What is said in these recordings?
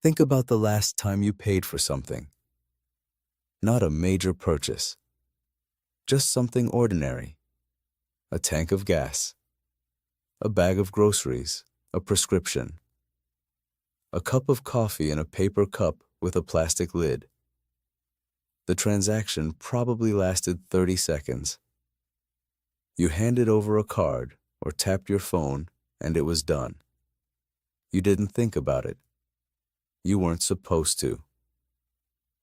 Think about the last time you paid for something. Not a major purchase. Just something ordinary. A tank of gas. A bag of groceries. A prescription. A cup of coffee in a paper cup with a plastic lid. The transaction probably lasted 30 seconds. You handed over a card or tapped your phone and it was done. You didn't think about it. You weren't supposed to.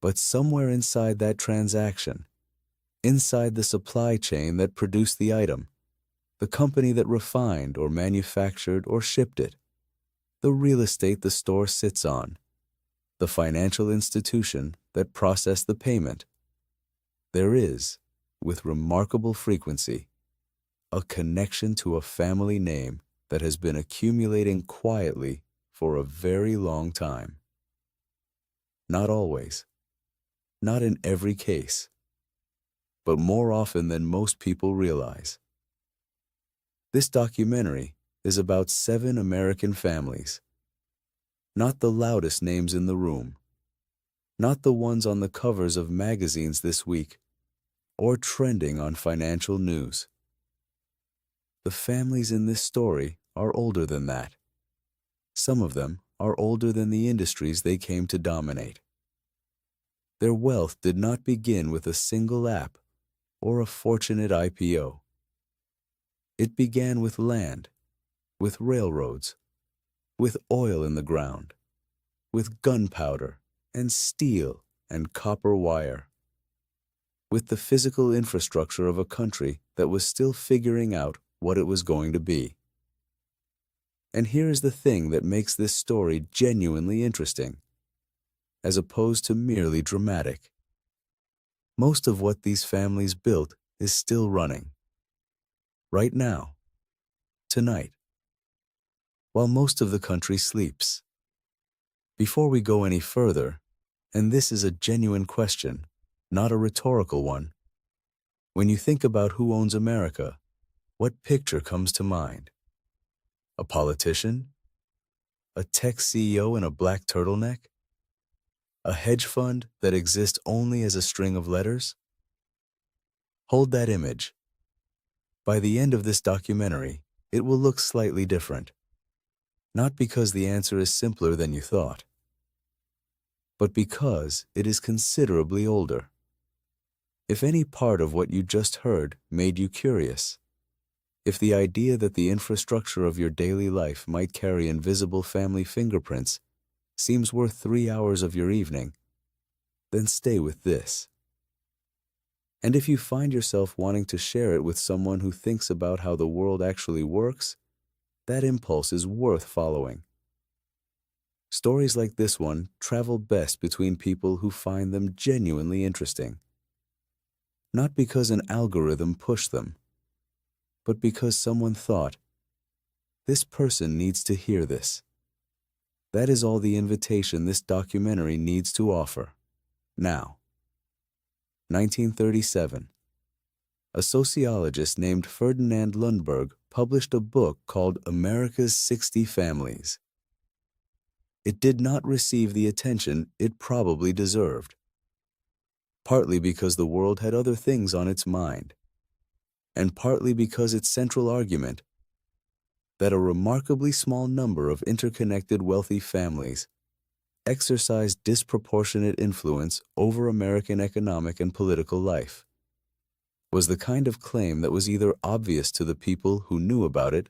But somewhere inside that transaction, inside the supply chain that produced the item, the company that refined or manufactured or shipped it, the real estate the store sits on, the financial institution that processed the payment, there is, with remarkable frequency, a connection to a family name that has been accumulating quietly for a very long time. Not always, not in every case, but more often than most people realize. This documentary is about 7 American families. Not the loudest names in the room, not the ones on the covers of magazines this week, or trending on financial news. The families in this story are older than that. Some of them are older than the industries they came to dominate. Their wealth did not begin with a single app or a fortunate IPO. It began with land, with railroads, with oil in the ground, with gunpowder and steel and copper wire, with the physical infrastructure of a country that was still figuring out what it was going to be. And here is the thing that makes this story genuinely interesting, as opposed to merely dramatic. Most of what these families built is still running. Right now, tonight, while most of the country sleeps. Before we go any further, and this is a genuine question, not a rhetorical one, when you think about who owns America, what picture comes to mind? A politician? A tech CEO in a black turtleneck? A hedge fund that exists only as a string of letters? Hold that image. By the end of this documentary, it will look slightly different. Not because the answer is simpler than you thought, but because it is considerably older. If any part of what you just heard made you curious, if the idea that the infrastructure of your daily life might carry invisible family fingerprints seems worth 3 hours of your evening, then stay with this. And if you find yourself wanting to share it with someone who thinks about how the world actually works, that impulse is worth following. Stories like this one travel best between people who find them genuinely interesting. Not because an algorithm pushed them, but because someone thought, this person needs to hear this. That is all the invitation this documentary needs to offer. Now, 1937, a sociologist named Ferdinand Lundberg published a book called America's 60 Families. It did not receive the attention it probably deserved, partly because the world had other things on its mind, and partly because its central argument, that a remarkably small number of interconnected wealthy families exercised disproportionate influence over American economic and political life, was the kind of claim that was either obvious to the people who knew about it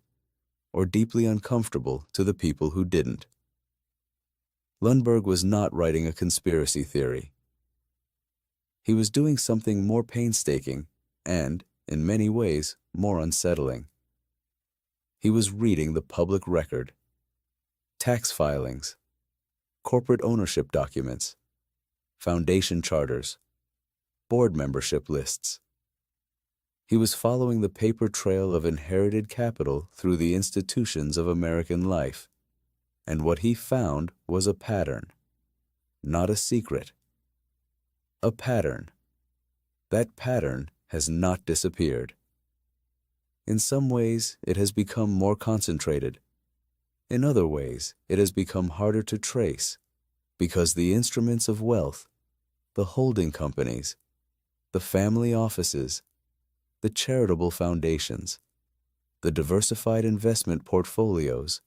or deeply uncomfortable to the people who didn't. Lundberg was not writing a conspiracy theory. He was doing something more painstaking and, in many ways, more unsettling. He was reading the public record, tax filings, corporate ownership documents, foundation charters, board membership lists. He was following the paper trail of inherited capital through the institutions of American life, and what he found was a pattern, not a secret. A pattern. That pattern has not disappeared. In some ways, it has become more concentrated. In other ways, it has become harder to trace. Because the instruments of wealth, the holding companies, the family offices, the charitable foundations, the diversified investment portfolios,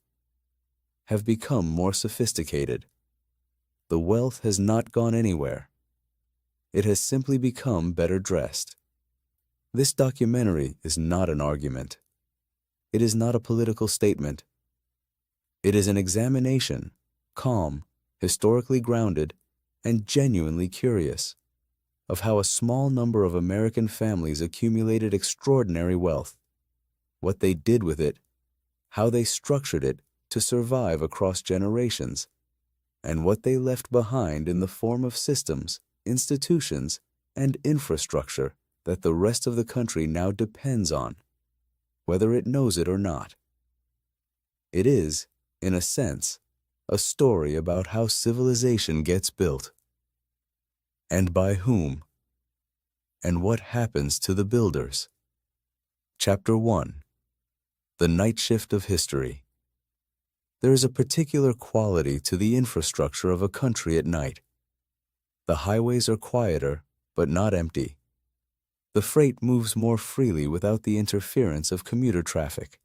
have become more sophisticated. The wealth has not gone anywhere. It has simply become better dressed. This documentary is not an argument. It is not a political statement. It is an examination, calm, historically grounded, and genuinely curious, of how a small number of American families accumulated extraordinary wealth, what they did with it, how they structured it to survive across generations, and what they left behind in the form of systems, institutions, and infrastructure that the rest of the country now depends on, whether it knows it or not. It is, in a sense, a story about how civilization gets built, and by whom, and what happens to the builders. Chapter 1. The Night Shift of History. There is a particular quality to the infrastructure of a country at night. The highways are quieter, but not empty. The freight moves more freely without the interference of commuter traffic.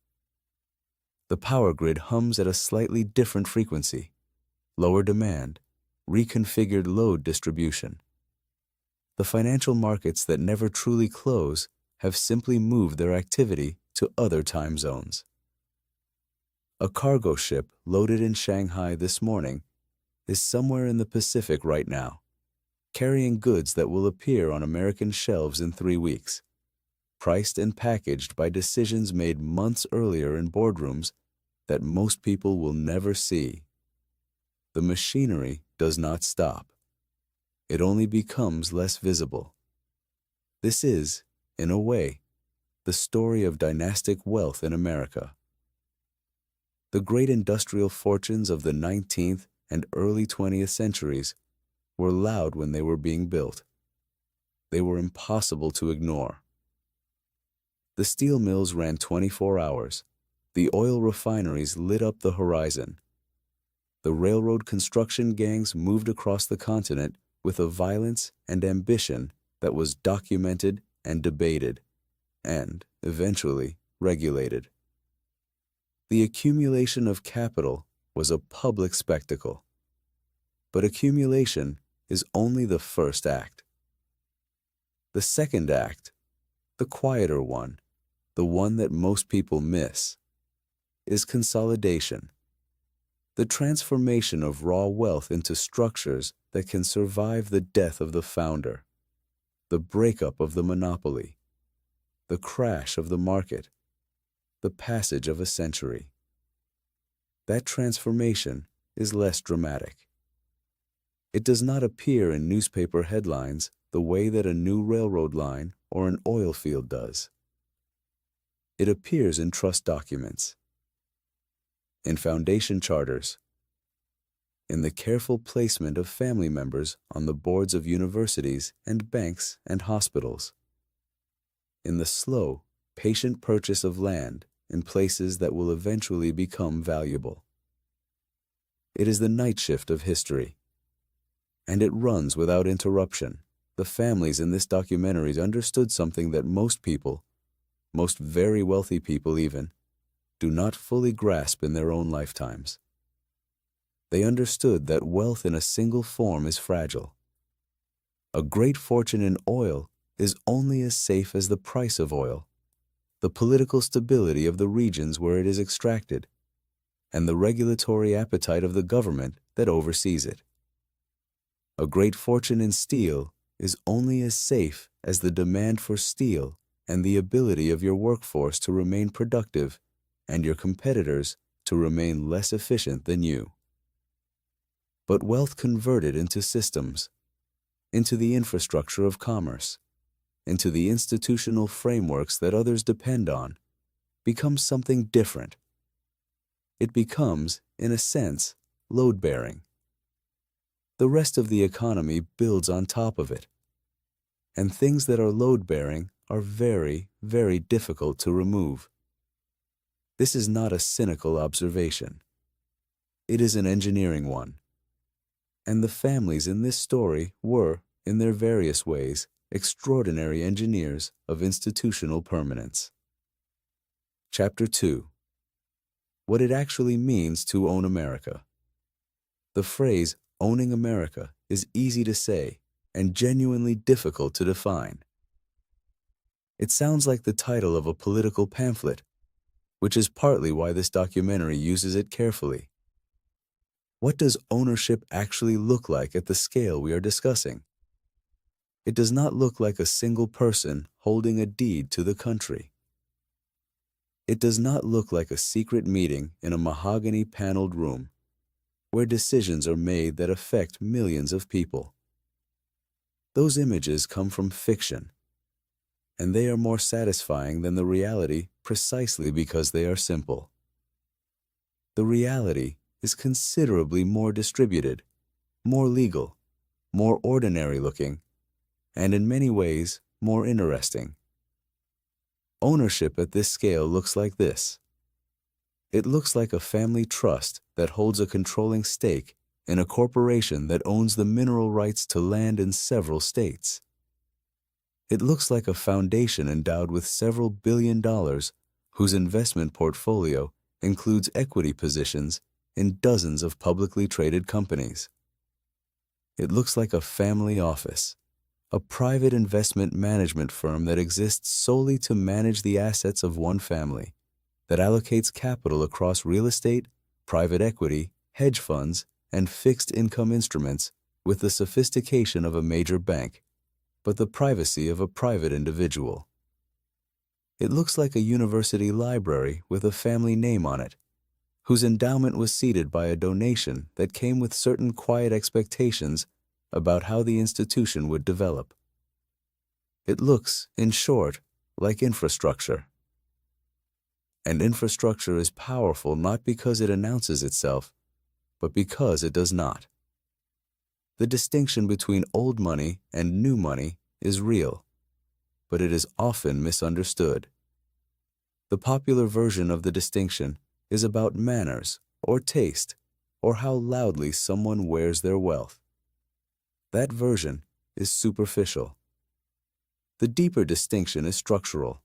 The power grid hums at a slightly different frequency, lower demand, reconfigured load distribution. The financial markets that never truly close have simply moved their activity to other time zones. A cargo ship loaded in Shanghai this morning is somewhere in the Pacific right now, carrying goods that will appear on American shelves in 3 weeks, priced and packaged by decisions made months earlier in boardrooms that most people will never see. The machinery does not stop. It only becomes less visible. This is, in a way, the story of dynastic wealth in America. The great industrial fortunes of the 19th and early 20th centuries were loud when they were being built. They were impossible to ignore. The steel mills ran 24 hours. The oil refineries lit up the horizon. The railroad construction gangs moved across the continent with a violence and ambition that was documented and debated, and, eventually, regulated. The accumulation of capital was a public spectacle. But accumulation is only the first act. The second act, the quieter one, the one that most people miss, is consolidation. The transformation of raw wealth into structures that can survive the death of the founder, the breakup of the monopoly, the crash of the market, the passage of a century. That transformation is less dramatic. It does not appear in newspaper headlines the way that a new railroad line or an oil field does. It appears in trust documents, in foundation charters, in the careful placement of family members on the boards of universities and banks and hospitals, in the slow, patient purchase of land in places that will eventually become valuable. It is the night shift of history, and it runs without interruption. The families in this documentary understood something that most people, most very wealthy people even, do not fully grasp in their own lifetimes. They understood that wealth in a single form is fragile. A great fortune in oil is only as safe as the price of oil, the political stability of the regions where it is extracted, and the regulatory appetite of the government that oversees it. A great fortune in steel is only as safe as the demand for steel and the ability of your workforce to remain productive and your competitors to remain less efficient than you. But wealth converted into systems, into the infrastructure of commerce, into the institutional frameworks that others depend on, becomes something different. It becomes, in a sense, load-bearing. The rest of the economy builds on top of it. And things that are load-bearing are very, very difficult to remove. This is not a cynical observation. It is an engineering one. And the families in this story were, in their various ways, extraordinary engineers of institutional permanence. Chapter 2. What it actually means to own America. The phrase, owning America, is easy to say and genuinely difficult to define. It sounds like the title of a political pamphlet, which is partly why this documentary uses it carefully. What does ownership actually look like at the scale we are discussing? It does not look like a single person holding a deed to the country. It does not look like a secret meeting in a mahogany-paneled room where decisions are made that affect millions of people. Those images come from fiction, and they are more satisfying than the reality precisely because they are simple. The reality is considerably more distributed, more legal, more ordinary-looking, and in many ways more interesting. Ownership at this scale looks like this. It looks like a family trust that holds a controlling stake in a corporation that owns the mineral rights to land in several states. It looks like a foundation endowed with several $1 billion whose investment portfolio includes equity positions in dozens of publicly traded companies. It looks like a family office, a private investment management firm that exists solely to manage the assets of one family, that allocates capital across real estate, private equity, hedge funds, and fixed income instruments with the sophistication of a major bank, but the privacy of a private individual. It looks like a university library with a family name on it, whose endowment was seeded by a donation that came with certain quiet expectations about how the institution would develop. It looks, in short, like infrastructure. And infrastructure is powerful not because it announces itself, but because it does not. The distinction between old money and new money is real, but it is often misunderstood. The popular version of the distinction is about manners or taste or how loudly someone wears their wealth. That version is superficial. The deeper distinction is structural.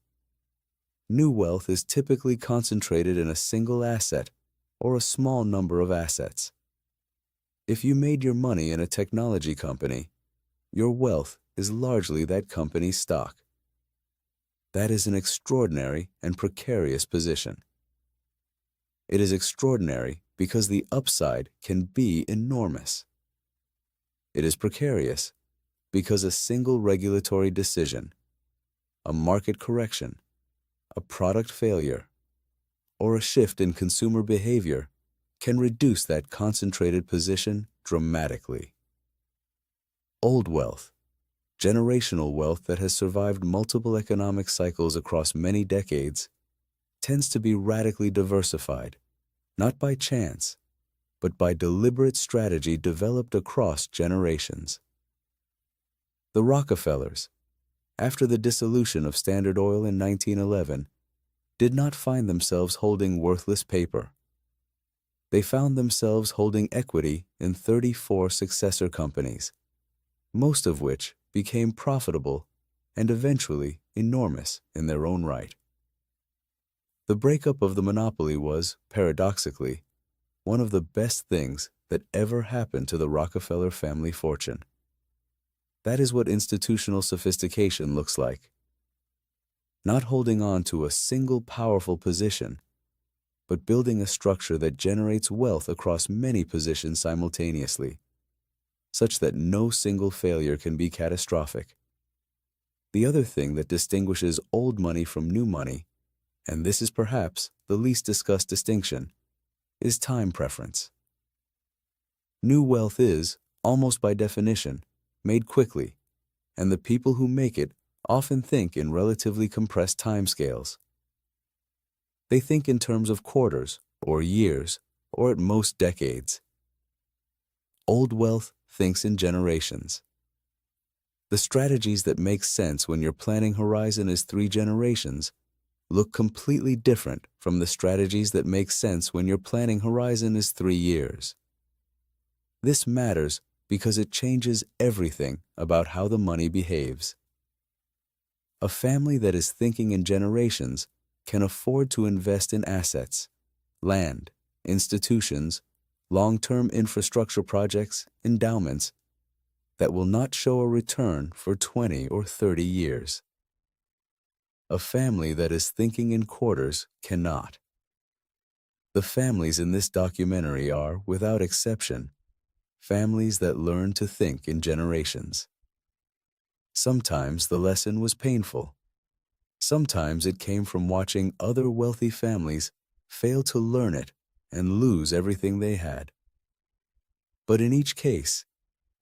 New wealth is typically concentrated in a single asset or a small number of assets. If you made your money in a technology company, your wealth is largely that company's stock. That is an extraordinary and precarious position. It is extraordinary because the upside can be enormous. It is precarious because a single regulatory decision, a market correction, a product failure, or a shift in consumer behavior can reduce that concentrated position dramatically. Old wealth, generational wealth that has survived multiple economic cycles across many decades, tends to be radically diversified, not by chance, but by deliberate strategy developed across generations. The Rockefellers, after the dissolution of Standard Oil in 1911, did not find themselves holding worthless paper. They found themselves holding equity in 34 successor companies, most of which became profitable and eventually enormous in their own right. The breakup of the monopoly was, paradoxically, one of the best things that ever happened to the Rockefeller family fortune. That is what institutional sophistication looks like. Not holding on to a single powerful position, but building a structure that generates wealth across many positions simultaneously, such that no single failure can be catastrophic. The other thing that distinguishes old money from new money, and this is perhaps the least discussed distinction, is time preference. New wealth is, almost by definition, made quickly, and the people who make it often think in relatively compressed timescales. They think in terms of quarters, or years, or at most decades. Old wealth thinks in generations. The strategies that make sense when your planning horizon is 3 generations look completely different from the strategies that make sense when your planning horizon is 3 years. This matters because it changes everything about how the money behaves. A family that is thinking in generations can afford to invest in assets, land, institutions, long-term infrastructure projects, endowments that will not show a return for 20 or 30 years. A family that is thinking in quarters cannot. The families in this documentary are, without exception, families that learn to think in generations. Sometimes the lesson was painful. Sometimes it came from watching other wealthy families fail to learn it and lose everything they had. But in each case,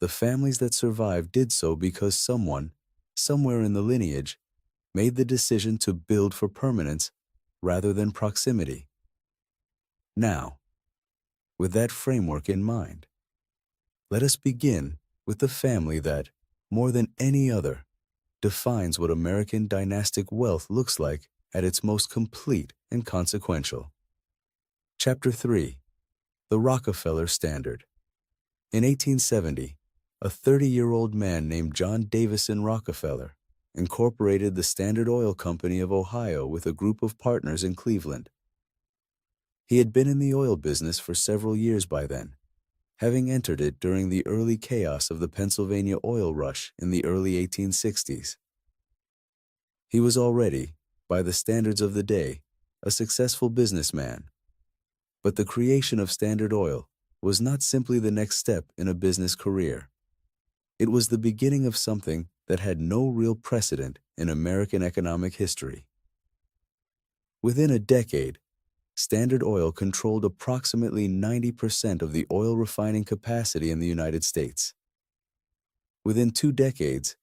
the families that survived did so because someone, somewhere in the lineage, made the decision to build for permanence rather than proximity. Now, with that framework in mind, let us begin with the family that, more than any other, defines what American dynastic wealth looks like at its most complete and consequential. Chapter 3. The Rockefeller Standard. In 1870, a 30-year-old man named John Davison Rockefeller incorporated the Standard Oil Company of Ohio with a group of partners in Cleveland. He had been in the oil business for several years by then, having entered it during the early chaos of the Pennsylvania oil rush in the early 1860s. He was already, by the standards of the day, a successful businessman. But the creation of Standard Oil was not simply the next step in a business career. It was the beginning of something that had no real precedent in American economic history. Within a decade, Standard Oil controlled approximately 90% of the oil refining capacity in the United States. Within 2 decades,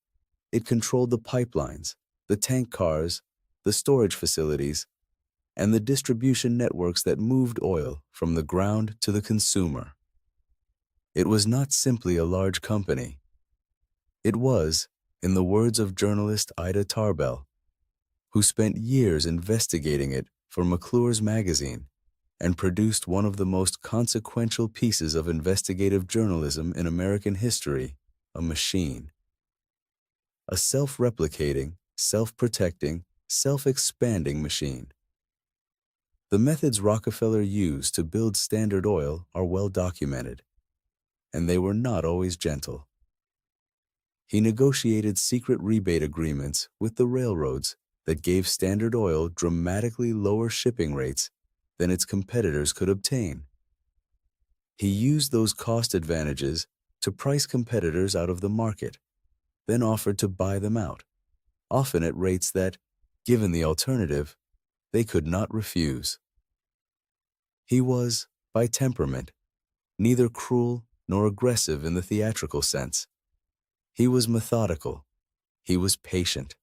it controlled the pipelines, the tank cars, the storage facilities, and the distribution networks that moved oil from the ground to the consumer. It was not simply a large company. It was, in the words of journalist Ida Tarbell, who spent years investigating it for McClure's magazine and produced one of the most consequential pieces of investigative journalism in American history, a machine. A self-replicating, self-protecting, self-expanding machine. The methods Rockefeller used to build Standard Oil are well documented, and they were not always gentle. He negotiated secret rebate agreements with the railroads that gave Standard Oil dramatically lower shipping rates than its competitors could obtain. He used those cost advantages to price competitors out of the market, then offered to buy them out, often at rates that, given the alternative, they could not refuse. He was, by temperament, neither cruel nor aggressive in the theatrical sense. He was methodical. He was patient.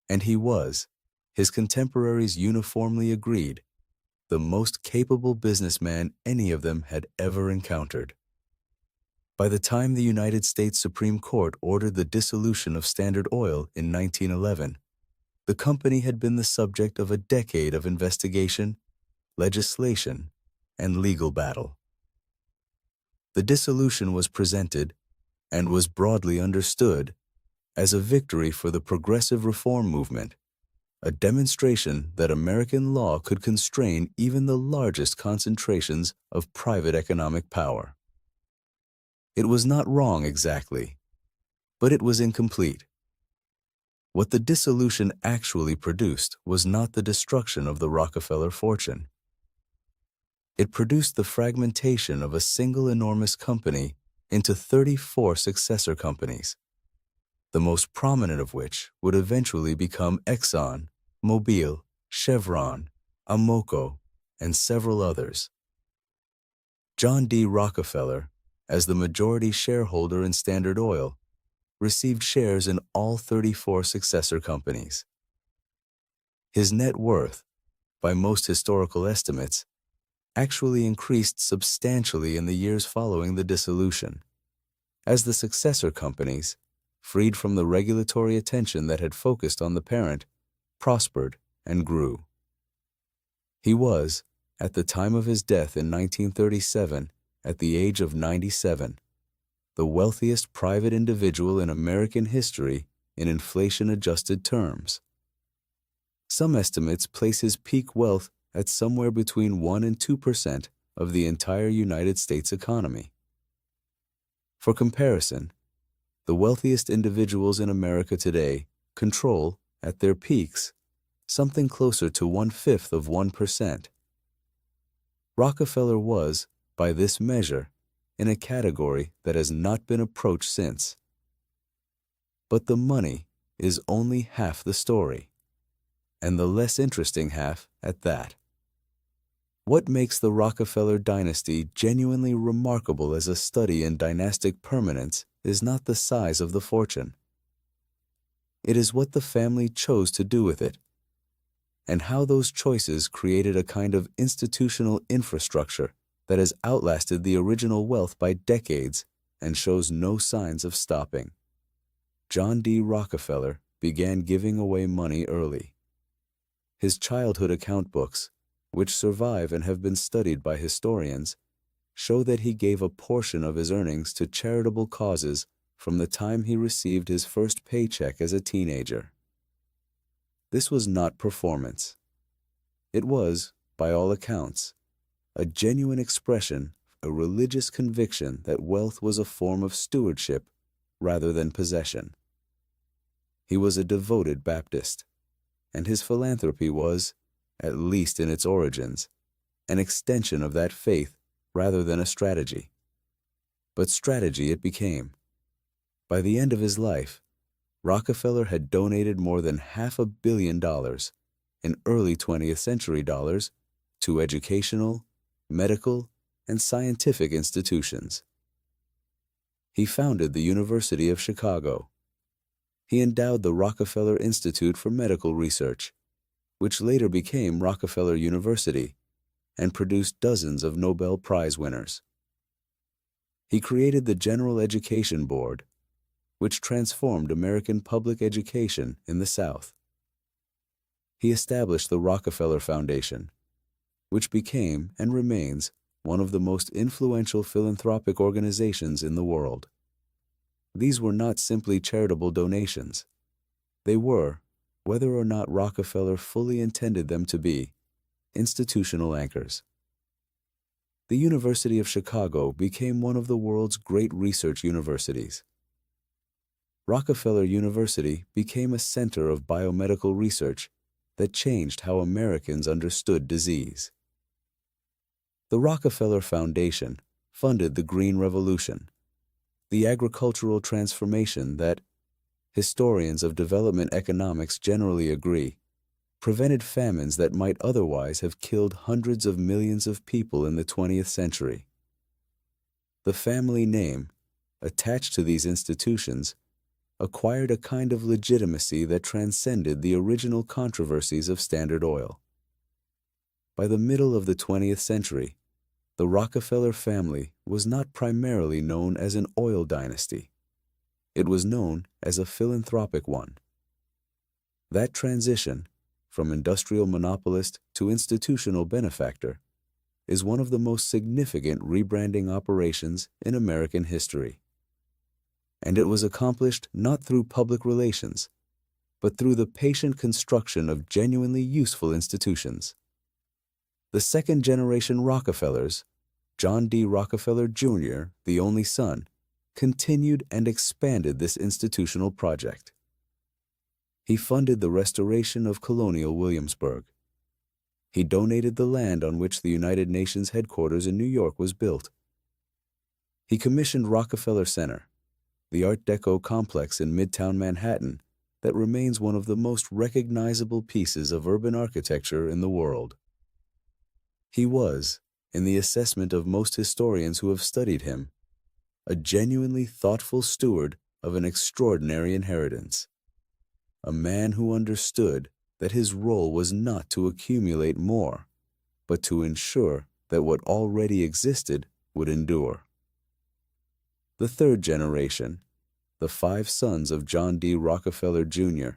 And he was, his contemporaries uniformly agreed, the most capable businessman any of them had ever encountered. By the time the United States Supreme Court ordered the dissolution of Standard Oil in 1911, the company had been the subject of a decade of investigation, legislation, and legal battle. The dissolution was presented, and was broadly understood, as a victory for the progressive reform movement, a demonstration that American law could constrain even the largest concentrations of private economic power. It was not wrong exactly, but it was incomplete. What the dissolution actually produced was not the destruction of the Rockefeller fortune. It produced the fragmentation of a single enormous company into 34 successor companies, the most prominent of which would eventually become Exxon, Mobil, Chevron, Amoco, and several others. John D. Rockefeller, as the majority shareholder in Standard Oil, received shares in all 34 successor companies. His net worth, by most historical estimates, actually increased substantially in the years following the dissolution, as the successor companies, freed from the regulatory attention that had focused on the parent, prospered and grew. He was, at the time of his death in 1937, at the age of 97, the wealthiest private individual in American history in inflation-adjusted terms. Some estimates place his peak wealth at somewhere between 1 and 2% of the entire United States economy. For comparison, the wealthiest individuals in America today control, at their peaks, something closer to 1/5 of 1%. Rockefeller was, by this measure, in a category that has not been approached since. But the money is only half the story, and the less interesting half at that. What makes the Rockefeller dynasty genuinely remarkable as a study in dynastic permanence is not the size of the fortune. It is what the family chose to do with it, and how those choices created a kind of institutional infrastructure that has outlasted the original wealth by decades and shows no signs of stopping. John D. Rockefeller began giving away money early. His childhood account books, which survive and have been studied by historians, show that he gave a portion of his earnings to charitable causes from the time he received his first paycheck as a teenager. This was not performance. It was, by all accounts, a genuine expression, a religious conviction that wealth was a form of stewardship rather than possession. He was a devoted Baptist, and his philanthropy was, at least in its origins, an extension of that faith rather than a strategy. But strategy it became. By the end of his life, Rockefeller had donated more than $500 million in early 20th century dollars to educational, medical, and scientific institutions. He founded the University of Chicago. He endowed the Rockefeller Institute for Medical Research, which later became Rockefeller University and produced dozens of Nobel Prize winners. He created the General Education Board, which transformed American public education in the South. He established the Rockefeller Foundation, which became and remains one of the most influential philanthropic organizations in the world. These were not simply charitable donations. They were, whether or not Rockefeller fully intended them to be, institutional anchors. The University of Chicago became one of the world's great research universities. Rockefeller University became a center of biomedical research that changed how Americans understood disease. The Rockefeller Foundation funded the Green Revolution, the agricultural transformation that, historians of development economics generally agree, prevented famines that might otherwise have killed hundreds of millions of people in the 20th century. The family name, attached to these institutions, acquired a kind of legitimacy that transcended the original controversies of Standard Oil. By the middle of the 20th century, the Rockefeller family was not primarily known as an oil dynasty. It was known as a philanthropic one. That transition, from industrial monopolist to institutional benefactor, is one of the most significant rebranding operations in American history. And it was accomplished not through public relations, but through the patient construction of genuinely useful institutions. The second-generation Rockefellers, John D. Rockefeller Jr., the only son, continued and expanded this institutional project. He funded the restoration of colonial Williamsburg. He donated the land on which the United Nations headquarters in New York was built. He commissioned Rockefeller Center, the Art Deco complex in Midtown Manhattan that remains one of the most recognizable pieces of urban architecture in the world. He was, in the assessment of most historians who have studied him, a genuinely thoughtful steward of an extraordinary inheritance, a man who understood that his role was not to accumulate more, but to ensure that what already existed would endure. The third generation, the 5 sons of John D. Rockefeller Jr.,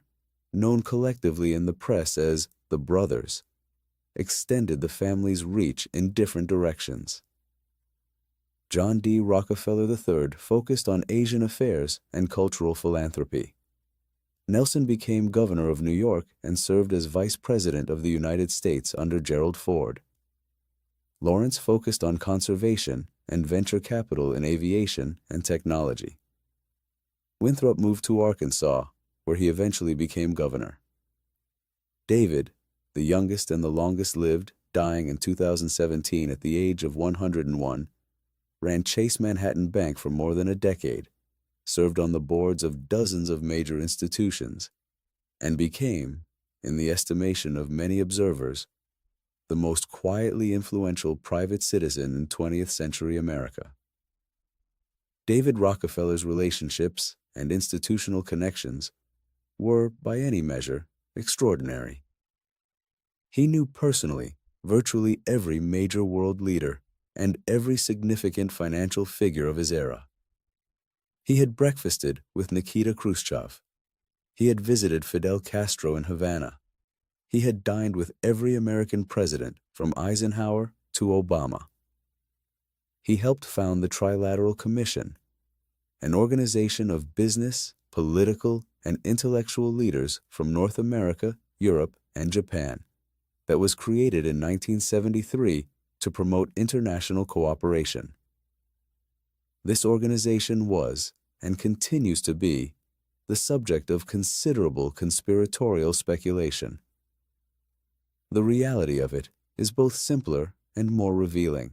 known collectively in the press as the Brothers, extended the family's reach in different directions. John D. Rockefeller III focused on Asian affairs and cultural philanthropy. Nelson became governor of New York and served as vice president of the United States under Gerald Ford. Lawrence focused on conservation and venture capital in aviation and technology. Winthrop moved to Arkansas, where he eventually became governor. David, the youngest and the longest lived, dying in 2017 at the age of 101, ran Chase Manhattan Bank for more than a decade, served on the boards of dozens of major institutions, and became, in the estimation of many observers, the most quietly influential private citizen in 20th century America. David Rockefeller's relationships and institutional connections were, by any measure, extraordinary. He knew personally virtually every major world leader and every significant financial figure of his era. He had breakfasted with Nikita Khrushchev. He had visited Fidel Castro in Havana. He had dined with every American president from Eisenhower to Obama. He helped found the Trilateral Commission, an organization of business, political, and intellectual leaders from North America, Europe, and Japan that was created in 1973 to promote international cooperation. This organization was, and continues to be, the subject of considerable conspiratorial speculation. The reality of it is both simpler and more revealing.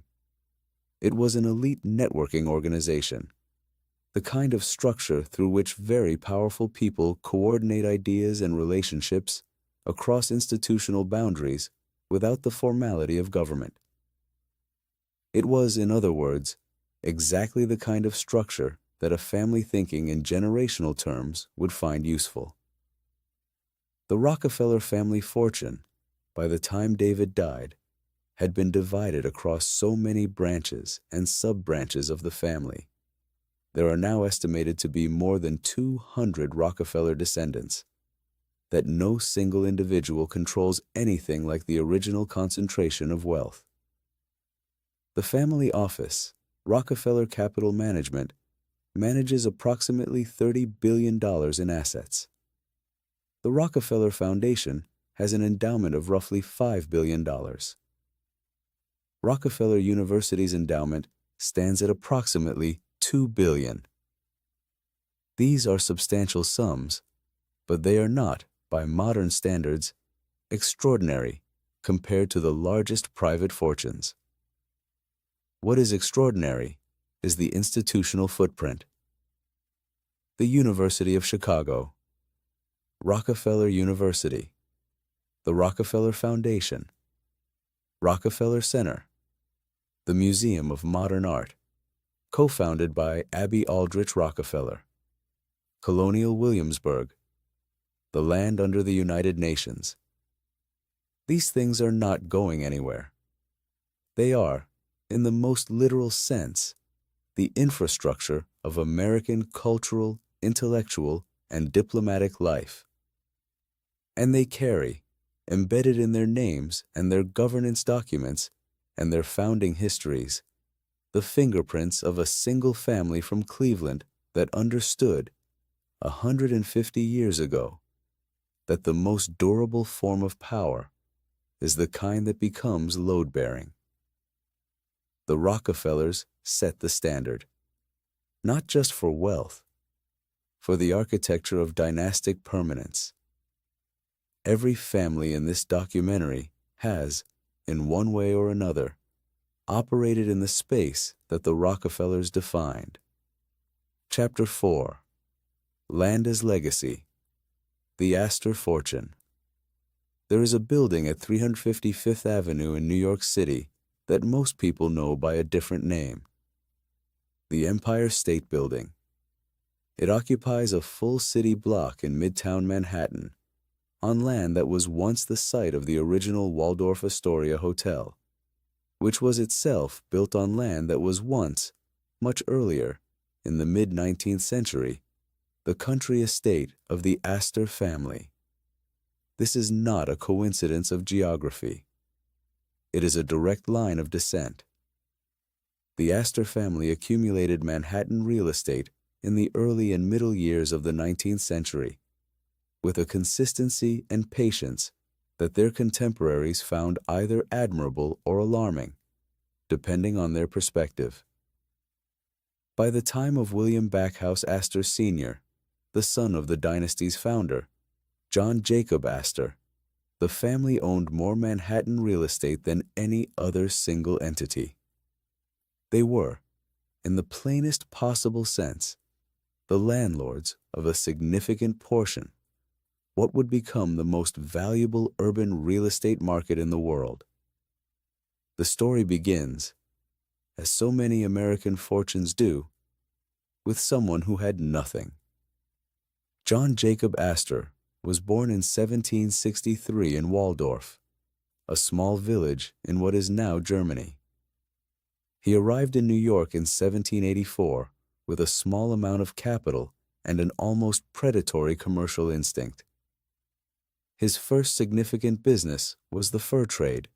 It was an elite networking organization, the kind of structure through which very powerful people coordinate ideas and relationships across institutional boundaries without the formality of government. It was, in other words, exactly the kind of structure that a family thinking in generational terms would find useful. The Rockefeller family fortune, by the time David died, had been divided across so many branches and sub-branches of the family. There are now estimated to be more than 200 Rockefeller descendants, that no single individual controls anything like the original concentration of wealth. The family office, Rockefeller Capital Management, manages approximately $30 billion in assets. The Rockefeller Foundation has an endowment of roughly $5 billion. Rockefeller University's endowment stands at approximately $2 billion. These are substantial sums, but they are not, by modern standards, extraordinary compared to the largest private fortunes. What is extraordinary is the institutional footprint. The University of Chicago, Rockefeller University, the Rockefeller Foundation, Rockefeller Center, the Museum of Modern Art, co-founded by Abby Aldrich Rockefeller, Colonial Williamsburg, the land under the United Nations. These things are not going anywhere. They are, in the most literal sense, the infrastructure of American cultural, intellectual, and diplomatic life. And they carry, embedded in their names and their governance documents and their founding histories, the fingerprints of a single family from Cleveland that understood, 150 years ago, that the most durable form of power is the kind that becomes load-bearing. The Rockefellers set the standard, not just for wealth, for the architecture of dynastic permanence. Every family in this documentary has, in one way or another, operated in the space that the Rockefellers defined. Chapter 4: Land as Legacy. The Astor Fortune. There is a building at 350 Fifth Avenue in New York City that most people know by a different name: the Empire State Building. It occupies a full city block in Midtown Manhattan, on land that was once the site of the original Waldorf Astoria Hotel, which was itself built on land that was once, much earlier, in the mid-19th century, the country estate of the Astor family. This is not a coincidence of geography. It is a direct line of descent. The Astor family accumulated Manhattan real estate in the early and middle years of the 19th century, with a consistency and patience that their contemporaries found either admirable or alarming, depending on their perspective. By the time of William Backhouse Astor Sr., the son of the dynasty's founder, John Jacob Astor, the family owned more Manhattan real estate than any other single entity. They were, in the plainest possible sense, the landlords of a significant portion, what would become the most valuable urban real estate market in the world. The story begins, as so many American fortunes do, with someone who had nothing. John Jacob Astor was born in 1763 in Waldorf, a small village in what is now Germany. He arrived in New York in 1784 with a small amount of capital and an almost predatory commercial instinct. His first significant business was the fur trade,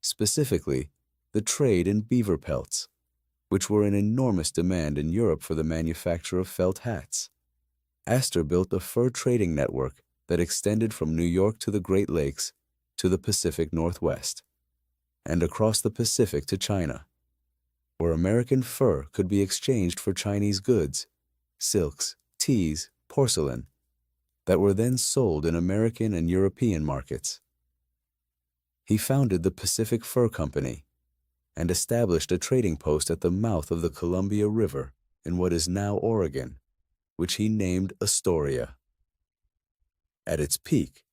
specifically the trade in beaver pelts, which were in enormous demand in Europe for the manufacture of felt hats. Astor built a fur trading network that extended from New York to the Great Lakes to the Pacific Northwest, and across the Pacific to China, where American fur could be exchanged for Chinese goods, silks, teas, porcelain, that were then sold in American and European markets. He founded the Pacific Fur Company and established a trading post at the mouth of the Columbia River in what is now Oregon, which he named Astoria. At its peak,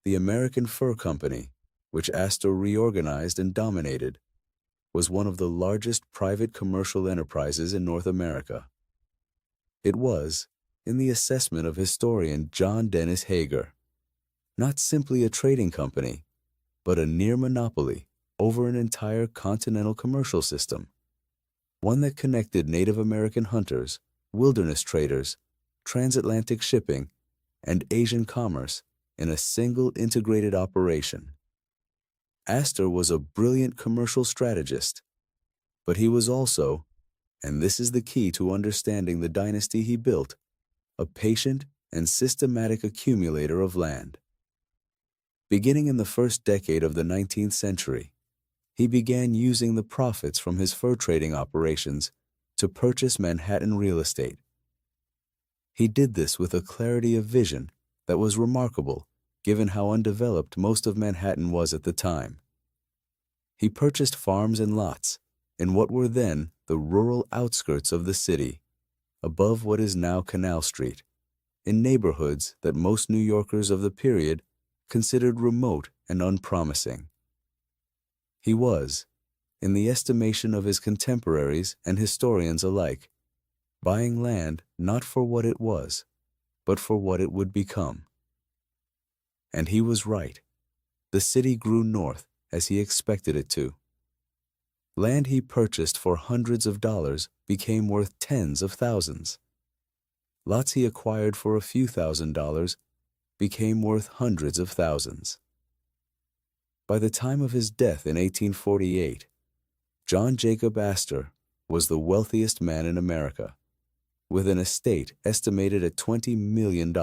the American Fur Company, which Astor reorganized and dominated, was one of the largest private commercial enterprises in North America. It was, in the assessment of historian John Dennis Hager, not simply a trading company, but a near monopoly over an entire continental commercial system, one that connected Native American hunters, wilderness traders, transatlantic shipping, and Asian commerce in a single integrated operation. Astor was a brilliant commercial strategist, but he was also, and this is the key to understanding the dynasty he built, a patient and systematic accumulator of land. Beginning in the first decade of the 19th century, he began using the profits from his fur trading operations to purchase Manhattan real estate. He did this with a clarity of vision that was remarkable given how undeveloped most of Manhattan was at the time. He purchased farms and lots in what were then the rural outskirts of the city, above what is now Canal Street, in neighborhoods that most New Yorkers of the period considered remote and unpromising. He was, in the estimation of his contemporaries and historians alike, buying land not for what it was, but for what it would become. And he was right. The city grew north as he expected it to. Land he purchased for hundreds of dollars became worth tens of thousands. Lots he acquired for a few $1,000s became worth hundreds of thousands. By the time of his death in 1848, John Jacob Astor was the wealthiest man in America, with an estate estimated at $20 million,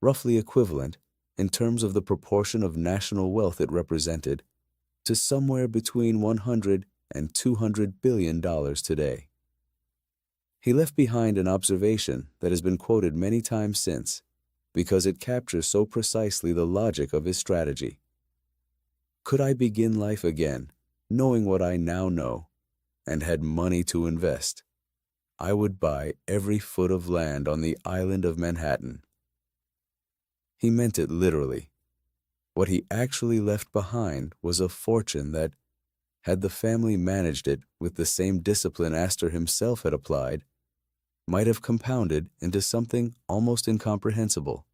roughly equivalent, in terms of the proportion of national wealth it represented, to somewhere between $100 and $200 billion today. He left behind an observation that has been quoted many times since, because it captures so precisely the logic of his strategy. Could I begin life again, knowing what I now know, and had money to invest, I would buy every foot of land on the island of Manhattan. He meant it literally. What he actually left behind was a fortune that, had the family managed it with the same discipline Astor himself had applied, might have compounded into something almost incomprehensible.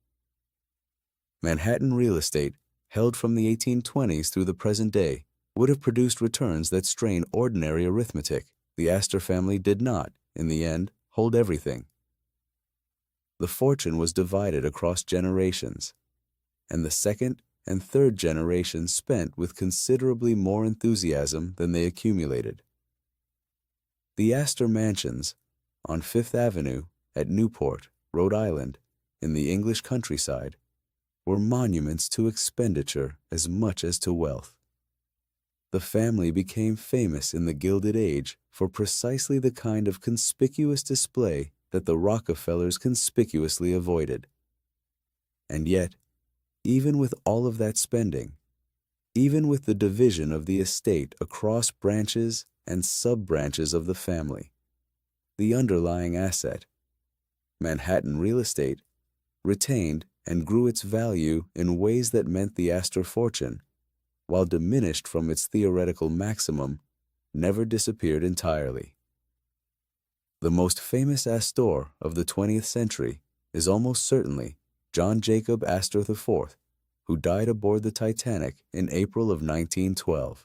Manhattan real estate, held from the 1820s through the present day, would have produced returns that strain ordinary arithmetic. The Astor family did not, in the end, hold everything. The fortune was divided across generations, and the second and third generations spent with considerably more enthusiasm than they accumulated. The Astor Mansions on Fifth Avenue at Newport, Rhode Island, in the English countryside, were monuments to expenditure as much as to wealth. The family became famous in the Gilded Age for precisely the kind of conspicuous display that the Rockefellers conspicuously avoided. And yet, even with all of that spending, even with the division of the estate across branches and sub-branches of the family, the underlying asset, Manhattan real estate, retained and grew its value in ways that meant the Astor fortune, while diminished from its theoretical maximum, never disappeared entirely. The most famous Astor of the 20th century is almost certainly John Jacob Astor IV, who died aboard the Titanic in April of 1912.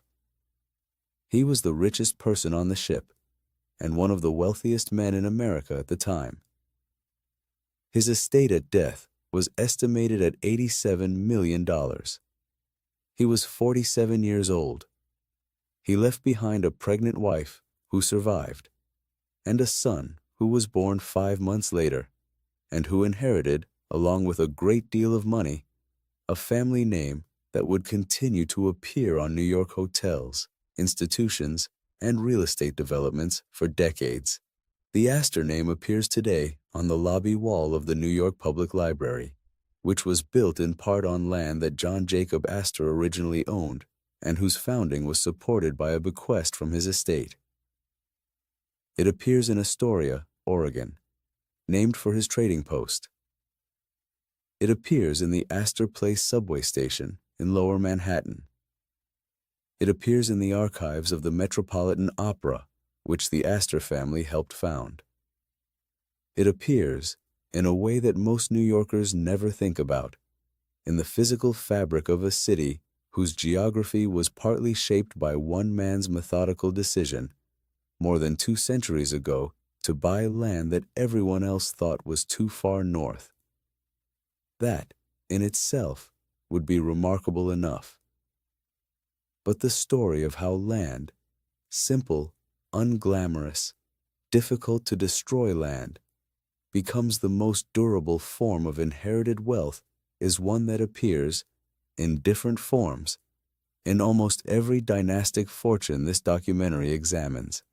He was the richest person on the ship and one of the wealthiest men in America at the time. His estate at death was estimated at $87 million. He was 47 years old. He left behind a pregnant wife who survived, and a son who was born 5 months later, and who inherited, along with a great deal of money, a family name that would continue to appear on New York hotels, institutions, and real estate developments for decades. The Astor name appears today on the lobby wall of the New York Public Library, which was built in part on land that John Jacob Astor originally owned and whose founding was supported by a bequest from his estate. It appears in Astoria, Oregon, named for his trading post. It appears in the Astor Place subway station in Lower Manhattan. It appears in the archives of the Metropolitan Opera, which the Astor family helped found. It appears, in a way that most New Yorkers never think about, in the physical fabric of a city whose geography was partly shaped by one man's methodical decision, more than 2 centuries ago, to buy land that everyone else thought was too far north. That, in itself, would be remarkable enough. But the story of how land, simple, unglamorous, difficult to destroy land, becomes the most durable form of inherited wealth is one that appears, in different forms, in almost every dynastic fortune this documentary examines.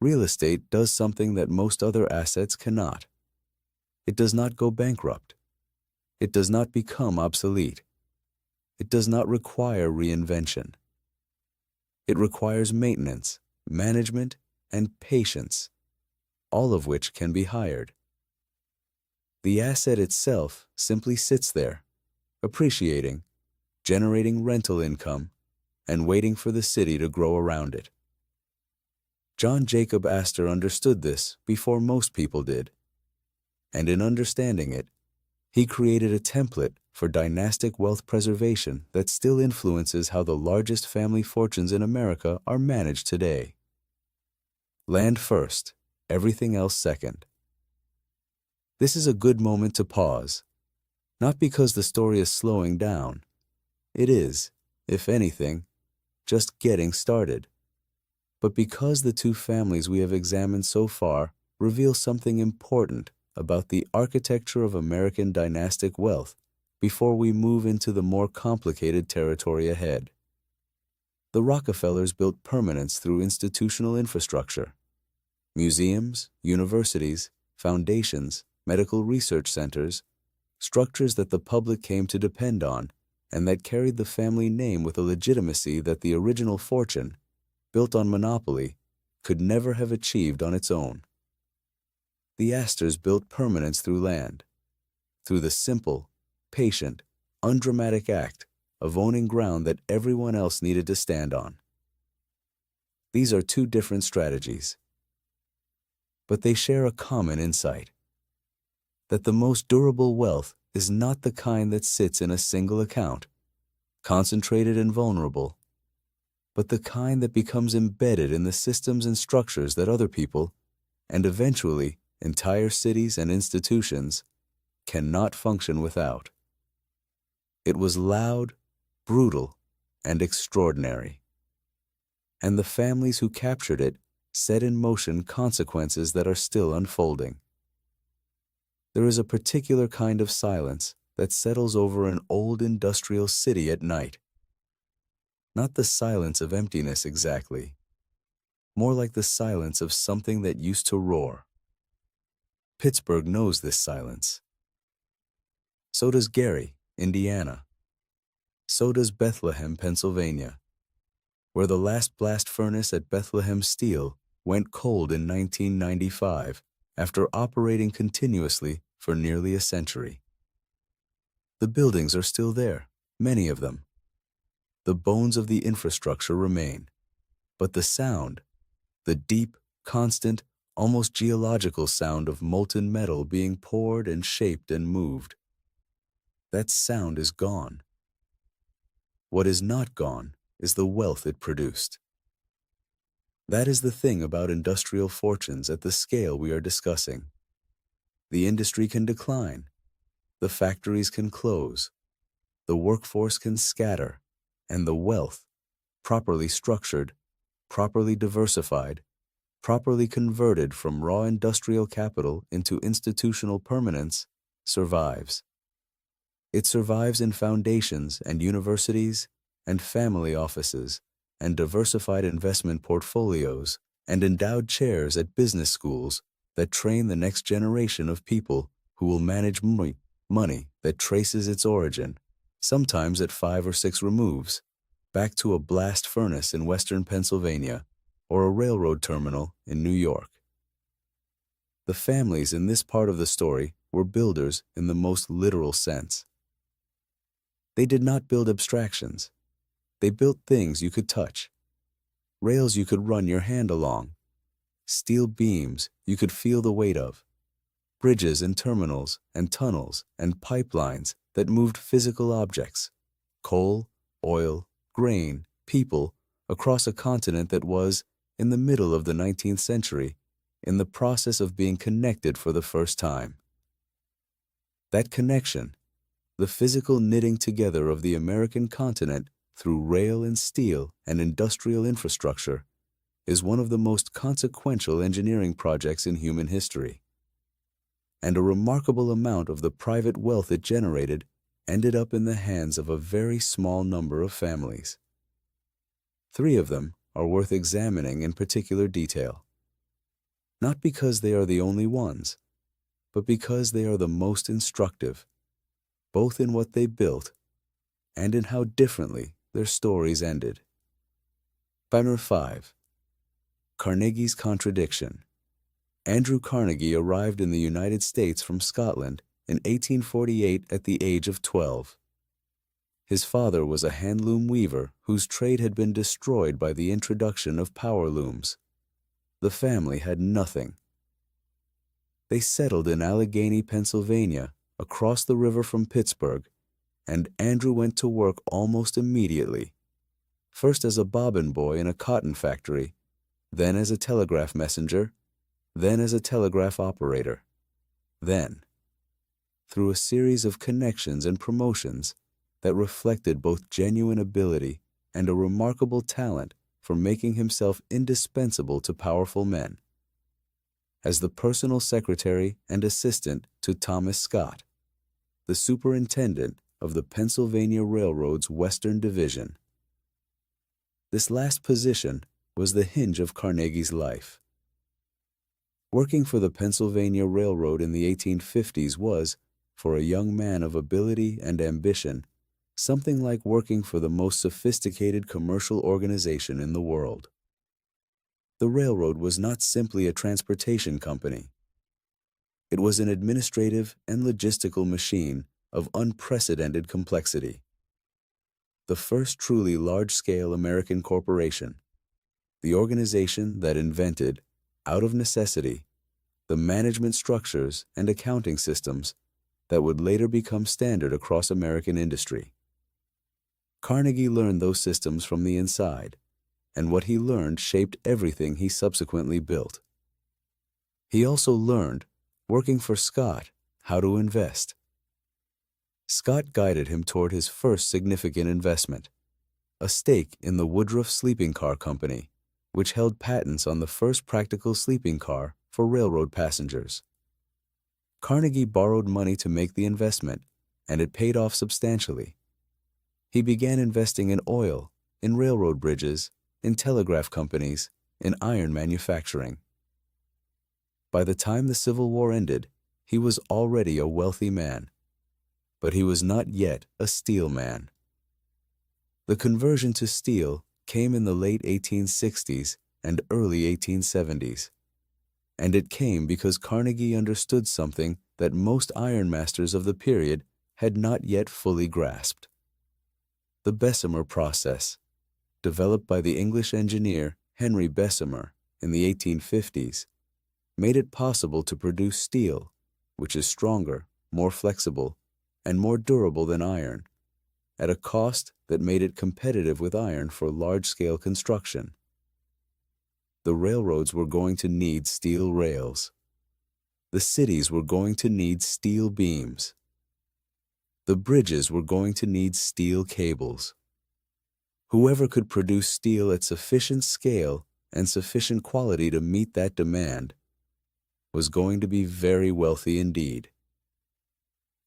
Real estate does something that most other assets cannot. It does not go bankrupt. It does not become obsolete. It does not require reinvention. It requires maintenance, management, and patience, all of which can be hired. The asset itself simply sits there, appreciating, generating rental income, and waiting for the city to grow around it. John Jacob Astor understood this before most people did, and in understanding it, he created a template for dynastic wealth preservation that still influences how the largest family fortunes in America are managed today. Land first, everything else second. This is a good moment to pause, not because the story is slowing down. It is, if anything, just getting started. But because the two families we have examined so far reveal something important about the architecture of American dynastic wealth before we move into the more complicated territory ahead. The Rockefellers built permanence through institutional infrastructure. Museums, universities, foundations, medical research centers, structures that the public came to depend on and that carried the family name with a legitimacy that the original fortune, built on monopoly, could never have achieved on its own. The Astors built permanence through land, through the simple, patient, undramatic act of owning ground that everyone else needed to stand on. These are two different strategies, but they share a common insight: that the most durable wealth is not the kind that sits in a single account, concentrated and vulnerable, but the kind that becomes embedded in the systems and structures that other people, and eventually entire cities and institutions, cannot function without. It was loud, brutal, and extraordinary. And the families who captured it set in motion consequences that are still unfolding. There is a particular kind of silence that settles over an old industrial city at night. Not the silence of emptiness exactly, more like the silence of something that used to roar. Pittsburgh knows this silence. So does Gary, Indiana. So does Bethlehem, Pennsylvania, where the last blast furnace at Bethlehem Steel went cold in 1995 after operating continuously for nearly a century. The buildings are still there, many of them. The bones of the infrastructure remain, but the sound, the deep, constant, almost geological sound of molten metal being poured and shaped and moved, that sound is gone. What is not gone is the wealth it produced. That is the thing about industrial fortunes at the scale we are discussing. The industry can decline, the factories can close, the workforce can scatter, and the wealth, properly structured, properly diversified, properly converted from raw industrial capital into institutional permanence, survives. It survives in foundations and universities and family offices and diversified investment portfolios and endowed chairs at business schools that train the next generation of people who will manage money that traces its origin, sometimes at 5 or 6 removes, back to a blast furnace in western Pennsylvania or a railroad terminal in New York. The families in this part of the story were builders in the most literal sense. They did not build abstractions. They built things you could touch, rails you could run your hand along, steel beams you could feel the weight of, bridges and terminals and tunnels and pipelines that moved physical objects, coal, oil, grain, people, across a continent that was, in the middle of the 19th century, in the process of being connected for the first time. That connection, the physical knitting together of the American continent through rail and steel and industrial infrastructure, is one of the most consequential engineering projects in human history. And a remarkable amount of the private wealth it generated ended up in the hands of a very small number of families. 3 of them are worth examining in particular detail, not because they are the only ones, but because they are the most instructive, both in what they built and in how differently their stories ended. Number 5. Carnegie's contradiction. Andrew Carnegie arrived in the United States from Scotland in 1848 at the age of 12. His father was a handloom weaver whose trade had been destroyed by the introduction of power looms. The family had nothing. They settled in Allegheny, Pennsylvania, across the river from Pittsburgh, and Andrew went to work almost immediately, first as a bobbin boy in a cotton factory, then as a telegraph messenger, then as a telegraph operator. Then, through a series of connections and promotions that reflected both genuine ability and a remarkable talent for making himself indispensable to powerful men, as the personal secretary and assistant to Thomas Scott, the superintendent of the Pennsylvania Railroad's Western Division. This last position was the hinge of Carnegie's life. Working for the Pennsylvania Railroad in the 1850s was, for a young man of ability and ambition, something like working for the most sophisticated commercial organization in the world. The railroad was not simply a transportation company. It was an administrative and logistical machine of unprecedented complexity. The first truly large-scale American corporation, the organization that invented, out of necessity, the management structures and accounting systems that would later become standard across American industry. Carnegie learned those systems from the inside, and what he learned shaped everything he subsequently built. He also learned, working for Scott, how to invest. Scott guided him toward his first significant investment, a stake in the Woodruff Sleeping Car Company, which held patents on the first practical sleeping car for railroad passengers. Carnegie borrowed money to make the investment, and it paid off substantially. He began investing in oil, in railroad bridges, in telegraph companies, in iron manufacturing. By the time the Civil War ended, he was already a wealthy man, but he was not yet a steel man. The conversion to steel came in the late 1860s and early 1870s, and it came because Carnegie understood something that most ironmasters of the period had not yet fully grasped. The Bessemer process, developed by the English engineer Henry Bessemer in the 1850s, made it possible to produce steel, which is stronger, more flexible, and more durable than iron, at a cost that made it competitive with iron for large-scale construction. The railroads were going to need steel rails. The cities were going to need steel beams. The bridges were going to need steel cables. Whoever could produce steel at sufficient scale and sufficient quality to meet that demand was going to be very wealthy indeed.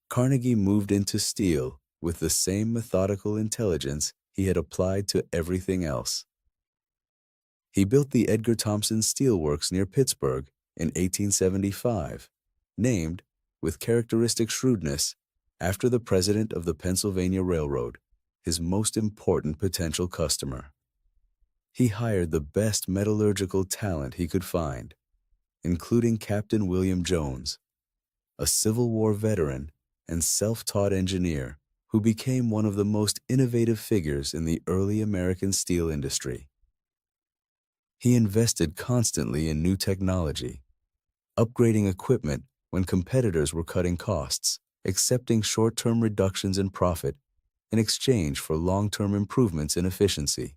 Carnegie moved into steel with the same methodical intelligence he had applied to everything else. He built the Edgar Thomson Steel Works near Pittsburgh in 1875, named, with characteristic shrewdness, after the president of the Pennsylvania Railroad, his most important potential customer. He hired the best metallurgical talent he could find, including Captain William Jones, a Civil War veteran and self-taught engineer who became one of the most innovative figures in the early American steel industry. He invested constantly in new technology, upgrading equipment when competitors were cutting costs, accepting short-term reductions in profit in exchange for long-term improvements in efficiency.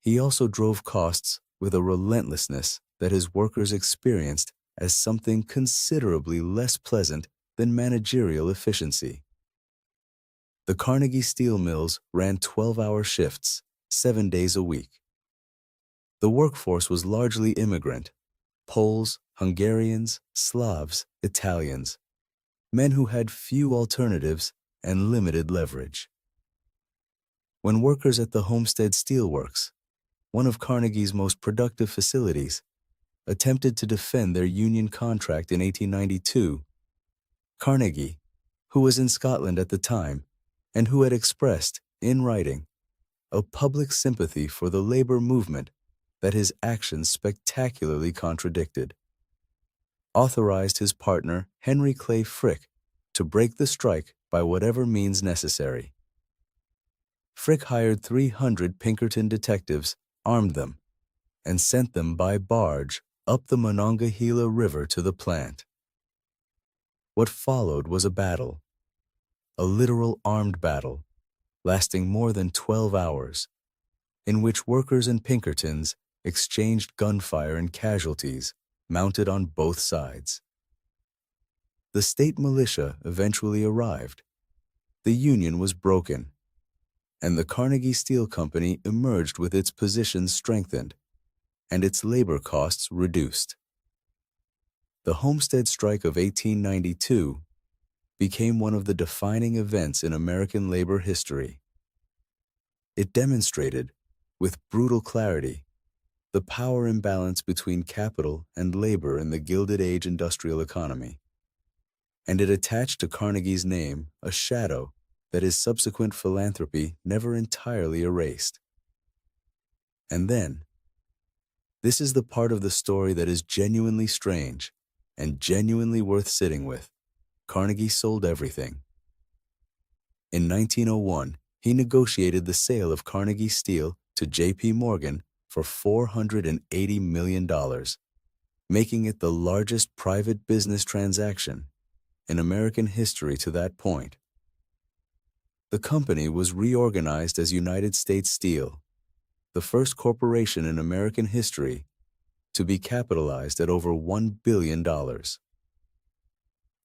He also drove costs with a relentlessness that his workers experienced as something considerably less pleasant than managerial efficiency. The Carnegie steel mills ran 12-hour shifts, 7 days a week. The workforce was largely immigrant: Poles, Hungarians, Slavs, Italians, men who had few alternatives and limited leverage. When workers at the Homestead Steel Works, one of Carnegie's most productive facilities, attempted to defend their union contract in 1892, Carnegie, who was in Scotland at the time and who had expressed, in writing, a public sympathy for the labor movement that his actions spectacularly contradicted, authorized his partner Henry Clay Frick to break the strike by whatever means necessary. Frick hired 300 Pinkerton detectives, armed them, and sent them by barge up the Monongahela River to the plant. What followed was a battle, a literal armed battle, lasting more than 12 hours, in which workers and Pinkertons exchanged gunfire and casualties mounted on both sides. The state militia eventually arrived. The union was broken, and the Carnegie Steel Company emerged with its positions strengthened and its labor costs reduced. The Homestead Strike of 1892 became one of the defining events in American labor history. It demonstrated, with brutal clarity, the power imbalance between capital and labor in the Gilded Age industrial economy, and it attached to Carnegie's name a shadow that his subsequent philanthropy never entirely erased. And then, this is the part of the story that is genuinely strange and genuinely worth sitting with. Carnegie sold everything. In 1901, he negotiated the sale of Carnegie Steel to J.P. Morgan for $480 million, making it the largest private business transaction in American history to that point. The company was reorganized as United States Steel, the first corporation in American history to be capitalized at over $1 billion.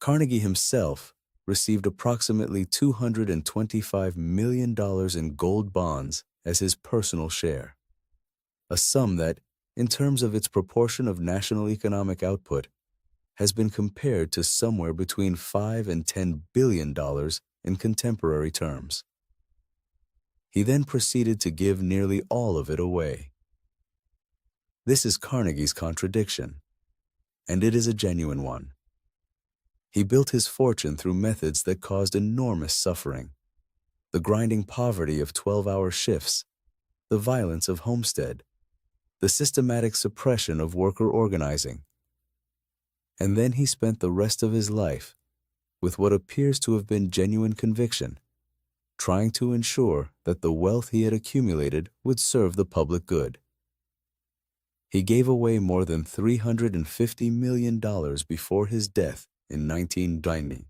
Carnegie himself received approximately $225 million in gold bonds as his personal share. a sum that, in terms of its proportion of national economic output, has been compared to somewhere between $5 and $10 billion in contemporary terms. He then proceeded to give nearly all of it away. This is Carnegie's contradiction, and it is a genuine one. He built his fortune through methods that caused enormous suffering: the grinding poverty of 12-hour shifts, the violence of homestead, the systematic suppression of worker organizing. And then he spent the rest of his life, with what appears to have been genuine conviction, trying to ensure that the wealth he had accumulated would serve the public good. He gave away more than $350 million before his death in 1990.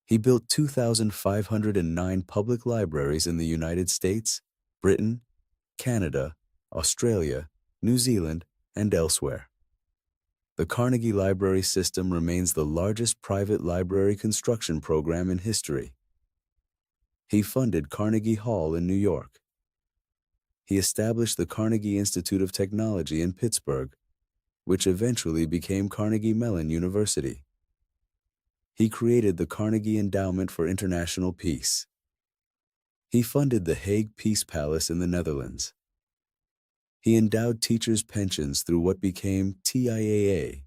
He built 2,509 public libraries in the United States, Britain, Canada, Australia, New Zealand, and elsewhere. The Carnegie Library System remains the largest private library construction program in history. He funded Carnegie Hall in New York. He established the Carnegie Institute of Technology in Pittsburgh, which eventually became Carnegie Mellon University. He created the Carnegie Endowment for International Peace. He funded the Hague Peace Palace in the Netherlands. He endowed teachers' pensions through what became TIAA,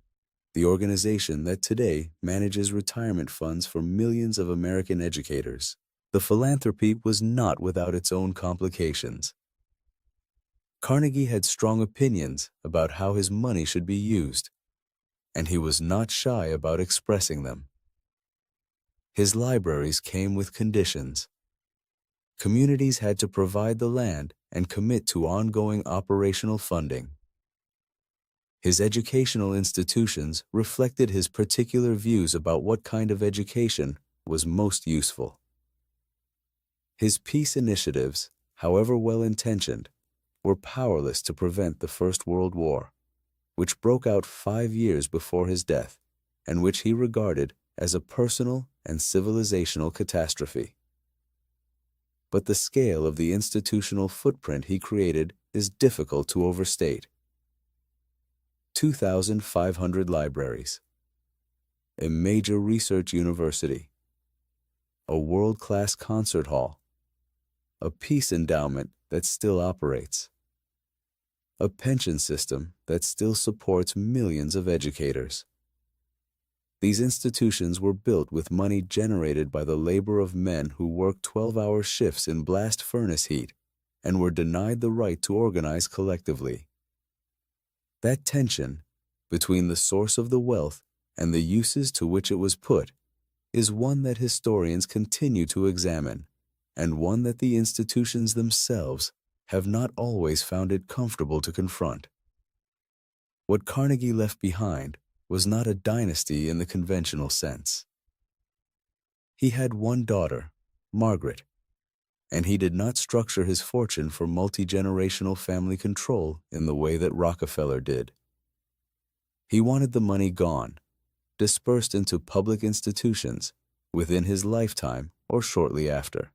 the organization that today manages retirement funds for millions of American educators. The philanthropy was not without its own complications. Carnegie had strong opinions about how his money should be used, and he was not shy about expressing them. His libraries came with conditions. Communities had to provide the land and commit to ongoing operational funding. His educational institutions reflected his particular views about what kind of education was most useful. His peace initiatives, however well-intentioned, were powerless to prevent the First World War, which broke out 5 years before his death, and which he regarded as a personal and civilizational catastrophe. But the scale of the institutional footprint he created is difficult to overstate. 2,500 libraries, a major research university, a world-class concert hall, a peace endowment that still operates, a pension system that still supports millions of educators. These institutions were built with money generated by the labor of men who worked 12-hour shifts in blast furnace heat and were denied the right to organize collectively. That tension between the source of the wealth and the uses to which it was put is one that historians continue to examine, and one that the institutions themselves have not always found it comfortable to confront. What Carnegie left behind was not a dynasty in the conventional sense. He had one daughter, Margaret, and he did not structure his fortune for multi-generational family control in the way that Rockefeller did. He wanted the money gone, dispersed into public institutions within his lifetime or shortly after.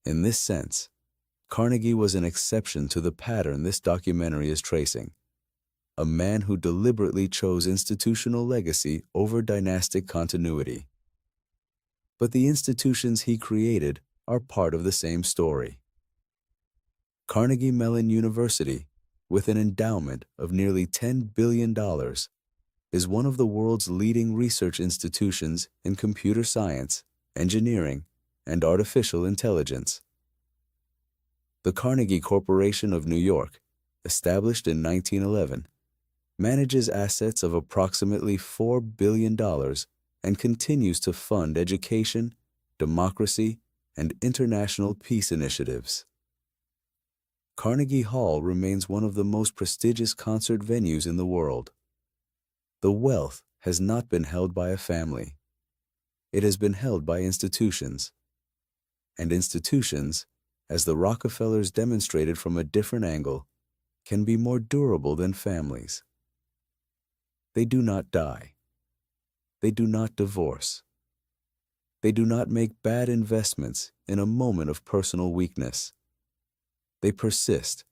In this sense, Carnegie was an exception to the pattern this documentary is tracing, a man who deliberately chose institutional legacy over dynastic continuity. But the institutions he created are part of the same story. Carnegie Mellon University, with an endowment of nearly $10 billion, is one of the world's leading research institutions in computer science, engineering, and artificial intelligence. The Carnegie Corporation of New York, established in 1911, manages assets of approximately $4 billion and continues to fund education, democracy, and international peace initiatives. Carnegie Hall remains one of the most prestigious concert venues in the world. The wealth has not been held by a family. It has been held by institutions. And institutions, as the Rockefellers demonstrated from a different angle, can be more durable than families. They do not die. They do not divorce. They do not make bad investments in a moment of personal weakness. They persist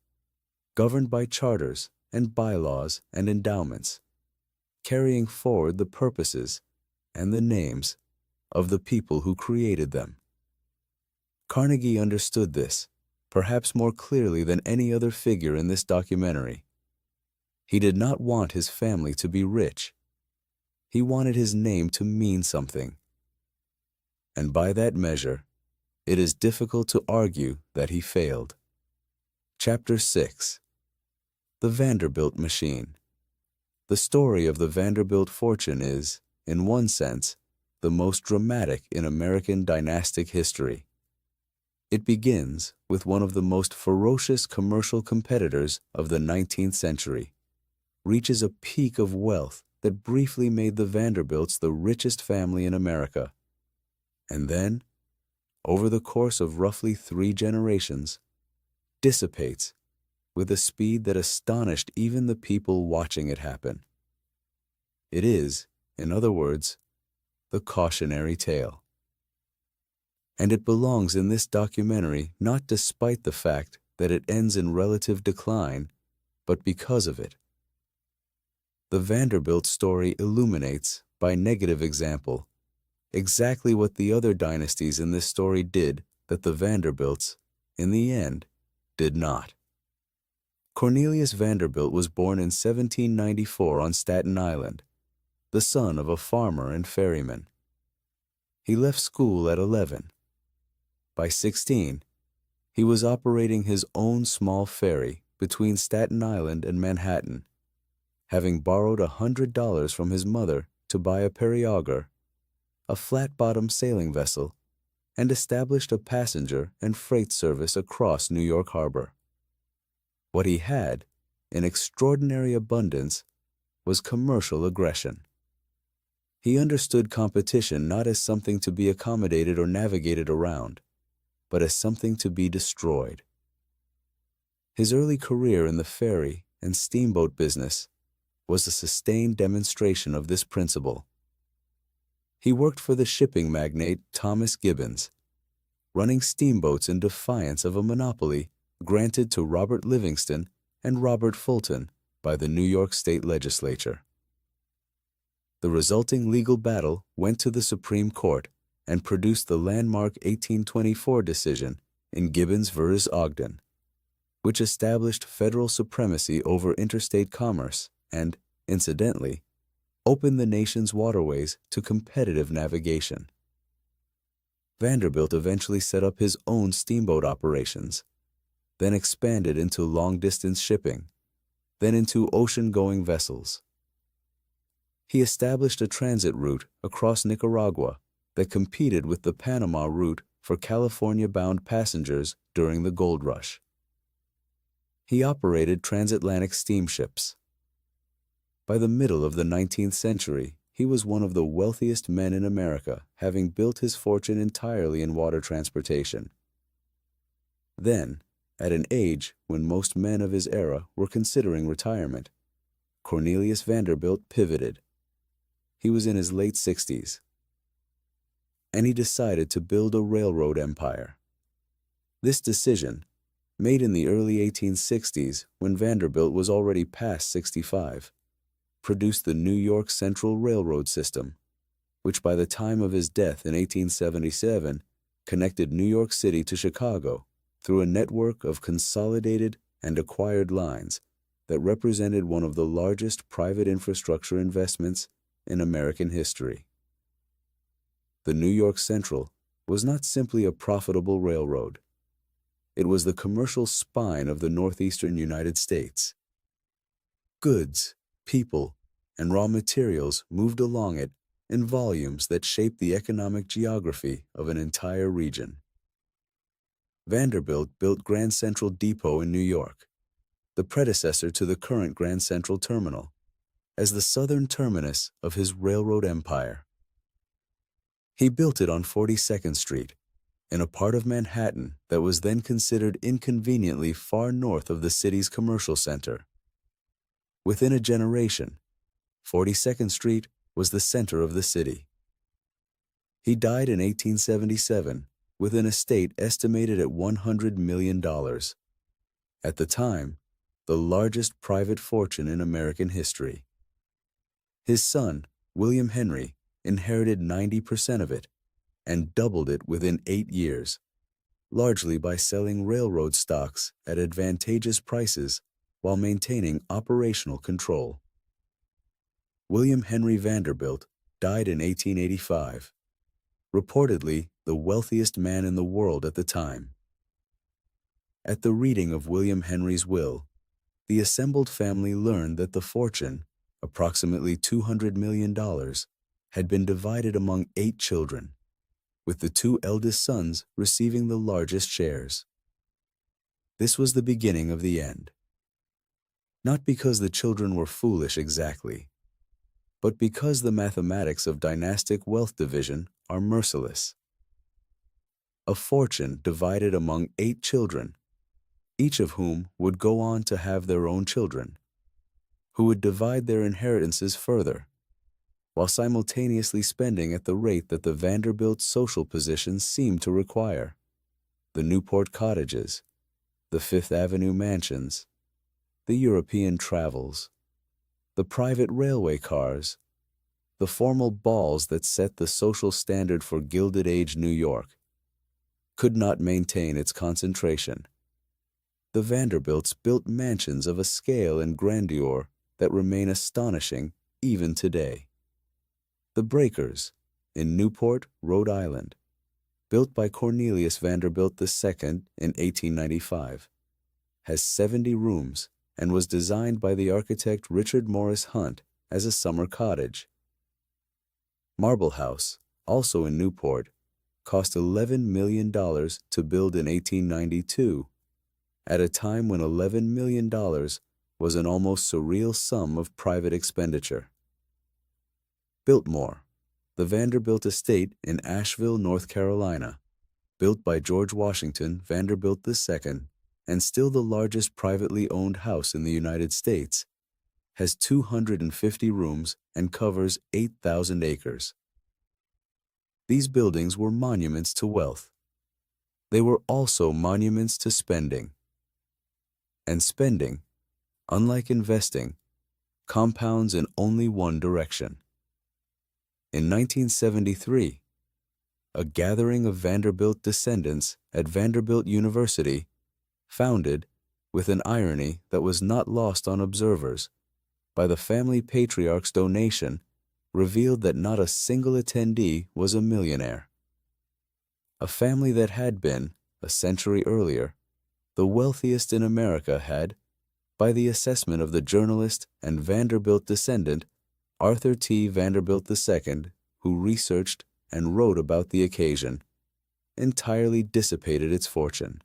governed by charters and bylaws and endowments, carrying forward the purposes and the names of the people who created them. Carnegie understood this, perhaps more clearly than any other figure in this documentary. He did not want his family to be rich. He wanted his name to mean something. And by that measure, it is difficult to argue that he failed. Chapter 6. The Vanderbilt Machine. The story of the Vanderbilt fortune is, in one sense, the most dramatic in American dynastic history. It begins with one of the most ferocious commercial competitors of the 19th century, reaches a peak of wealth that briefly made the Vanderbilts the richest family in America, and then, over the course of roughly 3 generations, dissipates with a speed that astonished even the people watching it happen. It is, in other words, the cautionary tale. And it belongs in this documentary not despite the fact that it ends in relative decline, but because of it. The Vanderbilt story illuminates, by negative example, exactly what the other dynasties in this story did that the Vanderbilts, in the end, did not. Cornelius Vanderbilt was born in 1794 on Staten Island, the son of a farmer and ferryman. He left school at 11. By 16, he was operating his own small ferry between Staten Island and Manhattan, having borrowed $100 from his mother to buy a periauger, a flat-bottom sailing vessel, and established a passenger and freight service across New York Harbor. What he had, in extraordinary abundance, was commercial aggression. He understood competition not as something to be accommodated or navigated around, but as something to be destroyed. His early career in the ferry and steamboat business was a sustained demonstration of this principle. He worked for the shipping magnate Thomas Gibbons, running steamboats in defiance of a monopoly granted to Robert Livingston and Robert Fulton by the New York State Legislature. The resulting legal battle went to the Supreme Court and produced the landmark 1824 decision in Gibbons v. Ogden, which established federal supremacy over interstate commerce and, incidentally, opened the nation's waterways to competitive navigation. Vanderbilt eventually set up his own steamboat operations, then expanded into long-distance shipping, then into ocean-going vessels. He established a transit route across Nicaragua that competed with the Panama route for California-bound passengers during the gold rush. He operated transatlantic steamships. By the middle of the 19th century, he was one of the wealthiest men in America, having built his fortune entirely in water transportation. Then, at an age when most men of his era were considering retirement, Cornelius Vanderbilt pivoted. He was in his late 60s, and he decided to build a railroad empire. This decision, made in the early 1860s when Vanderbilt was already past 65, produced the New York Central Railroad System, which by the time of his death in 1877 connected New York City to Chicago through a network of consolidated and acquired lines that represented one of the largest private infrastructure investments in American history. The New York Central was not simply a profitable railroad. It was the commercial spine of the northeastern United States. Goods, people, and raw materials moved along it in volumes that shaped the economic geography of an entire region. Vanderbilt built Grand Central Depot in New York, the predecessor to the current Grand Central Terminal, as the southern terminus of his railroad empire. He built it on 42nd Street, in a part of Manhattan that was then considered inconveniently far north of the city's commercial center. Within a generation, 42nd Street was the center of the city. He died in 1877 with an estate estimated at $100 million. At the time, the largest private fortune in American history. His son, William Henry, inherited 90% of it and doubled it within 8 years, largely by selling railroad stocks at advantageous prices while maintaining operational control. William Henry Vanderbilt died in 1885, reportedly the wealthiest man in the world at the time. At the reading of William Henry's will, the assembled family learned that the fortune, approximately $200 million, had been divided among 8 children, with the 2 eldest sons receiving the largest shares. This was the beginning of the end. Not because the children were foolish exactly, but because the mathematics of dynastic wealth division are merciless. A fortune divided among 8 children, each of whom would go on to have their own children, who would divide their inheritances further, while simultaneously spending at the rate that the Vanderbilt social positions seemed to require. The Newport cottages, the Fifth Avenue mansions, the European travels, the private railway cars, the formal balls that set the social standard for Gilded Age New York, could not maintain its concentration. The Vanderbilts built mansions of a scale and grandeur that remain astonishing even today. The Breakers, in Newport, Rhode Island, built by Cornelius Vanderbilt II in 1895, has 70 rooms and was designed by the architect Richard Morris Hunt as a summer cottage. Marble House, also in Newport, cost $11 million to build in 1892, at a time when $11 million was an almost surreal sum of private expenditure. Biltmore, the Vanderbilt estate in Asheville, North Carolina, built by George Washington Vanderbilt II and still the largest privately owned house in the United States, has 250 rooms and covers 8,000 acres. These buildings were monuments to wealth. They were also monuments to spending. And spending, unlike investing, compounds in only one direction. In 1973, a gathering of Vanderbilt descendants at Vanderbilt University, founded, with an irony that was not lost on observers, by the family patriarch's donation, revealed that not a single attendee was a millionaire. A family that had been, a century earlier, the wealthiest in America had, by the assessment of the journalist and Vanderbilt descendant Arthur T. Vanderbilt II, who researched and wrote about the occasion, entirely dissipated its fortune.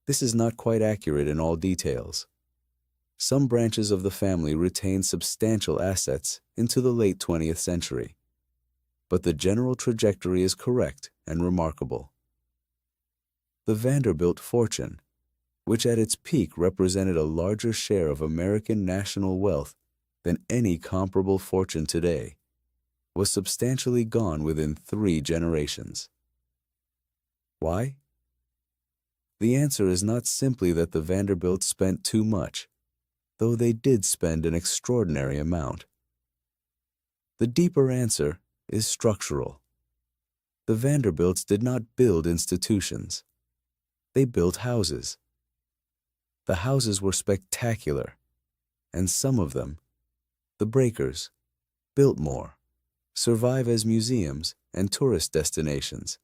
This is not quite accurate in all details. Some branches of the family retained substantial assets into the late 20th century, but the general trajectory is correct and remarkable. The Vanderbilt fortune, which at its peak represented a larger share of American national wealth than any comparable fortune today, was substantially gone within 3 generations. Why? The answer is not simply that the Vanderbilts spent too much, though they did spend an extraordinary amount. The deeper answer is structural. The Vanderbilts did not build institutions. They built houses. The houses were spectacular, and some of them, the Breakers, Biltmore, survive as museums and tourist destinations,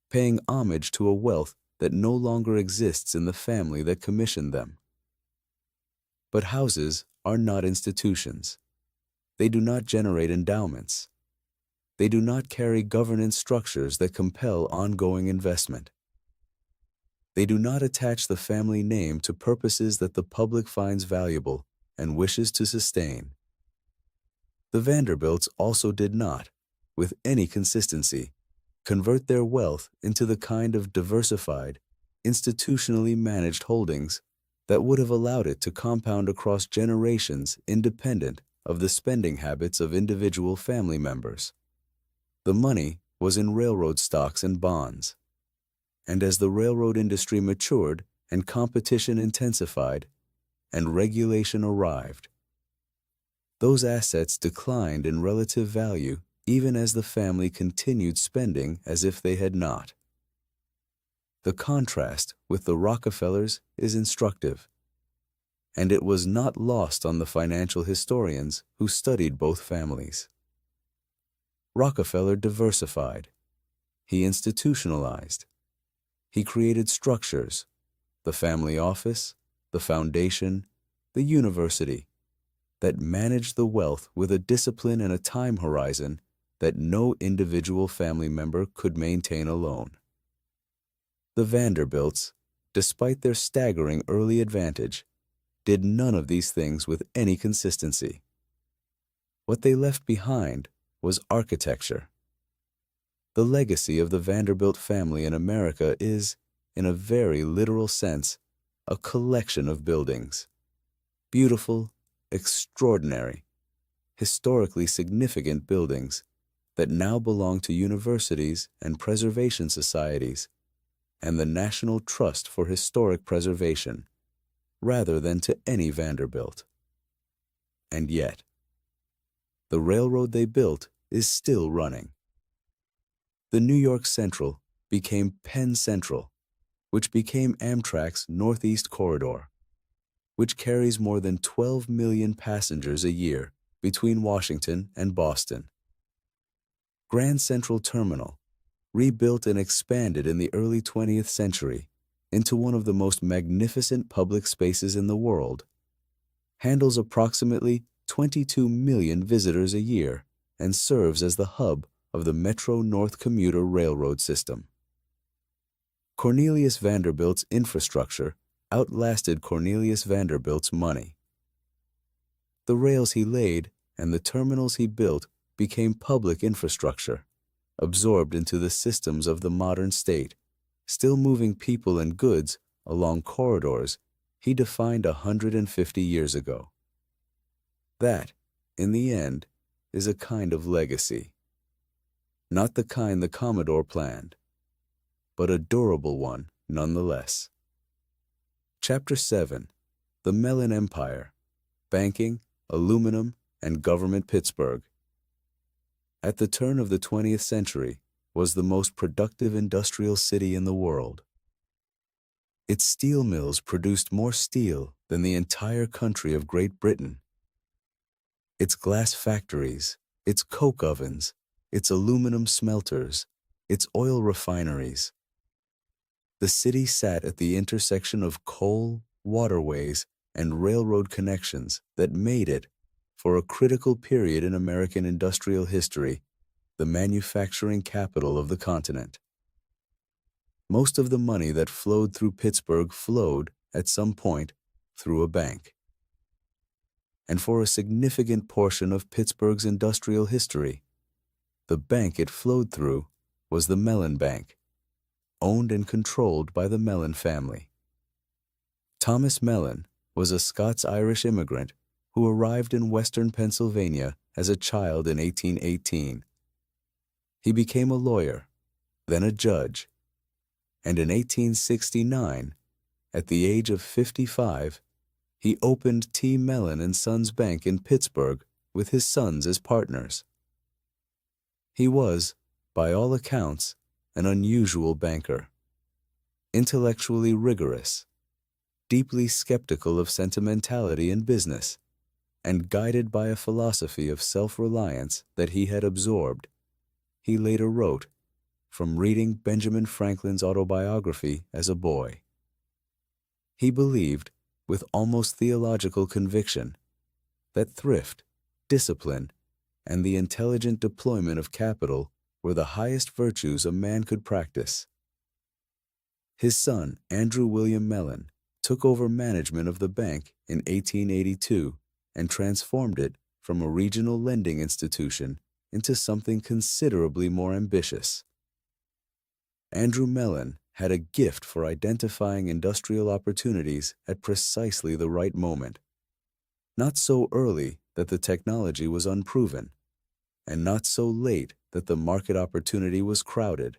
paying homage to a wealth that no longer exists in the family that commissioned them. But houses are not institutions. They do not generate endowments. They do not carry governance structures that compel ongoing investment. They do not attach the family name to purposes that the public finds valuable and wishes to sustain. The Vanderbilts also did not, with any consistency, convert their wealth into the kind of diversified, institutionally managed holdings that would have allowed it to compound across generations independent of the spending habits of individual family members. The money was in railroad stocks and bonds, and as the railroad industry matured and competition intensified, and regulation arrived. Those assets declined in relative value even as the family continued spending as if they had not. The contrast with the Rockefellers is instructive, and it was not lost on the financial historians who studied both families. Rockefeller diversified. He institutionalized. He created structures, the family office, the foundation, the university, that managed the wealth with a discipline and a time horizon that no individual family member could maintain alone. The Vanderbilts, despite their staggering early advantage, did none of these things with any consistency. What they left behind was architecture. The legacy of the Vanderbilt family in America is, in a very literal sense, a collection of buildings. Beautiful, extraordinary, historically significant buildings that now belong to universities and preservation societies and the National Trust for Historic Preservation, rather than to any Vanderbilt. And yet, the railroad they built is still running. The New York Central became Penn Central, which became Amtrak's Northeast Corridor, which carries more than 12 million passengers a year between Washington and Boston. Grand Central Terminal, rebuilt and expanded in the early 20th century into one of the most magnificent public spaces in the world, handles approximately 22 million visitors a year and serves as the hub of the Metro-North Commuter Railroad system. Cornelius Vanderbilt's infrastructure outlasted Cornelius Vanderbilt's money. The rails he laid and the terminals he built became public infrastructure, absorbed into the systems of the modern state, still moving people and goods along corridors he defined 150 years ago. That, in the end, is a kind of legacy. Not the kind the Commodore planned, but a durable one nonetheless. Chapter 7. The Mellon Empire, Banking, Aluminum, and Government Pittsburgh. At the turn of the 20th century, was the most productive industrial city in the world. Its steel mills produced more steel than the entire country of Great Britain. Its glass factories, its coke ovens, its aluminum smelters, its oil refineries. The city sat at the intersection of coal, waterways, and railroad connections that made it, for a critical period in American industrial history, the manufacturing capital of the continent. Most of the money that flowed through Pittsburgh flowed, at some point, through a bank. And for a significant portion of Pittsburgh's industrial history, the bank it flowed through was the Mellon Bank, owned and controlled by the Mellon family. Thomas Mellon was a Scots-Irish immigrant who arrived in western Pennsylvania as a child in 1818. He became a lawyer, then a judge, and in 1869, at the age of 55, he opened T. Mellon and Sons Bank in Pittsburgh with his sons as partners. He was, by all accounts, an unusual banker, intellectually rigorous, deeply skeptical of sentimentality in business, and guided by a philosophy of self-reliance that he had absorbed. He later wrote, from reading Benjamin Franklin's autobiography as a boy. He believed, with almost theological conviction, that thrift, discipline, and the intelligent deployment of capital were the highest virtues a man could practice. His son, Andrew William Mellon, took over management of the bank in 1882 and transformed it from a regional lending institution into something considerably more ambitious. Andrew Mellon had a gift for identifying industrial opportunities at precisely the right moment, not so early that the technology was unproven, and not so late that the market opportunity was crowded.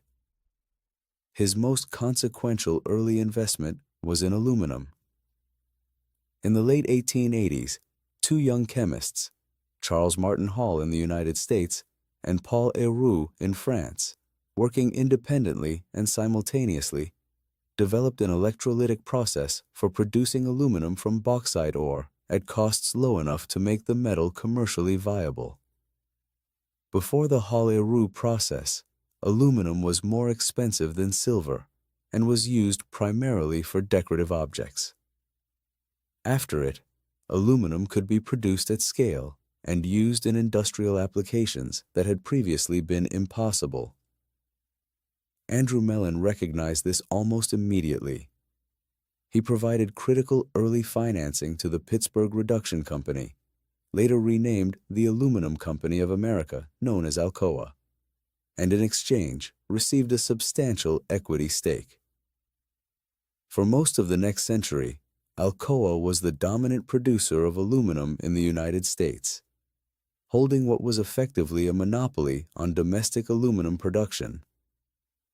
His most consequential early investment was in aluminum. In the late 1880s, two young chemists, Charles Martin Hall in the United States and Paul Héroult in France, working independently and simultaneously, developed an electrolytic process for producing aluminum from bauxite ore at costs low enough to make the metal commercially viable. Before the Hall-Héroult process, aluminum was more expensive than silver and was used primarily for decorative objects. After it, aluminum could be produced at scale and used in industrial applications that had previously been impossible. Andrew Mellon recognized this almost immediately. He provided critical early financing to the Pittsburgh Reduction Company, later renamed the Aluminum Company of America, known as Alcoa, and in exchange received a substantial equity stake. For most of the next century, Alcoa was the dominant producer of aluminum in the United States, holding what was effectively a monopoly on domestic aluminum production,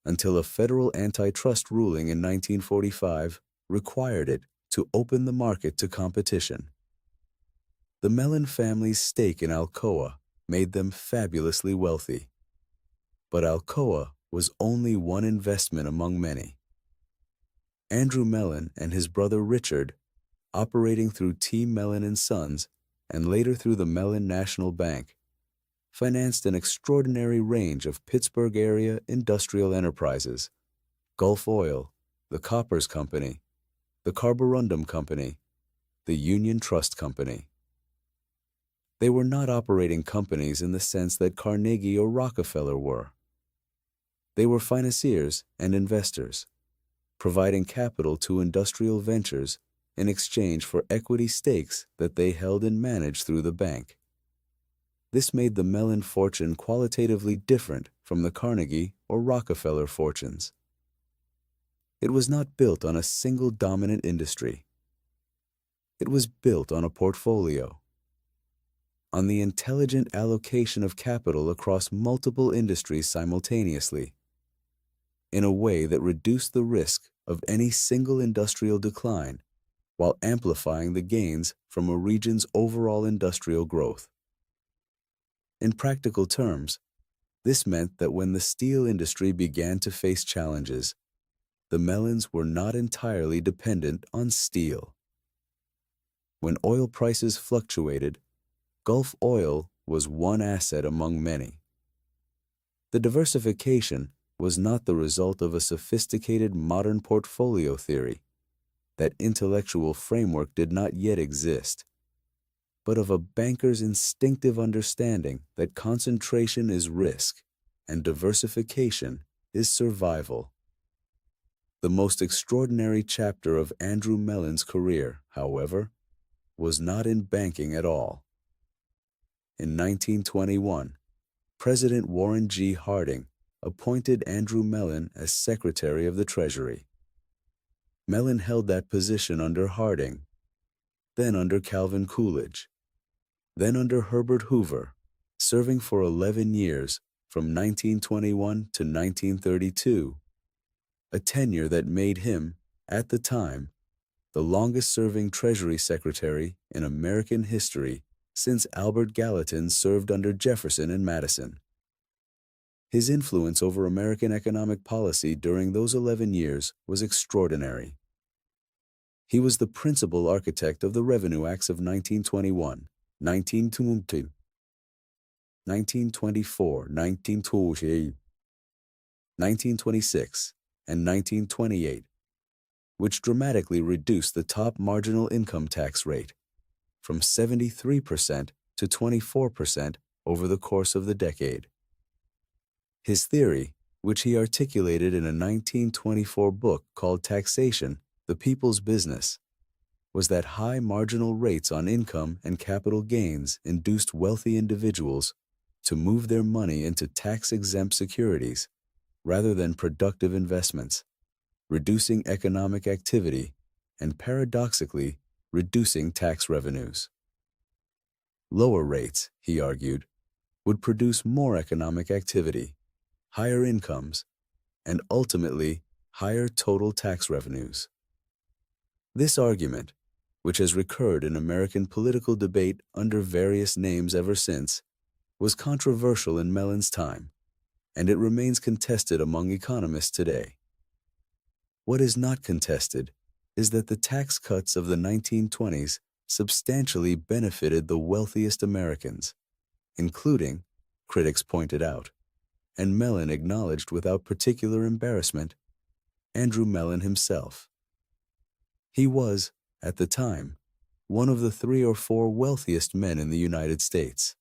until a federal antitrust ruling in 1945 required it to open the market to competition. The Mellon family's stake in Alcoa made them fabulously wealthy. But Alcoa was only one investment among many. Andrew Mellon and his brother Richard, operating through T. Mellon & Sons and later through the Mellon National Bank, financed an extraordinary range of Pittsburgh area industrial enterprises: Gulf Oil, the Coppers Company, the Carborundum Company, the Union Trust Company. They were not operating companies in the sense that Carnegie or Rockefeller were. They were financiers and investors, providing capital to industrial ventures in exchange for equity stakes that they held and managed through the bank. This made the Mellon fortune qualitatively different from the Carnegie or Rockefeller fortunes. It was not built on a single dominant industry. It was built on a portfolio, on the intelligent allocation of capital across multiple industries simultaneously, in a way that reduced the risk of any single industrial decline while amplifying the gains from a region's overall industrial growth. In practical terms, this meant that when the steel industry began to face challenges, the Mellons were not entirely dependent on steel. When oil prices fluctuated, Gulf Oil was one asset among many. The diversification was not the result of a sophisticated modern portfolio theory. That intellectual framework did not yet exist, but of a banker's instinctive understanding that concentration is risk and diversification is survival. The most extraordinary chapter of Andrew Mellon's career, however, was not in banking at all. In 1921, President Warren G. Harding appointed Andrew Mellon as Secretary of the Treasury. Mellon held that position under Harding, then under Calvin Coolidge, then under Herbert Hoover, serving for 11 years from 1921 to 1932, a tenure that made him, at the time, the longest-serving Treasury Secretary in American history since Albert Gallatin served under Jefferson and Madison. His influence over American economic policy during those 11 years was extraordinary. He was the principal architect of the Revenue Acts of 1921, 1922, 1924, 1928, 1926, and 1928, which dramatically reduced the top marginal income tax rate from 73% to 24% over the course of the decade. His theory, which he articulated in a 1924 book called Taxation, the People's Business, was that high marginal rates on income and capital gains induced wealthy individuals to move their money into tax-exempt securities rather than productive investments, reducing economic activity and, paradoxically, reducing tax revenues. Lower rates, he argued, would produce more economic activity, higher incomes, and ultimately higher total tax revenues. This argument, which has recurred in American political debate under various names ever since, was controversial in Mellon's time, and it remains contested among economists today. What is not contested is that the tax cuts of the 1920s substantially benefited the wealthiest Americans, including, critics pointed out, and Mellon acknowledged without particular embarrassment, Andrew Mellon himself. He was, at the time, one of the 3 or 4 wealthiest men in the United States.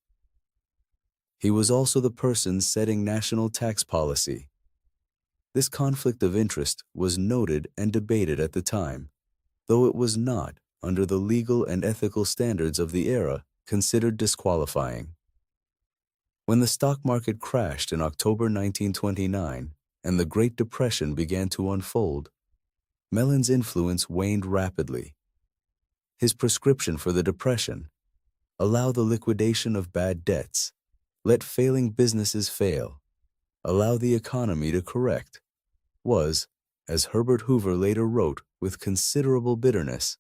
He was also the person setting national tax policy. This conflict of interest was noted and debated at the time, though it was not, under the legal and ethical standards of the era, considered disqualifying. When the stock market crashed in October 1929 and the Great Depression began to unfold, Mellon's influence waned rapidly. His prescription for the Depression, allow the liquidation of bad debts, let failing businesses fail, allow the economy to correct, was, as Herbert Hoover later wrote with considerable bitterness,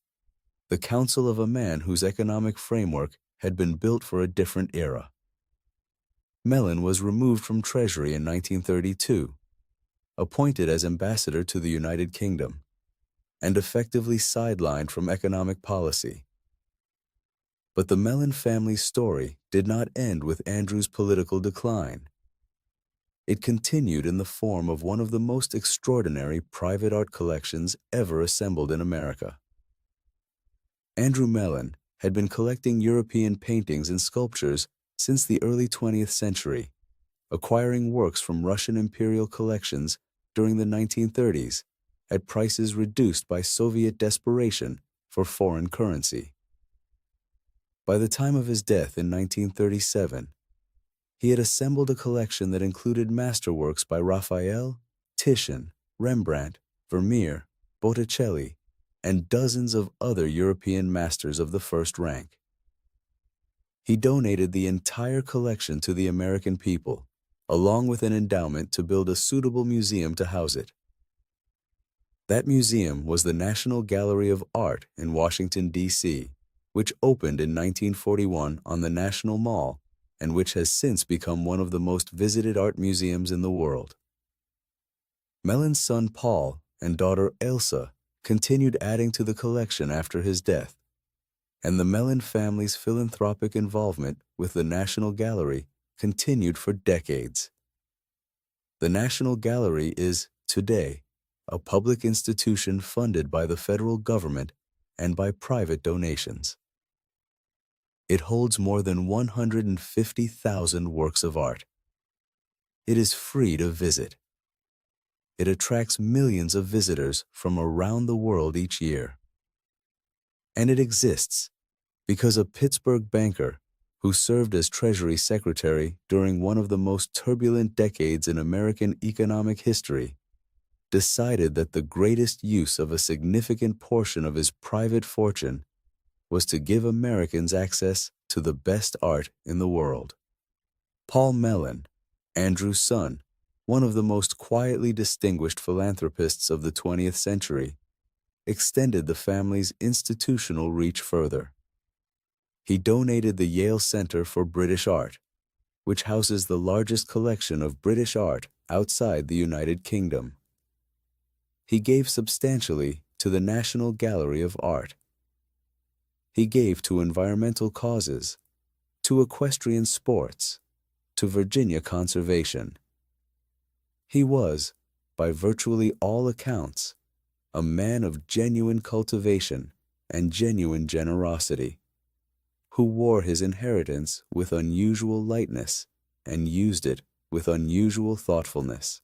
the counsel of a man whose economic framework had been built for a different era. Mellon was removed from Treasury in 1932, appointed as ambassador to the United Kingdom, and effectively sidelined from economic policy. But the Mellon family's story did not end with Andrew's political decline. It continued in the form of one of the most extraordinary private art collections ever assembled in America. Andrew Mellon had been collecting European paintings and sculptures since the early 20th century, acquiring works from Russian imperial collections during the 1930s at prices reduced by Soviet desperation for foreign currency. By the time of his death in 1937, he had assembled a collection that included masterworks by Raphael, Titian, Rembrandt, Vermeer, Botticelli, and dozens of other European masters of the first rank. He donated the entire collection to the American people, along with an endowment to build a suitable museum to house it. That museum was the National Gallery of Art in Washington, D.C., which opened in 1941 on the National Mall and which has since become one of the most visited art museums in the world. Mellon's son Paul and daughter Elsa continued adding to the collection after his death, and the Mellon family's philanthropic involvement with the National Gallery continued for decades. The National Gallery is, today, a public institution funded by the federal government and by private donations. It holds more than 150,000 works of art. It is free to visit. It attracts millions of visitors from around the world each year. And it exists because a Pittsburgh banker who served as Treasury Secretary during one of the most turbulent decades in American economic history decided that the greatest use of a significant portion of his private fortune was to give Americans access to the best art in the world. Paul Mellon, Andrew's son, one of the most quietly distinguished philanthropists of the 20th century, extended the family's institutional reach further. He donated the Yale Center for British Art, which houses the largest collection of British art outside the United Kingdom. He gave substantially to the National Gallery of Art. He gave to environmental causes, to equestrian sports, to Virginia conservation. He was, by virtually all accounts, a man of genuine cultivation and genuine generosity, who wore his inheritance with unusual lightness and used it with unusual thoughtfulness.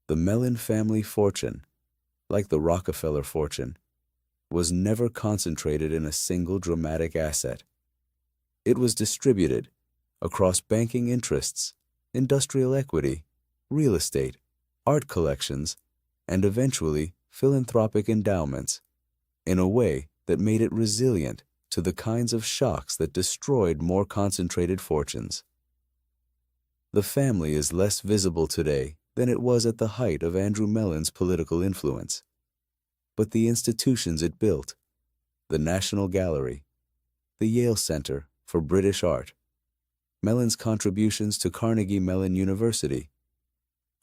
The Mellon family fortune, like the Rockefeller fortune, was never concentrated in a single dramatic asset. It was distributed across banking interests, industrial equity, real estate, art collections, and eventually philanthropic endowments, in a way that made it resilient to the kinds of shocks that destroyed more concentrated fortunes. The family is less visible today than it was at the height of Andrew Mellon's political influence, but the institutions it built, the National Gallery, the Yale Center for British Art, Mellon's contributions to Carnegie Mellon University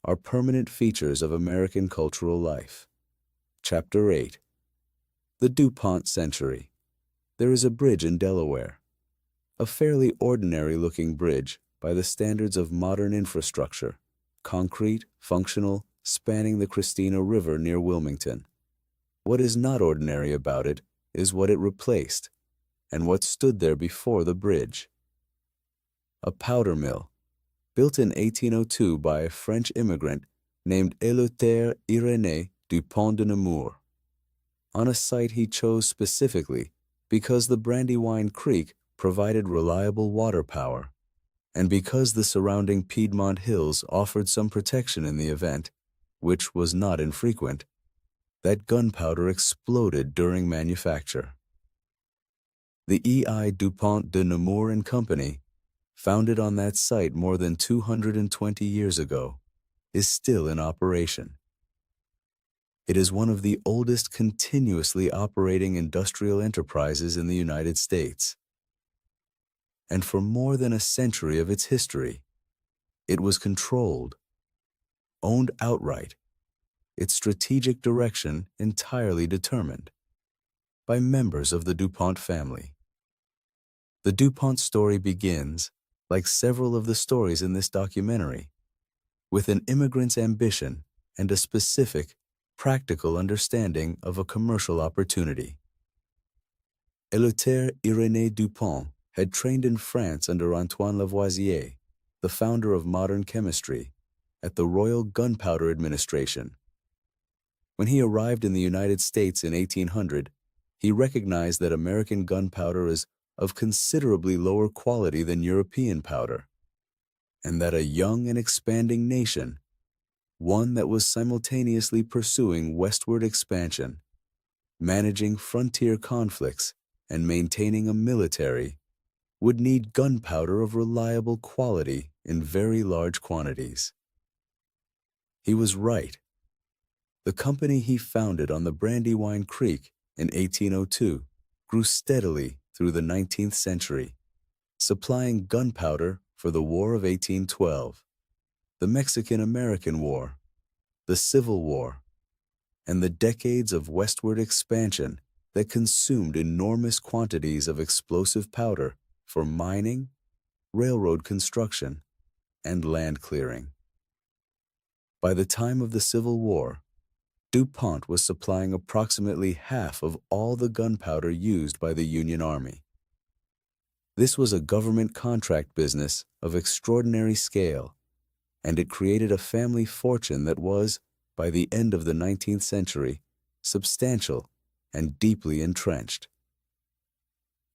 are permanent features of American cultural life. Chapter 8. The DuPont Century. There is a bridge in Delaware, a fairly ordinary-looking bridge by the standards of modern infrastructure, concrete, functional, spanning the Christina River near Wilmington. What is not ordinary about it is what it replaced, and what stood there before the bridge. A powder mill, built in 1802 by a French immigrant named Eleuthère Irénée Dupont de Nemours, on a site he chose specifically because the Brandywine Creek provided reliable water power, and because the surrounding Piedmont Hills offered some protection in the event, which was not infrequent, that gunpowder exploded during manufacture. The E.I. Dupont de Nemours and Company, founded on that site more than 220 years ago, is still in operation. It is one of the oldest continuously operating industrial enterprises in the United States. And for more than a century of its history, it was controlled, owned outright, its strategic direction entirely determined by members of the DuPont family. The DuPont story begins, like several of the stories in this documentary, with an immigrant's ambition and a specific, practical understanding of a commercial opportunity. Eleuthère Irénée Dupont had trained in France under Antoine Lavoisier, the founder of modern chemistry, at the Royal Gunpowder Administration. When he arrived in the United States in 1800, he recognized that American gunpowder is of considerably lower quality than European powder, and that a young and expanding nation, one that was simultaneously pursuing westward expansion, managing frontier conflicts, and maintaining a military, would need gunpowder of reliable quality in very large quantities. He was right. The company he founded on the Brandywine Creek in 1802 grew steadily through the 19th century, supplying gunpowder for the War of 1812, the Mexican-American War, the Civil War, and the decades of westward expansion that consumed enormous quantities of explosive powder for mining, railroad construction, and land clearing. By the time of the Civil War, DuPont was supplying approximately half of all the gunpowder used by the Union Army. This was a government contract business of extraordinary scale, and it created a family fortune that was, by the end of the 19th century, substantial and deeply entrenched.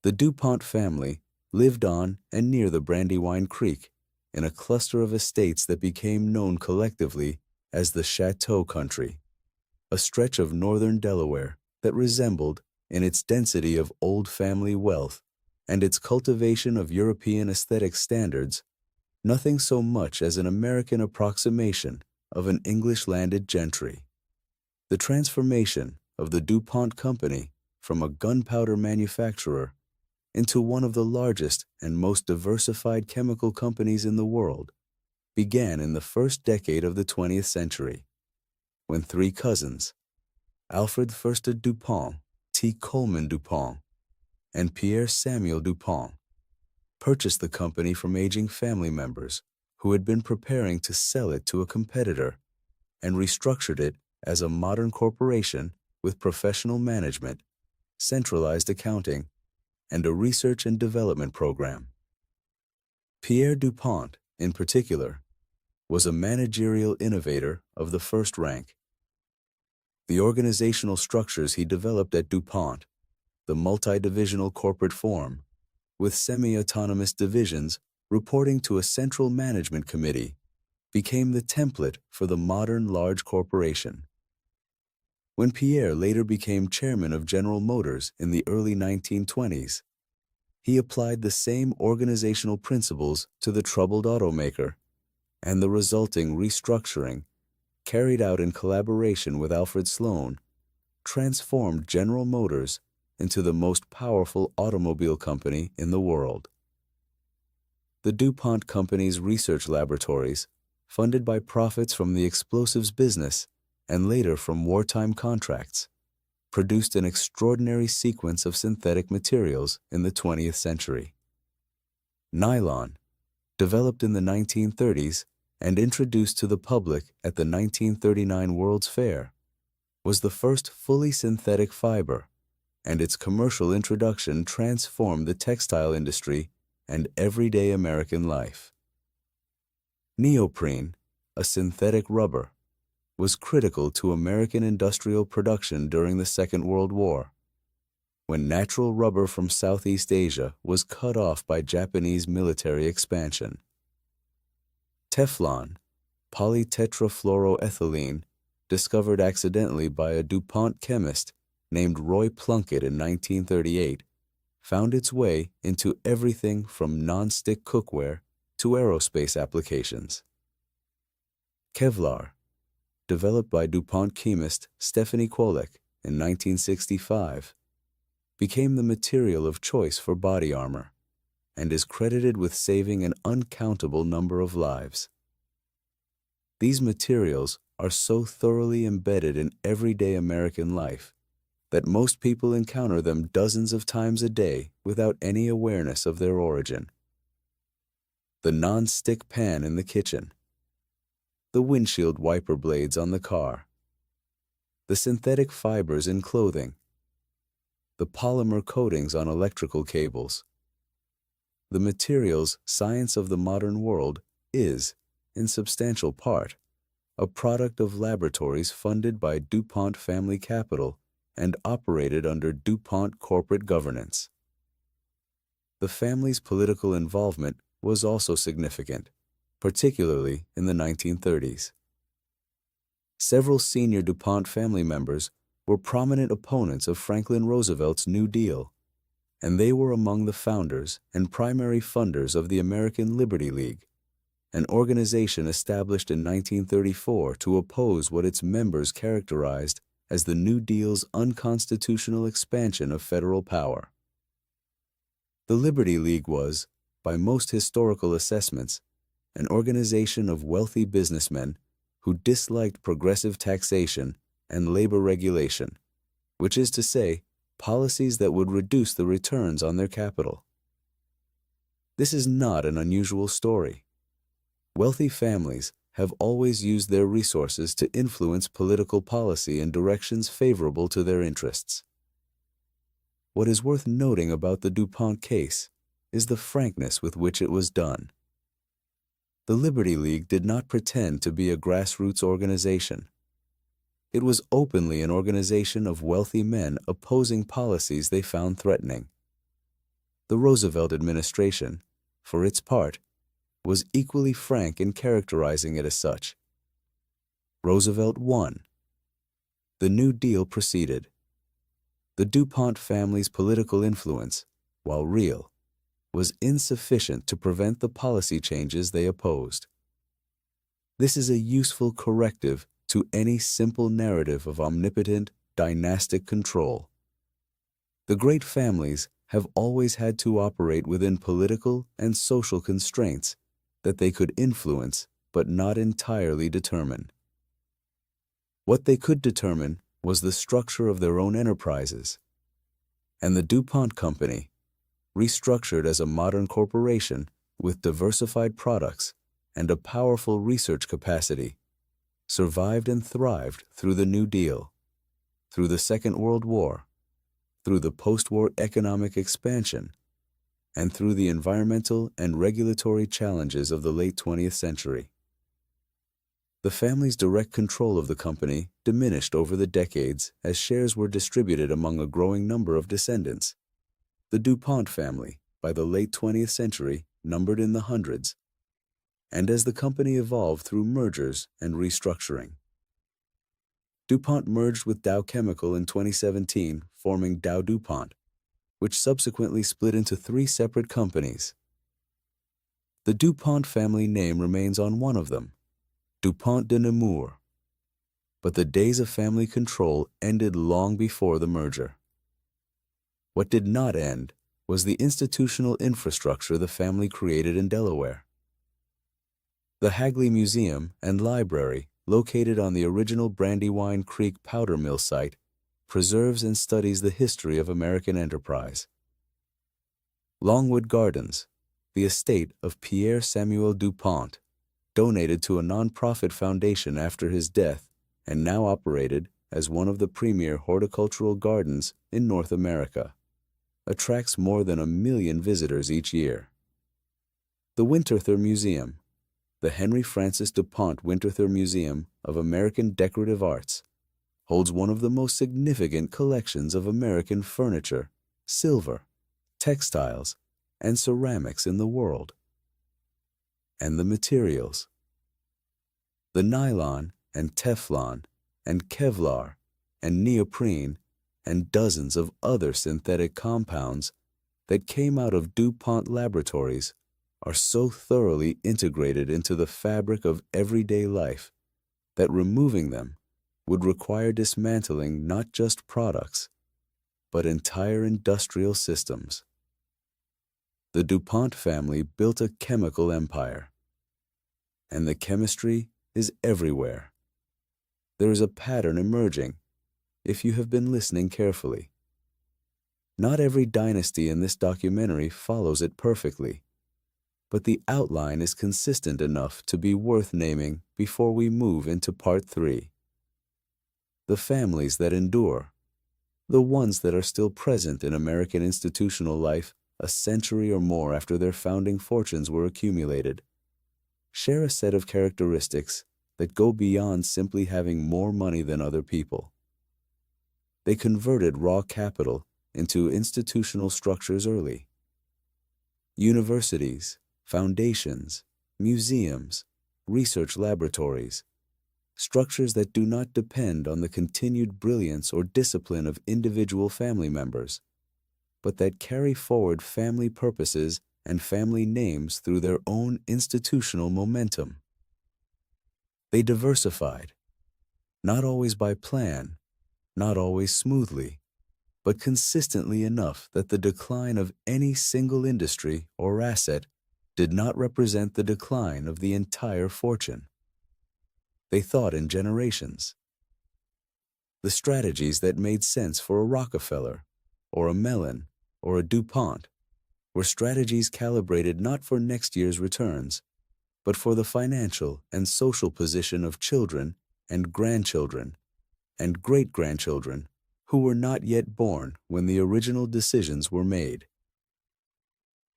The DuPont family lived on and near the Brandywine Creek in a cluster of estates that became known collectively as the Chateau Country, a stretch of northern Delaware that resembled, in its density of old family wealth and its cultivation of European aesthetic standards, nothing so much as an American approximation of an English landed gentry. The transformation of the DuPont Company from a gunpowder manufacturer into one of the largest and most diversified chemical companies in the world began in the first decade of the 20th century, when three cousins, Alfred Fursta Dupont, T. Coleman Dupont, and Pierre Samuel Dupont, purchased the company from aging family members who had been preparing to sell it to a competitor, and restructured it as a modern corporation with professional management, centralized accounting, and a research and development program. Pierre Dupont, in particular, was a managerial innovator of the first rank. The organizational structures he developed at DuPont, the multi-divisional corporate form, with semi-autonomous divisions reporting to a central management committee, became the template for the modern large corporation. When Pierre later became chairman of General Motors in the early 1920s, he applied the same organizational principles to the troubled automaker, and the resulting restructuring, carried out in collaboration with Alfred Sloan, transformed General Motors into the most powerful automobile company in the world. The DuPont Company's research laboratories, funded by profits from the explosives business and later from wartime contracts, produced an extraordinary sequence of synthetic materials in the 20th century. Nylon, developed in the 1930s and introduced to the public at the 1939 World's Fair, was the first fully synthetic fiber, and its commercial introduction transformed the textile industry and everyday American life. Neoprene, a synthetic rubber, was critical to American industrial production during the Second World War, when natural rubber from Southeast Asia was cut off by Japanese military expansion. Teflon, polytetrafluoroethylene, discovered accidentally by a DuPont chemist named Roy Plunkett in 1938, found its way into everything from non-stick cookware to aerospace applications. Kevlar, developed by DuPont chemist Stephanie Kwolek in 1965, became the material of choice for body armor and is credited with saving an uncountable number of lives. These materials are so thoroughly embedded in everyday American life that most people encounter them dozens of times a day without any awareness of their origin. The non-stick pan in the kitchen, the windshield wiper blades on the car, the synthetic fibers in clothing, the polymer coatings on electrical cables. The materials science of the modern world is, in substantial part, a product of laboratories funded by DuPont family capital and operated under DuPont corporate governance. The family's political involvement was also significant, particularly in the 1930s. Several senior DuPont family members were prominent opponents of Franklin Roosevelt's New Deal, and they were among the founders and primary funders of the American Liberty League, an organization established in 1934 to oppose what its members characterized as the New Deal's unconstitutional expansion of federal power. The Liberty League was, by most historical assessments, an organization of wealthy businessmen who disliked progressive taxation and labor regulation, which is to say, policies that would reduce the returns on their capital. This is not an unusual story. Wealthy families have always used their resources to influence political policy in directions favorable to their interests. What is worth noting about the DuPont case is the frankness with which it was done. The Liberty League did not pretend to be a grassroots organization. It was openly an organization of wealthy men opposing policies they found threatening. The Roosevelt administration, for its part, was equally frank in characterizing it as such. Roosevelt won. The New Deal proceeded. The DuPont family's political influence, while real, was insufficient to prevent the policy changes they opposed. This is a useful corrective to any simple narrative of omnipotent, dynastic control. The great families have always had to operate within political and social constraints that they could influence but not entirely determine. What they could determine was the structure of their own enterprises, and the DuPont Company, restructured as a modern corporation with diversified products and a powerful research capacity, survived and thrived through the New Deal, through the Second World War, through the post-war economic expansion, and through the environmental and regulatory challenges of the late 20th century. The family's direct control of the company diminished over the decades as shares were distributed among a growing number of descendants. The DuPont family, by the late 20th century, numbered in the hundreds, and as the company evolved through mergers and restructuring. DuPont merged with Dow Chemical in 2017, forming Dow DuPont, which subsequently split into 3 separate companies. The DuPont family name remains on one of them, DuPont de Nemours, but the days of family control ended long before the merger. What did not end was the institutional infrastructure the family created in Delaware. The Hagley Museum and Library, located on the original Brandywine Creek powder mill site, preserves and studies the history of American enterprise. Longwood Gardens, the estate of Pierre Samuel DuPont, donated to a nonprofit foundation after his death and now operated as one of the premier horticultural gardens in North America, attracts more than 1 million visitors each year. The Winterthur Museum, the Henry Francis DuPont Winterthur Museum of American Decorative Arts, holds one of the most significant collections of American furniture, silver, textiles, and ceramics in the world. And the materials. The nylon and Teflon and Kevlar and neoprene and dozens of other synthetic compounds that came out of DuPont laboratories are so thoroughly integrated into the fabric of everyday life that removing them would require dismantling not just products, but entire industrial systems. The DuPont family built a chemical empire, and the chemistry is everywhere. There is a pattern emerging, if you have been listening carefully. Not every dynasty in this documentary follows it perfectly, but the outline is consistent enough to be worth naming before we move into part 3. The families that endure, the ones that are still present in American institutional life a century or more after their founding fortunes were accumulated, share a set of characteristics that go beyond simply having more money than other people. They converted raw capital into institutional structures early. Universities, foundations, museums, research laboratories, structures that do not depend on the continued brilliance or discipline of individual family members, but that carry forward family purposes and family names through their own institutional momentum. They diversified, not always by plan, not always smoothly, but consistently enough that the decline of any single industry or asset did not represent the decline of the entire fortune. They thought in generations. The strategies that made sense for a Rockefeller, or a Mellon, or a DuPont were strategies calibrated not for next year's returns, but for the financial and social position of children and grandchildren and great-grandchildren who were not yet born when the original decisions were made.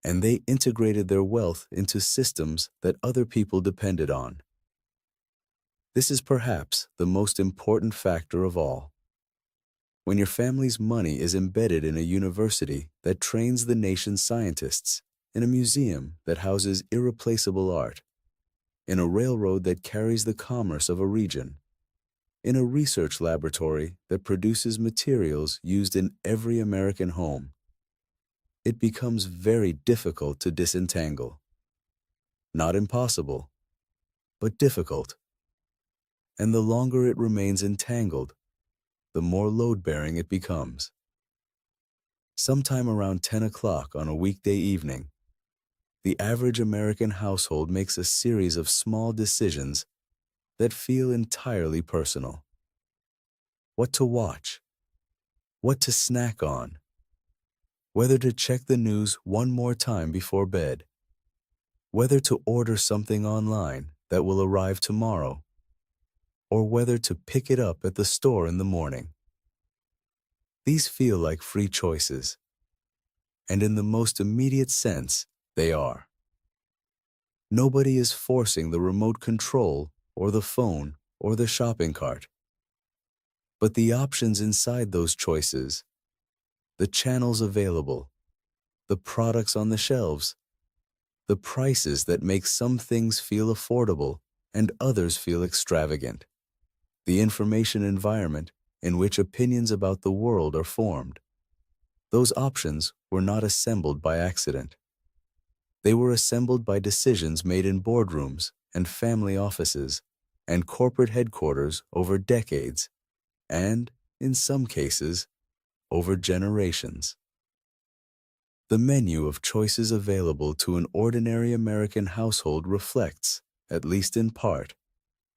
And they integrated their wealth into systems that other people depended on. This is perhaps the most important factor of all. When your family's money is embedded in a university that trains the nation's scientists, in a museum that houses irreplaceable art, in a railroad that carries the commerce of a region, in a research laboratory that produces materials used in every American home, it becomes very difficult to disentangle. Not impossible, but difficult. And the longer it remains entangled, the more load-bearing it becomes. Sometime around 10 o'clock on a weekday evening, the average American household makes a series of small decisions that feel entirely personal. What to watch, what to snack on, whether to check the news one more time before bed, whether to order something online that will arrive tomorrow, or whether to pick it up at the store in the morning. These feel like free choices, and in the most immediate sense, they are. Nobody is forcing the remote control or the phone or the shopping cart. But the options inside those choices, the channels available, the products on the shelves, the prices that make some things feel affordable and others feel extravagant, the information environment in which opinions about the world are formed. Those options were not assembled by accident. They were assembled by decisions made in boardrooms and family offices and corporate headquarters over decades and, in some cases, over generations. The menu of choices available to an ordinary American household reflects, at least in part,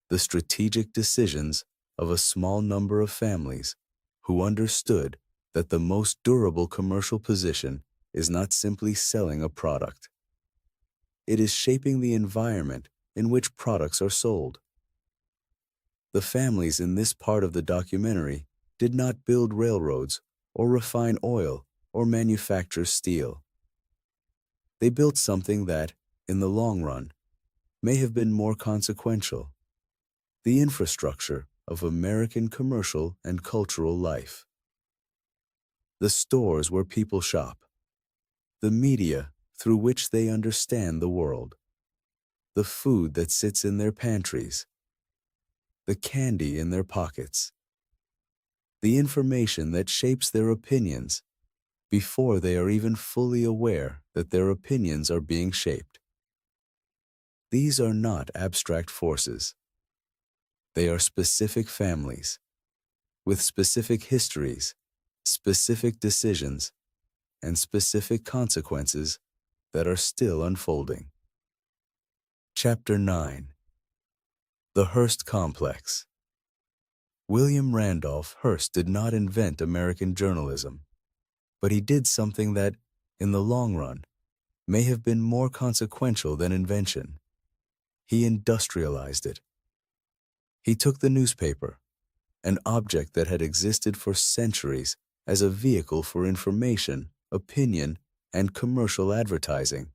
the strategic decisions of a small number of families who understood that the most durable commercial position is not simply selling a product. It is shaping the environment in which products are sold. The families in this part of the documentary did not build railroads or refine oil or manufacture steel. They built something that, in the long run, may have been more consequential: the infrastructure of American commercial and cultural life. The stores where people shop, the media through which they understand the world, the food that sits in their pantries, the candy in their pockets, the information that shapes their opinions before they are even fully aware that their opinions are being shaped. These are not abstract forces. They are specific families, with specific histories, specific decisions, and specific consequences that are still unfolding. Chapter 9. The Hearst Complex. William Randolph Hearst did not invent American journalism, but he did something that, in the long run, may have been more consequential than invention. He industrialized it. He took the newspaper, an object that had existed for centuries as a vehicle for information, opinion, and commercial advertising,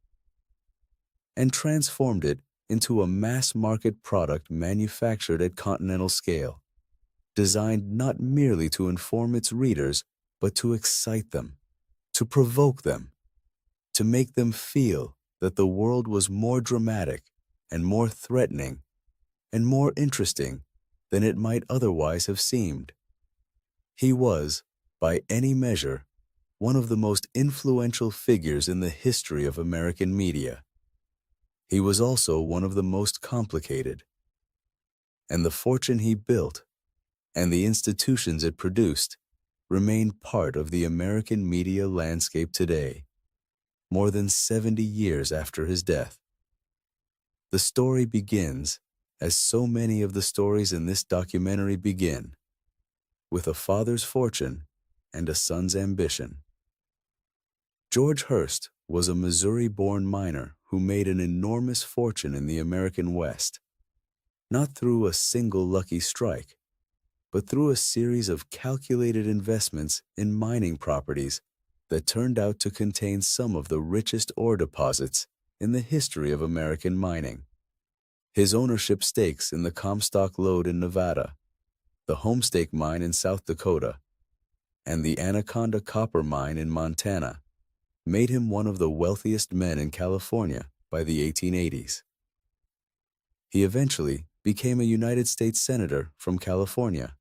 and transformed it into a mass-market product manufactured at continental scale, designed not merely to inform its readers, but to excite them, to provoke them, to make them feel that the world was more dramatic and more threatening and more interesting than it might otherwise have seemed. He was, by any measure, one of the most influential figures in the history of American media. He was also one of the most complicated. And the fortune he built, and the institutions it produced, remain part of the American media landscape today, more than 70 years after his death. The story begins, as so many of the stories in this documentary begin, with a father's fortune and a son's ambition. George Hearst was a Missouri-born miner who made an enormous fortune in the American West, not through a single lucky strike, but through a series of calculated investments in mining properties that turned out to contain some of the richest ore deposits in the history of American mining. His ownership stakes in the Comstock Lode in Nevada, the Homestake Mine in South Dakota, and the Anaconda Copper Mine in Montana made him one of the wealthiest men in California by the 1880s. He eventually became a United States Senator from California,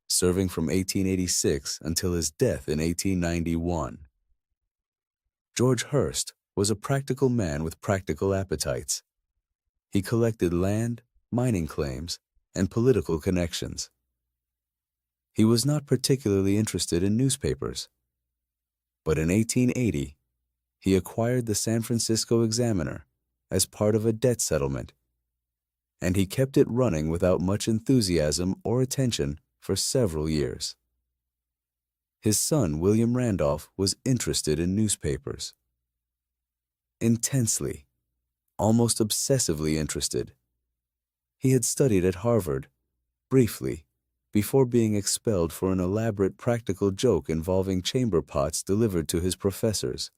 serving from 1886 until his death in 1891. George Hearst was a practical man with practical appetites. He collected land, mining claims, and political connections. He was not particularly interested in newspapers, but in 1880, he acquired the San Francisco Examiner as part of a debt settlement, and he kept it running without much enthusiasm or attention for several years. His son, William Randolph, was interested in newspapers. Intensely, almost obsessively interested. He had studied at Harvard, briefly, before being expelled for an elaborate practical joke involving chamber pots delivered to his professors,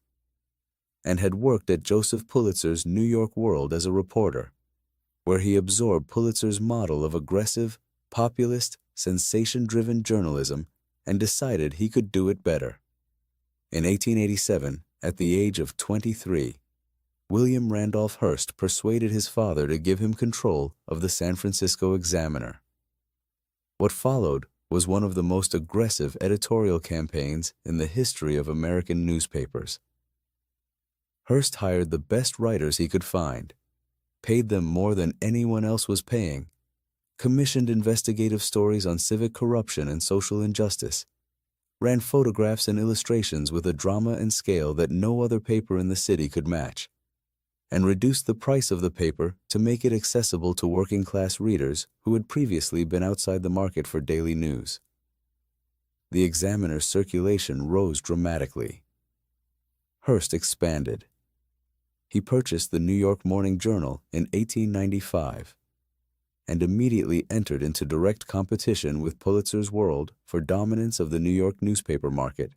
and had worked at Joseph Pulitzer's New York World as a reporter, where he absorbed Pulitzer's model of aggressive, populist, sensation-driven journalism and decided he could do it better. In 1887, at the age of 23, William Randolph Hearst persuaded his father to give him control of the San Francisco Examiner. What followed was one of the most aggressive editorial campaigns in the history of American newspapers. Hearst hired the best writers he could find, paid them more than anyone else was paying, commissioned investigative stories on civic corruption and social injustice, ran photographs and illustrations with a drama and scale that no other paper in the city could match, and reduced the price of the paper to make it accessible to working-class readers who had previously been outside the market for daily news. The Examiner's circulation rose dramatically. Hearst expanded. He purchased the New York Morning Journal in 1895 and immediately entered into direct competition with Pulitzer's World for dominance of the New York newspaper market.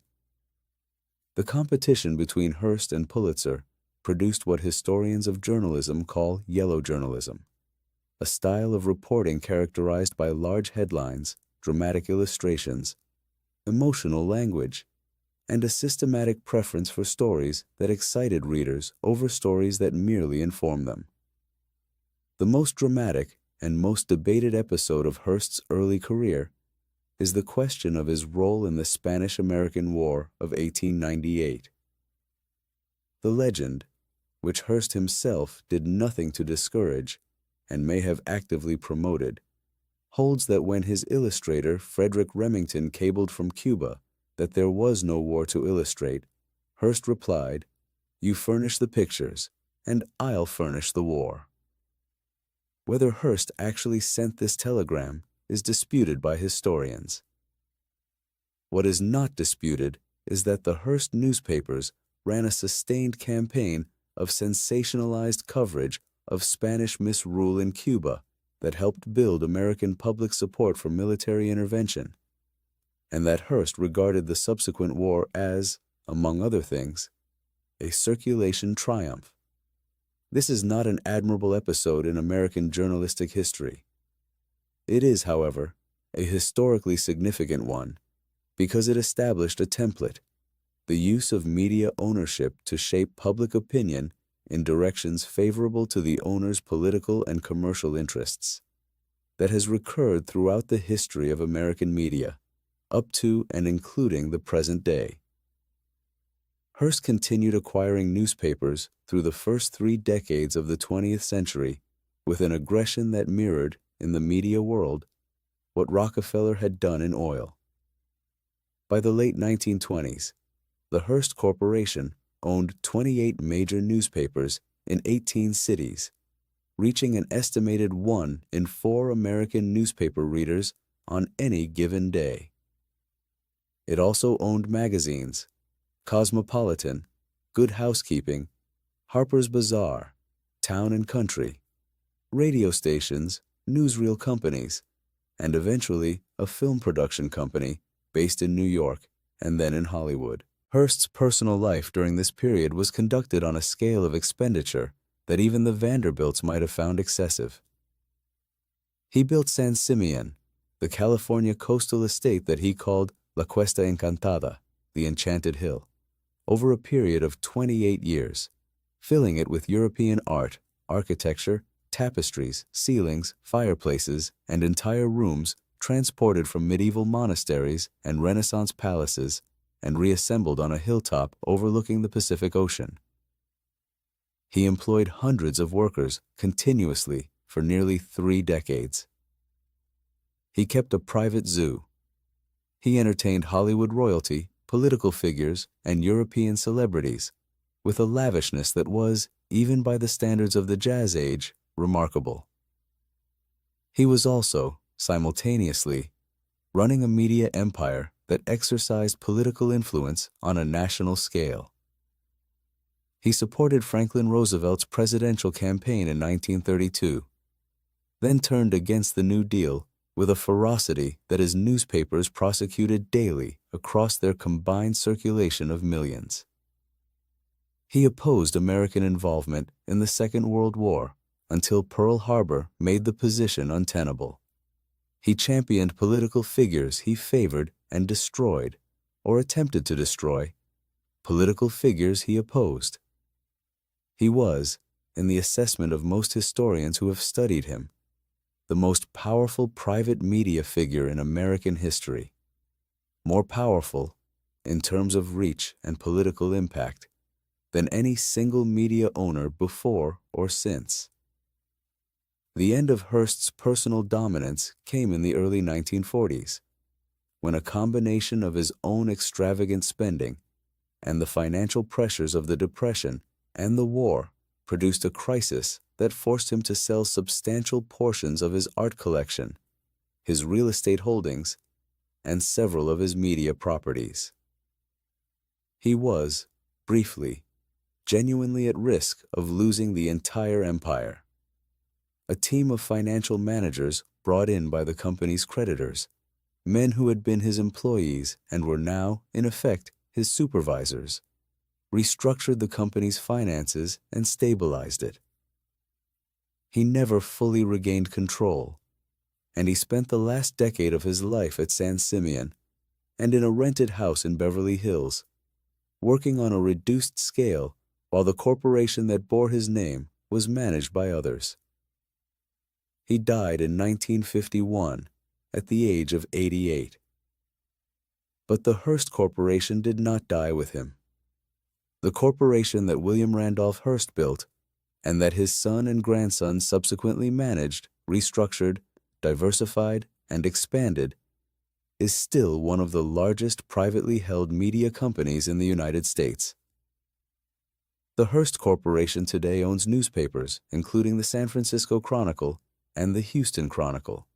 The competition between Hearst and Pulitzer produced what historians of journalism call yellow journalism, a style of reporting characterized by large headlines, dramatic illustrations, emotional language, and a systematic preference for stories that excited readers over stories that merely inform them. The most dramatic and most debated episode of Hearst's early career is the question of his role in the Spanish-American War of 1898. The legend, which Hearst himself did nothing to discourage and may have actively promoted, holds that when his illustrator Frederick Remington cabled from Cuba that there was no war to illustrate, Hearst replied, "You furnish the pictures, and I'll furnish the war." Whether Hearst actually sent this telegram is disputed by historians. What is not disputed is that the Hearst newspapers ran a sustained campaign of sensationalized coverage of Spanish misrule in Cuba that helped build American public support for military intervention, and that Hearst regarded the subsequent war as, among other things, a circulation triumph. This is not an admirable episode in American journalistic history. It is, however, a historically significant one because it established a template, the use of media ownership to shape public opinion in directions favorable to the owner's political and commercial interests, that has recurred throughout the history of American media, up to and including the present day. Hearst continued acquiring newspapers through the first 3 decades of the 20th century with an aggression that mirrored, in the media world, what Rockefeller had done in oil. By the late 1920s, the Hearst Corporation owned 28 major newspapers in 18 cities, reaching an estimated 1 in 4 American newspaper readers on any given day. It also owned magazines, Cosmopolitan, Good Housekeeping, Harper's Bazaar, Town and Country, radio stations, newsreel companies, and eventually a film production company based in New York and then in Hollywood. Hearst's personal life during this period was conducted on a scale of expenditure that even the Vanderbilts might have found excessive. He built San Simeon, the California coastal estate that he called La Cuesta Encantada, the Enchanted Hill, over a period of 28 years, filling it with European art, architecture, tapestries, ceilings, fireplaces, and entire rooms transported from medieval monasteries and Renaissance palaces and reassembled on a hilltop overlooking the Pacific Ocean. He employed hundreds of workers continuously for nearly 3 decades. He kept a private zoo. He entertained Hollywood royalty, political figures, and European celebrities with a lavishness that was, even by the standards of the Jazz Age, remarkable. He was also, simultaneously, running a media empire that exercised political influence on a national scale. He supported Franklin Roosevelt's presidential campaign in 1932, then turned against the New Deal with a ferocity that his newspapers prosecuted daily across their combined circulation of millions. He opposed American involvement in the Second World War until Pearl Harbor made the position untenable. He championed political figures he favored and destroyed, or attempted to destroy, political figures he opposed. He was, in the assessment of most historians who have studied him, the most powerful private media figure in American history, more powerful, in terms of reach and political impact, than any single media owner before or since. The end of Hearst's personal dominance came in the early 1940s. when a combination of his own extravagant spending and the financial pressures of the Depression and the war produced a crisis that forced him to sell substantial portions of his art collection, his real estate holdings, and several of his media properties. He was, briefly, genuinely at risk of losing the entire empire. A team of financial managers brought in by the company's creditors, men who had been his employees and were now, in effect, his supervisors, restructured the company's finances and stabilized it. He never fully regained control, and he spent the last decade of his life at San Simeon and in a rented house in Beverly Hills, working on a reduced scale while the corporation that bore his name was managed by others. He died in 1951 at the age of 88. But the Hearst Corporation did not die with him. The corporation that William Randolph Hearst built and that his son and grandson subsequently managed, restructured, diversified, and expanded is still one of the largest privately held media companies in the United States. The Hearst Corporation today owns newspapers, including the San Francisco Chronicle and the Houston Chronicle.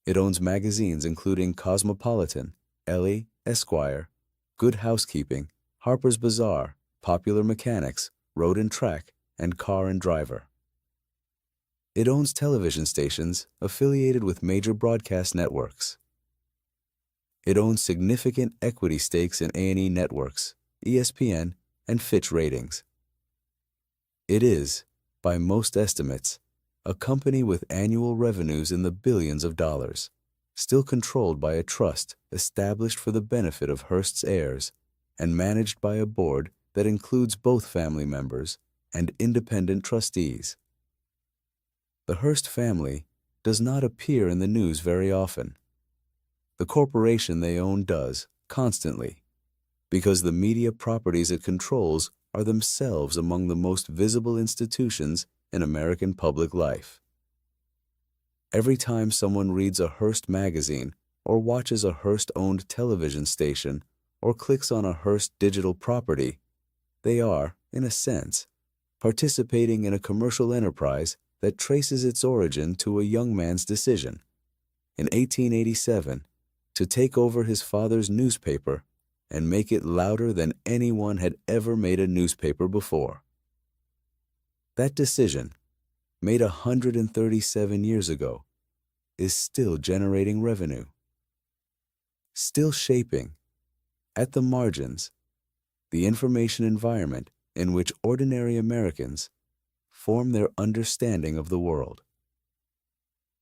It owns magazines including Cosmopolitan, Elle, Esquire, Good Housekeeping, Harper's Bazaar, Popular Mechanics, Road and Track, and Car and Driver. It owns television stations affiliated with major broadcast networks. It owns significant equity stakes in A&E Networks, ESPN, and Fitch Ratings. It is, by most estimates, a company with annual revenues in the billions of dollars, still controlled by a trust established for the benefit of Hearst's heirs and managed by a board that includes both family members and independent trustees. The Hearst family does not appear in the news very often. The corporation they own does, constantly, because the media properties it controls are themselves among the most visible institutions in American public life. Every time someone reads a Hearst magazine or watches a Hearst-owned television station or clicks on a Hearst digital property, they are, in a sense, participating in a commercial enterprise that traces its origin to a young man's decision, in 1887, to take over his father's newspaper and make it louder than anyone had ever made a newspaper before. That decision, made 137 years ago, is still generating revenue, still shaping, at the margins, the information environment in which ordinary Americans form their understanding of the world.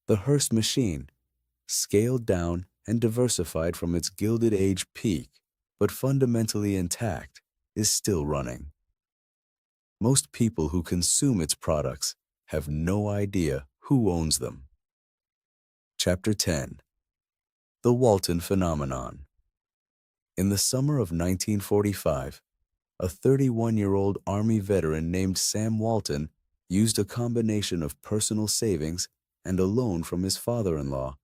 The Hearst machine, scaled down and diversified from its Gilded Age peak, but fundamentally intact, is still running. Most people who consume its products have no idea who owns them. Chapter 10. The Walton Phenomenon. In the summer of 1945, a 31-year-old Army veteran named Sam Walton used a combination of personal savings and a loan from his father-in-law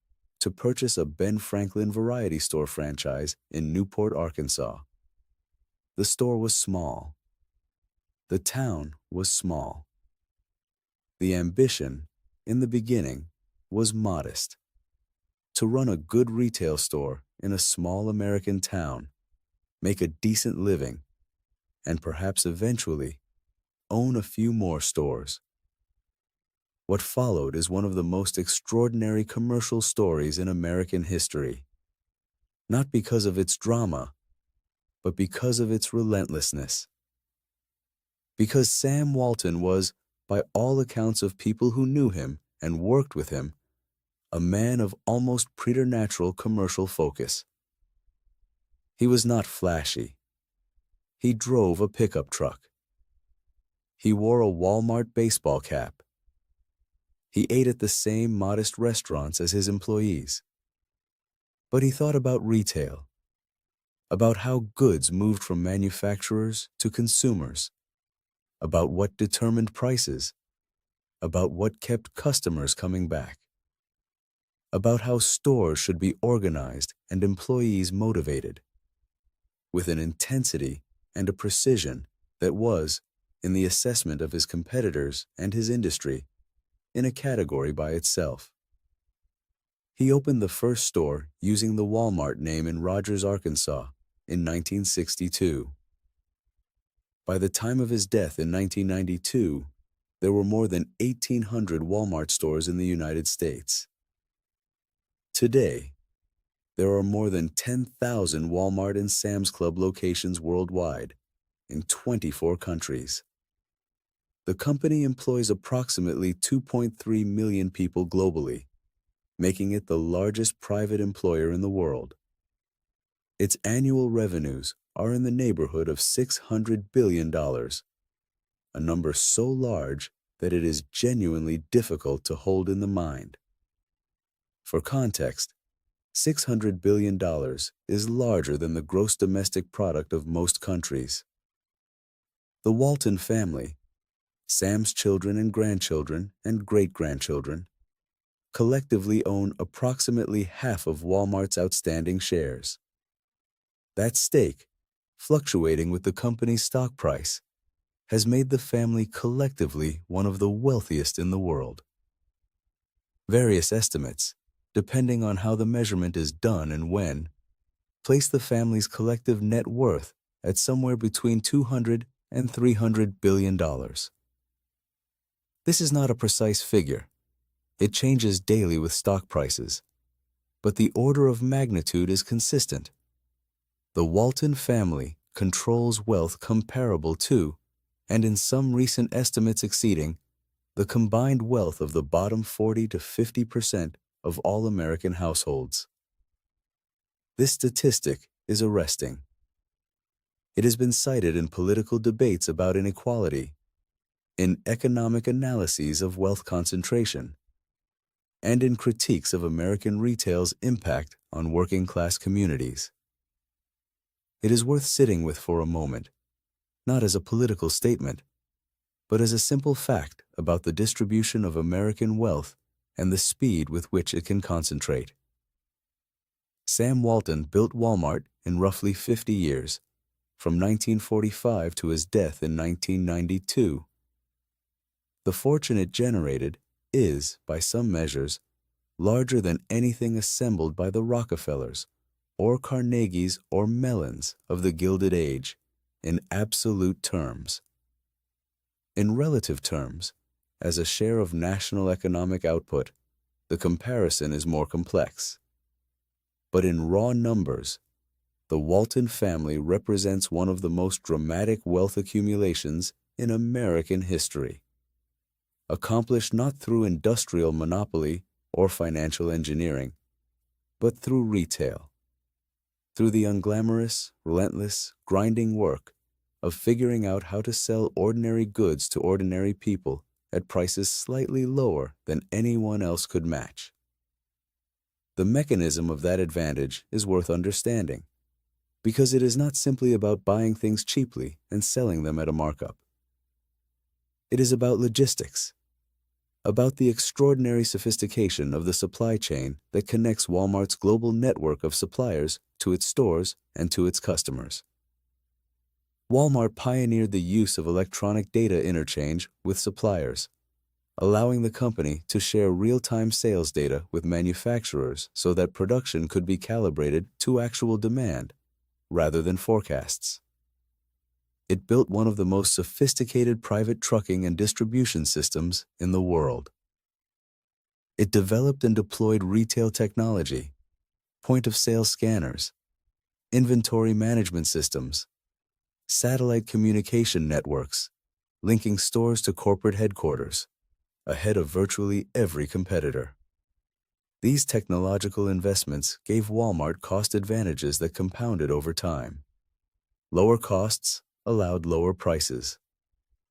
to purchase a Ben Franklin variety store franchise in Newport, Arkansas. The store was small. The town was small. The ambition, in the beginning, was modest: to run a good retail store in a small American town, make a decent living, and perhaps eventually own a few more stores. What followed is one of the most extraordinary commercial stories in American history, not because of its drama, but because of its relentlessness. Because Sam Walton was, by all accounts of people who knew him and worked with him, a man of almost preternatural commercial focus. He was not flashy. He drove a pickup truck. He wore a Walmart baseball cap. He ate at the same modest restaurants as his employees. But he thought about retail, about how goods moved from manufacturers to consumers, about what determined prices, about what kept customers coming back. about how stores should be organized and employees motivated, with an intensity and a precision that was, in the assessment of his competitors and his industry, in a category by itself. He opened the first store using the Walmart name in Rogers, Arkansas, in 1962. By the time of his death in 1992, there were more than 1,800 Walmart stores in the United States. Today, there are more than 10,000 Walmart and Sam's Club locations worldwide, in 24 countries. The company employs approximately 2.3 million people globally, making it the largest private employer in the world. Its annual revenues are in the neighborhood of $600 billion, a number so large that it is genuinely difficult to hold in the mind. For context, $600 billion is larger than the gross domestic product of most countries. The Walton family, Sam's children and grandchildren and great-grandchildren, collectively own approximately half of Walmart's outstanding shares. That stake, fluctuating with the company's stock price, has made the family collectively one of the wealthiest in the world. Various estimates, depending on how the measurement is done and when, place the family's collective net worth at somewhere between $200 and $300 billion. This is not a precise figure. It changes daily with stock prices, but the order of magnitude is consistent. The Walton family controls wealth comparable to, and in some recent estimates exceeding, the combined wealth of the bottom 40 to 50% of all American households. This statistic is arresting. It has been cited in political debates about inequality, in economic analyses of wealth concentration, and in critiques of American retail's impact on working-class communities. It is worth sitting with for a moment, not as a political statement, but as a simple fact about the distribution of American wealth and the speed with which it can concentrate. Sam Walton built Walmart in roughly 50 years, from 1945 to his death in 1992. The fortune it generated is, by some measures, larger than anything assembled by the Rockefellers, or Carnegies or Mellons of the Gilded Age, in absolute terms. In relative terms, as a share of national economic output, the comparison is more complex. But in raw numbers, the Walton family represents one of the most dramatic wealth accumulations in American history, accomplished not through industrial monopoly or financial engineering, but through retail, through the unglamorous, relentless, grinding work of figuring out how to sell ordinary goods to ordinary people at prices slightly lower than anyone else could match. The mechanism of that advantage is worth understanding, because it is not simply about buying things cheaply and selling them at a markup. It is about logistics, about the extraordinary sophistication of the supply chain that connects Walmart's global network of suppliers to its stores and to its customers. Walmart pioneered the use of electronic data interchange with suppliers, allowing the company to share real-time sales data with manufacturers so that production could be calibrated to actual demand rather than forecasts. It built one of the most sophisticated private trucking and distribution systems in the world. It developed and deployed retail technology, point-of-sale scanners, inventory management systems, satellite communication networks, linking stores to corporate headquarters, ahead of virtually every competitor. These technological investments gave Walmart cost advantages that compounded over time. Lower costs allowed lower prices.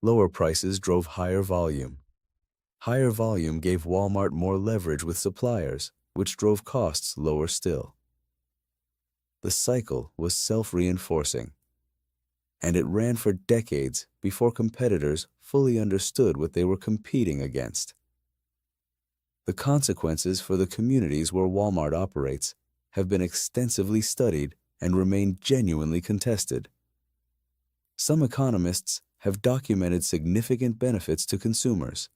Lower prices drove higher volume. Higher volume gave Walmart more leverage with suppliers, which drove costs lower still. The cycle was self-reinforcing, and it ran for decades before competitors fully understood what they were competing against. The consequences for the communities where Walmart operates have been extensively studied and remain genuinely contested. Some economists have documented significant benefits to consumers,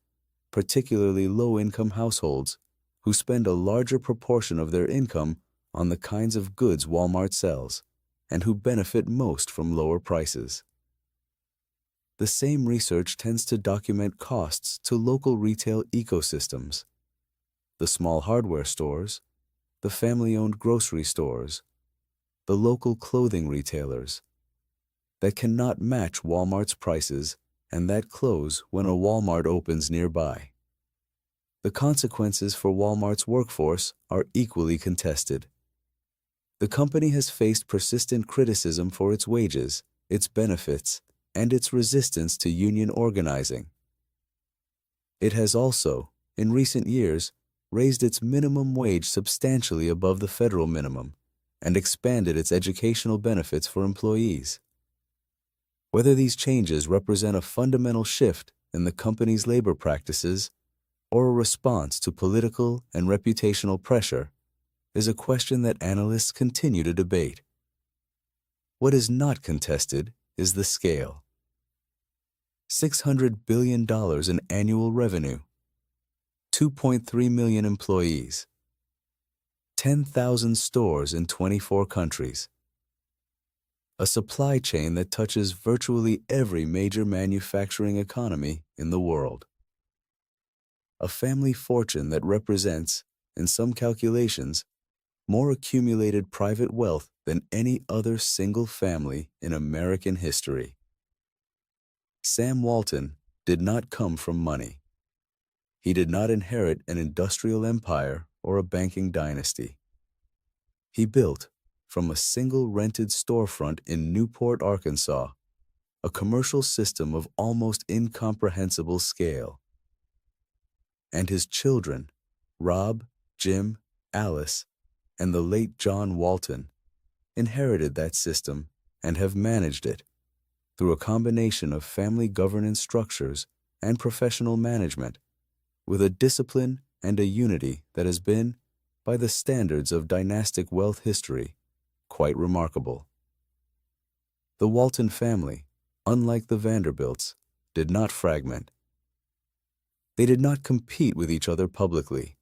particularly low-income households, who spend a larger proportion of their income on the kinds of goods Walmart sells, and who benefit most from lower prices. The same research tends to document costs to local retail ecosystems, the small hardware stores, the family-owned grocery stores, the local clothing retailers, that cannot match Walmart's prices and that close when a Walmart opens nearby. The consequences for Walmart's workforce are equally contested. The company has faced persistent criticism for its wages, its benefits, and its resistance to union organizing. It has also, in recent years, raised its minimum wage substantially above the federal minimum and expanded its educational benefits for employees. Whether these changes represent a fundamental shift in the company's labor practices or a response to political and reputational pressure is a question that analysts continue to debate. What is not contested is the scale. $600 billion in annual revenue, 2.3 million employees, 10,000 stores in 24 countries, a supply chain that touches virtually every major manufacturing economy in the world, a family fortune that represents, in some calculations, more accumulated private wealth than any other single family in American history. Sam Walton did not come from money. He did not inherit an industrial empire or a banking dynasty. He built, from a single rented storefront in Newport, Arkansas, a commercial system of almost incomprehensible scale. And his children, Rob, Jim, Alice, and the late John Walton, inherited that system and have managed it through a combination of family governance structures and professional management, with a discipline and a unity that has been, by the standards of dynastic wealth history, quite remarkable. The Walton family, unlike the Vanderbilts, did not fragment. They did not compete with each other publicly.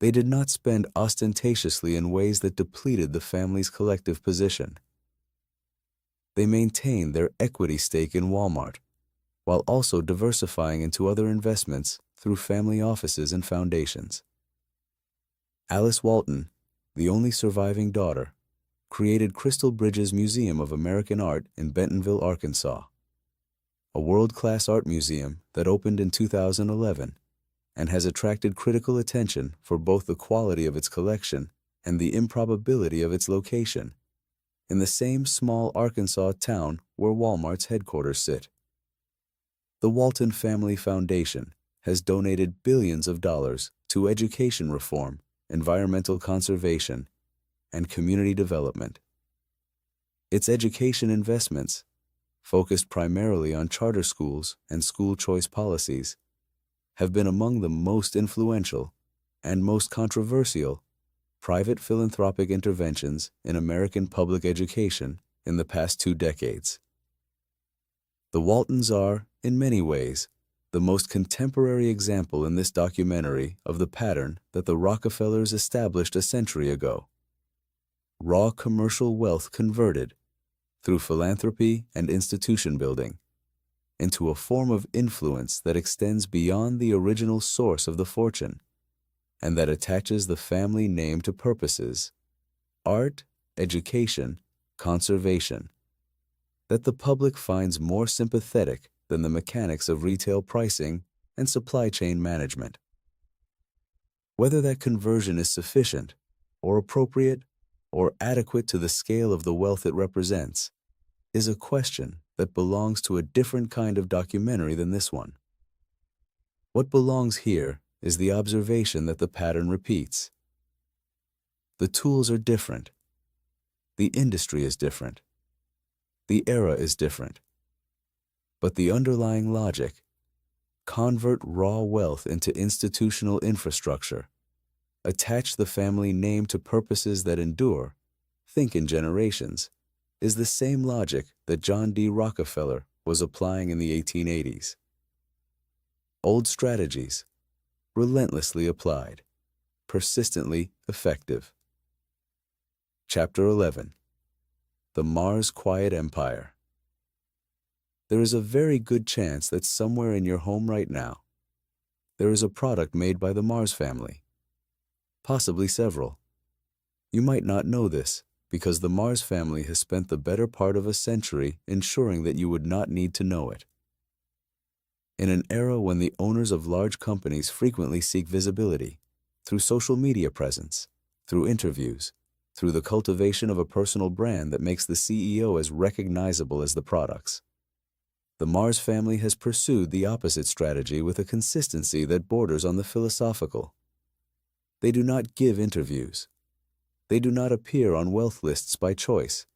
They did not spend ostentatiously in ways that depleted the family's collective position. They maintained their equity stake in Walmart, while also diversifying into other investments through family offices and foundations. Alice Walton, the only surviving daughter, created Crystal Bridges Museum of American Art in Bentonville, Arkansas, a world-class art museum that opened in 2011 and has attracted critical attention for both the quality of its collection and the improbability of its location, in the same small Arkansas town where Walmart's headquarters sit. The Walton Family Foundation has donated billions of dollars to education reform, environmental conservation, and community development. Its education investments, focused primarily on charter schools and school choice policies, have been among the most influential and most controversial private philanthropic interventions in American public education in the past 2 decades. The Waltons are, in many ways, the most contemporary example in this documentary of the pattern that the Rockefellers established a century ago. Raw commercial wealth converted, through philanthropy and institution building, into a form of influence that extends beyond the original source of the fortune, and that attaches the family name to purposes, art, education, conservation, that the public finds more sympathetic than the mechanics of retail pricing and supply chain management. Whether that conversion is sufficient, or appropriate, or adequate to the scale of the wealth it represents, is a question that belongs to a different kind of documentary than this one. What belongs here is the observation that the pattern repeats. The tools are different. The industry is different. The era is different. But the underlying logic, convert raw wealth into institutional infrastructure, attach the family name to purposes that endure, think in generations, is the same logic that John D. Rockefeller was applying in the 1880s. Old strategies, relentlessly applied, persistently effective. Chapter 11. The Mars Quiet Empire. There is a very good chance that somewhere in your home right now, there is a product made by the Mars family. Possibly several. You might not know this because the Mars family has spent the better part of a century ensuring that you would not need to know it. In an era when the owners of large companies frequently seek visibility, through social media presence, through interviews, through the cultivation of a personal brand that makes the CEO as recognizable as the products, the Mars family has pursued the opposite strategy with a consistency that borders on the philosophical. They do not give interviews. They do not appear on wealth lists by choice,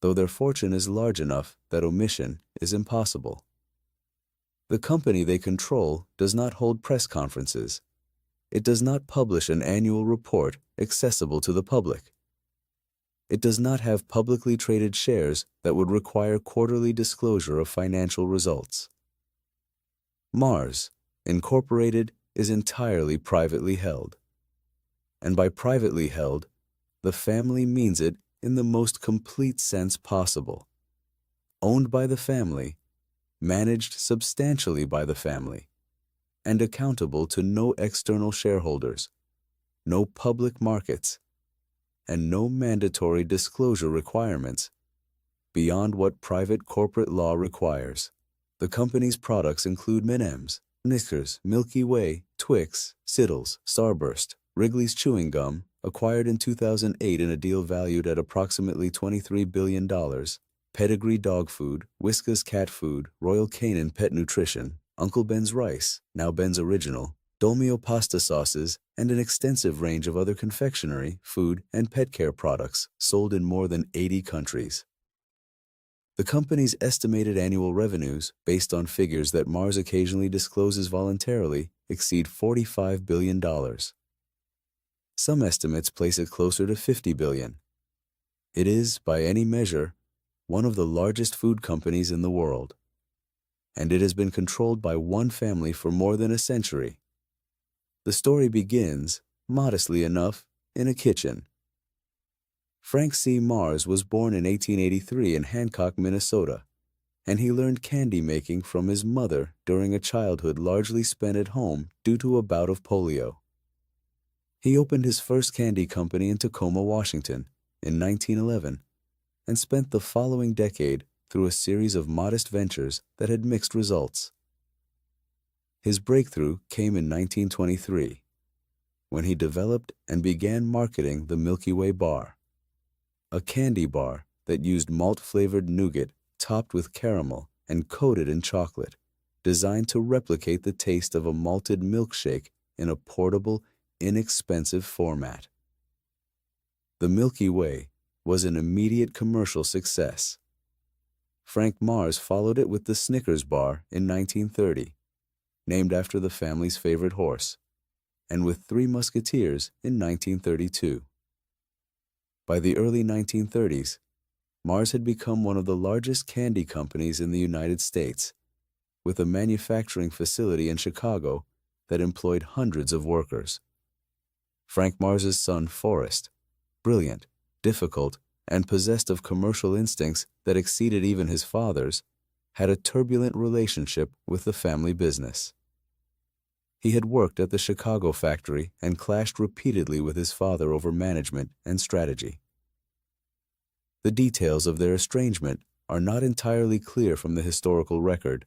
though their fortune is large enough that omission is impossible. The company they control does not hold press conferences. It does not publish an annual report accessible to the public. It does not have publicly traded shares that would require quarterly disclosure of financial results. Mars, Incorporated, is entirely privately held. And by privately held, the family means it in the most complete sense possible. Owned by the family, managed substantially by the family, and accountable to no external shareholders, no public markets, and no mandatory disclosure requirements beyond what private corporate law requires. The company's products include M&Ms, Snickers, Milky Way, Twix, Skittles, Starburst, Wrigley's Chewing Gum, acquired in 2008 in a deal valued at approximately $23 billion, Pedigree Dog Food, Whiskas Cat Food, Royal Canin Pet Nutrition, Uncle Ben's Rice, now Ben's Original, Dolmio pasta sauces, and an extensive range of other confectionery, food, and pet care products sold in more than 80 countries. The company's estimated annual revenues, based on figures that Mars occasionally discloses voluntarily, exceed $45 billion. Some estimates place it closer to $50 billion. It is, by any measure, one of the largest food companies in the world. And it has been controlled by one family for more than a century. The story begins, modestly enough, in a kitchen. Frank C. Mars was born in 1883 in Hancock, Minnesota, and he learned candy making from his mother during a childhood largely spent at home due to a bout of polio. He opened his first candy company in Tacoma, Washington, in 1911, and spent the following decade through a series of modest ventures that had mixed results. His breakthrough came in 1923, when he developed and began marketing the Milky Way bar, a candy bar that used malt-flavored nougat topped with caramel and coated in chocolate, designed to replicate the taste of a malted milkshake in a portable, inexpensive format. The Milky Way was an immediate commercial success. Frank Mars followed it with the Snickers bar in 1930, named after the family's favorite horse, and with Three Musketeers in 1932. By the early 1930s, Mars had become one of the largest candy companies in the United States, with a manufacturing facility in Chicago that employed hundreds of workers. Frank Mars's son, Forrest, brilliant, difficult, and possessed of commercial instincts that exceeded even his father's, had a turbulent relationship with the family business. He had worked at the Chicago factory and clashed repeatedly with his father over management and strategy. The details of their estrangement are not entirely clear from the historical record,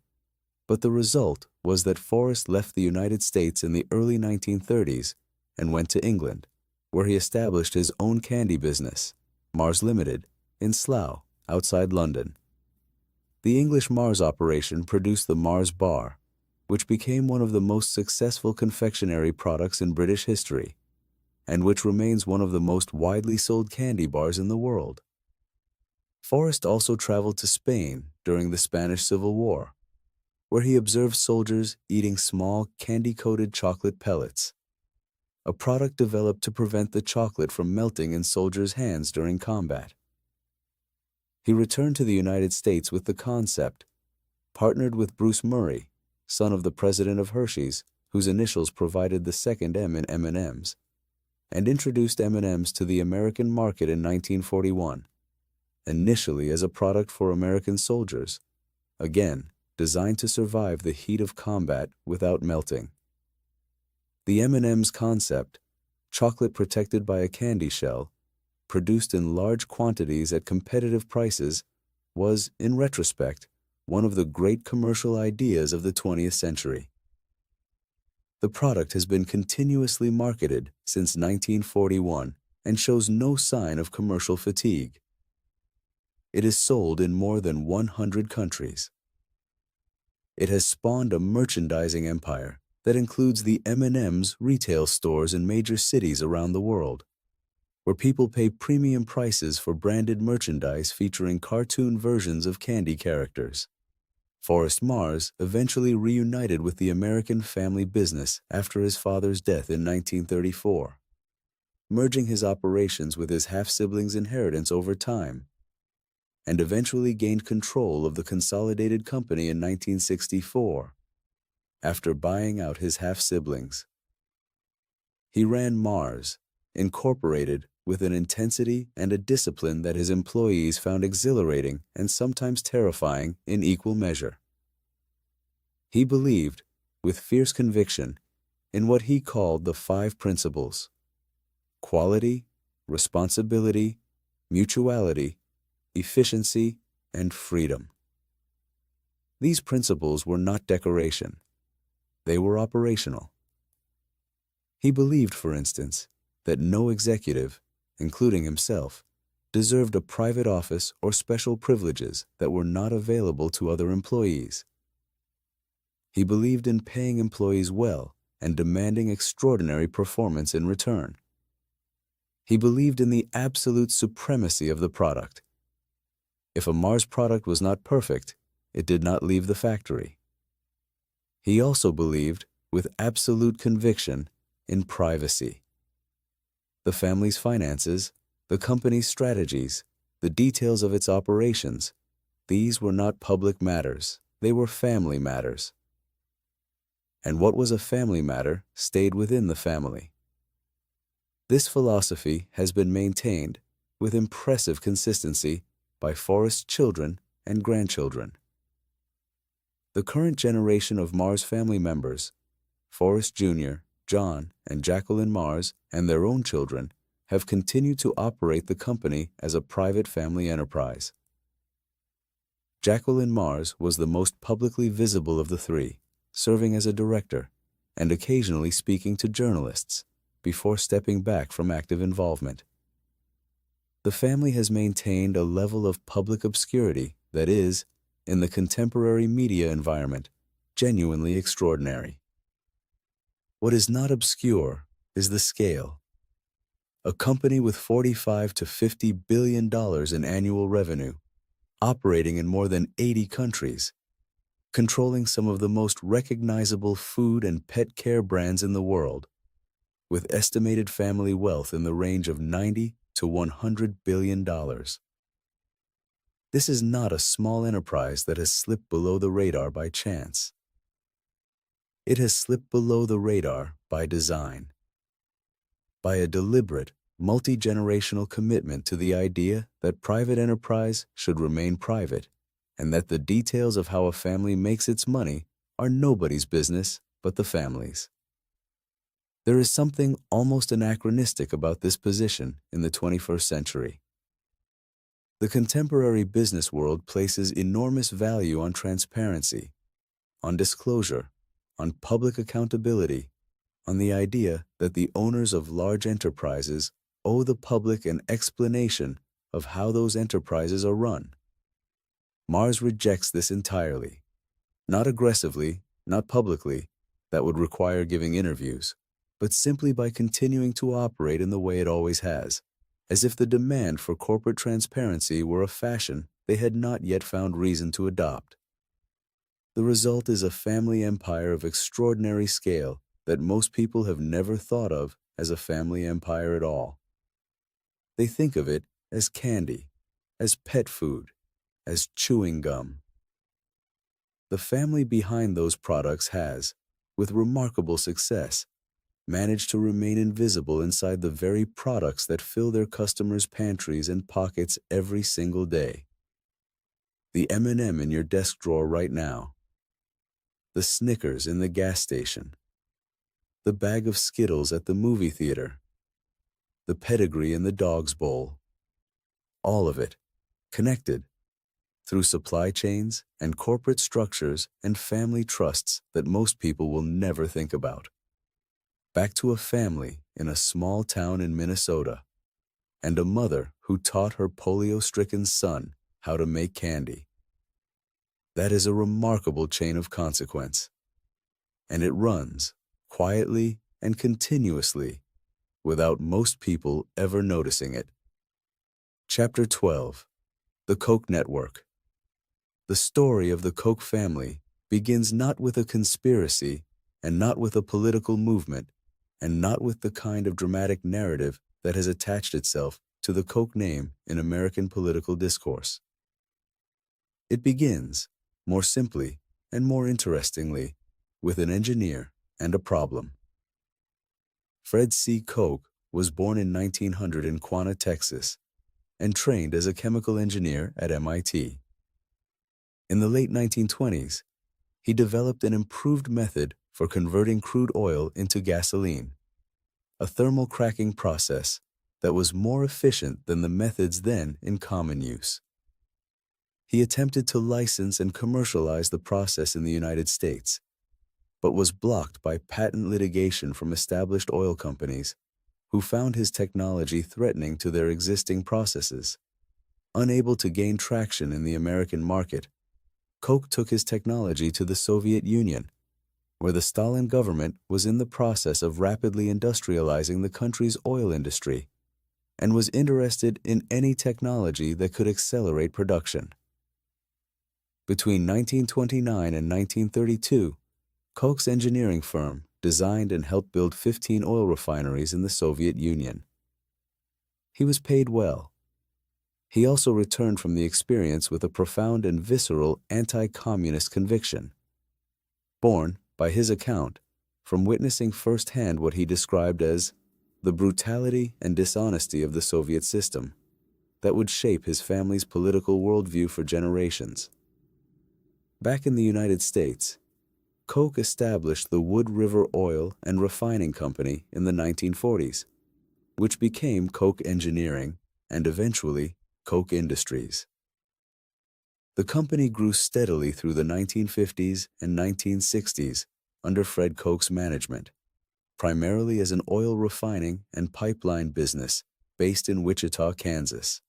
but the result was that Forrest left the United States in the early 1930s and went to England, where he established his own candy business, Mars Limited, in Slough, outside London. The English Mars operation produced the Mars bar, which became one of the most successful confectionery products in British history, and which remains one of the most widely sold candy bars in the world. Forrest also traveled to Spain during the Spanish Civil War, where he observed soldiers eating small candy-coated chocolate pellets, a product developed to prevent the chocolate from melting in soldiers' hands during combat. He returned to the United States with the concept, partnered with Bruce Murray, son of the president of Hershey's, whose initials provided the second M in M&M's, and introduced M&M's to the American market in 1941, initially as a product for American soldiers, again designed to survive the heat of combat without melting. The M&M's concept, chocolate protected by a candy shell, produced in large quantities at competitive prices, was, in retrospect, one of the great commercial ideas of the 20th century. The product has been continuously marketed since 1941 and shows no sign of commercial fatigue. It is sold in more than 100 countries. It has spawned a merchandising empire that includes the M&M's retail stores in major cities around the world, where people pay premium prices for branded merchandise featuring cartoon versions of candy characters. Forrest Mars eventually reunited with the American family business after his father's death in 1934, merging his operations with his half-sibling's inheritance over time, and eventually gained control of the consolidated company in 1964 after buying out his half-siblings. He ran Mars, Incorporated, with an intensity and a discipline that his employees found exhilarating and sometimes terrifying in equal measure. He believed, with fierce conviction, in what he called the 5 principles: quality, responsibility, mutuality, efficiency, and freedom. These principles were not decoration. They were operational. He believed, for instance, that no executive, including himself, deserved a private office or special privileges that were not available to other employees. He believed in paying employees well and demanding extraordinary performance in return. He believed in the absolute supremacy of the product. If a Mars product was not perfect, it did not leave the factory. He also believed, with absolute conviction, in privacy. The family's finances, the company's strategies, the details of its operations, these were not public matters, they were family matters. And what was a family matter stayed within the family. This philosophy has been maintained, with impressive consistency, by Forrest's children and grandchildren. The current generation of Mars family members, Forrest Jr., John, and Jacqueline Mars, and their own children, have continued to operate the company as a private family enterprise. Jacqueline Mars was the most publicly visible of the 3, serving as a director and occasionally speaking to journalists before stepping back from active involvement. The family has maintained a level of public obscurity that is, in the contemporary media environment, genuinely extraordinary. What is not obscure is the scale. A company with $45 to $50 billion in annual revenue, operating in more than 80 countries, controlling some of the most recognizable food and pet care brands in the world, with estimated family wealth in the range of $90 to $100 billion. This is not a small enterprise that has slipped below the radar by chance. It has slipped below the radar by design, by a deliberate, multi-generational commitment to the idea that private enterprise should remain private, and that the details of how a family makes its money are nobody's business but the family's. There is something almost anachronistic about this position in the 21st century. The contemporary business world places enormous value on transparency, on disclosure, on public accountability, on the idea that the owners of large enterprises owe the public an explanation of how those enterprises are run. Mars rejects this entirely. Not aggressively, not publicly, that would require giving interviews, but simply by continuing to operate in the way it always has, as if the demand for corporate transparency were a fashion they had not yet found reason to adopt. The result is a family empire of extraordinary scale that most people have never thought of as a family empire at all. They think of it as candy, as pet food, as chewing gum. The family behind those products has, with remarkable success, managed to remain invisible inside the very products that fill their customers' pantries and pockets every single day. The M&M in your desk drawer right now, the Snickers in the gas station, the bag of Skittles at the movie theater, the pedigree in the dog's bowl. All of it, connected, through supply chains and corporate structures and family trusts that most people will never think about. Back to a family in a small town in Minnesota, and a mother who taught her polio-stricken son how to make candy. That is a remarkable chain of consequence, and it runs quietly and continuously without most people ever noticing it. Chapter 12. The Koch Network. The story of the Koch family begins not with a conspiracy and not with a political movement and not with the kind of dramatic narrative that has attached itself to the Koch name in American political discourse. It begins, more simply and more interestingly, with an engineer and a problem. Fred C. Koch was born in 1900 in Quanah, Texas, and trained as a chemical engineer at MIT. In the late 1920s, he developed an improved method for converting crude oil into gasoline, a thermal cracking process that was more efficient than the methods then in common use. He attempted to license and commercialize the process in the United States, but was blocked by patent litigation from established oil companies who found his technology threatening to their existing processes. Unable to gain traction in the American market, Koch took his technology to the Soviet Union, where the Stalin government was in the process of rapidly industrializing the country's oil industry and was interested in any technology that could accelerate production. Between 1929 and 1932, Koch's engineering firm designed and helped build 15 oil refineries in the Soviet Union. He was paid well. He also returned from the experience with a profound and visceral anti-communist conviction, born, by his account, from witnessing firsthand what he described as the brutality and dishonesty of the Soviet system that would shape his family's political worldview for generations. Back in the United States, Koch established the Wood River Oil and Refining Company in the 1940s, which became Koch Engineering and eventually Koch Industries. The company grew steadily through the 1950s and 1960s under Fred Koch's management, primarily as an oil refining and pipeline business based in Wichita, Kansas.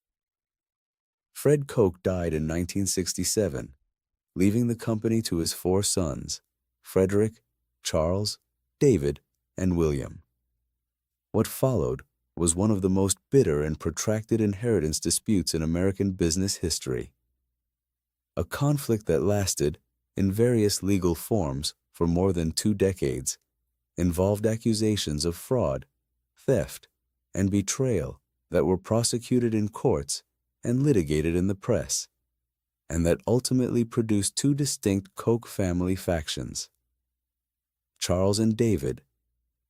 Fred Koch died in 1967, leaving the company to his 4 sons, Frederick, Charles, David, and William. What followed was one of the most bitter and protracted inheritance disputes in American business history. A conflict that lasted, in various legal forms, for more than 2 decades, involved accusations of fraud, theft, and betrayal that were prosecuted in courts and litigated in the press, and that ultimately produced 2 distinct Koch family factions. Charles and David,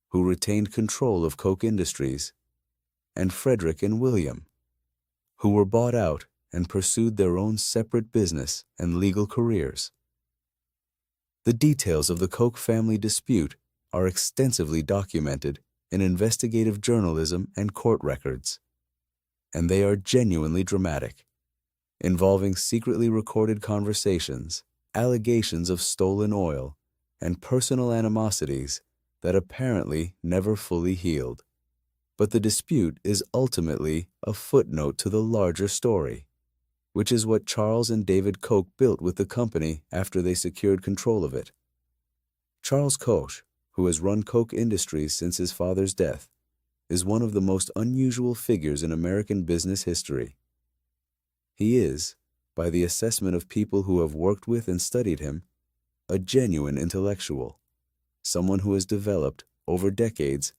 who retained control of Koch Industries, and Frederick and William, who were bought out and pursued their own separate business and legal careers. The details of the Koch family dispute are extensively documented in investigative journalism and court records, and they are genuinely dramatic, involving secretly recorded conversations, allegations of stolen oil, and personal animosities that apparently never fully healed. But the dispute is ultimately a footnote to the larger story, which is what Charles and David Koch built with the company after they secured control of it. Charles Koch, who has run Koch Industries since his father's death, is one of the most unusual figures in American business history. He is, by the assessment of people who have worked with and studied him, a genuine intellectual, someone who has developed, over decades,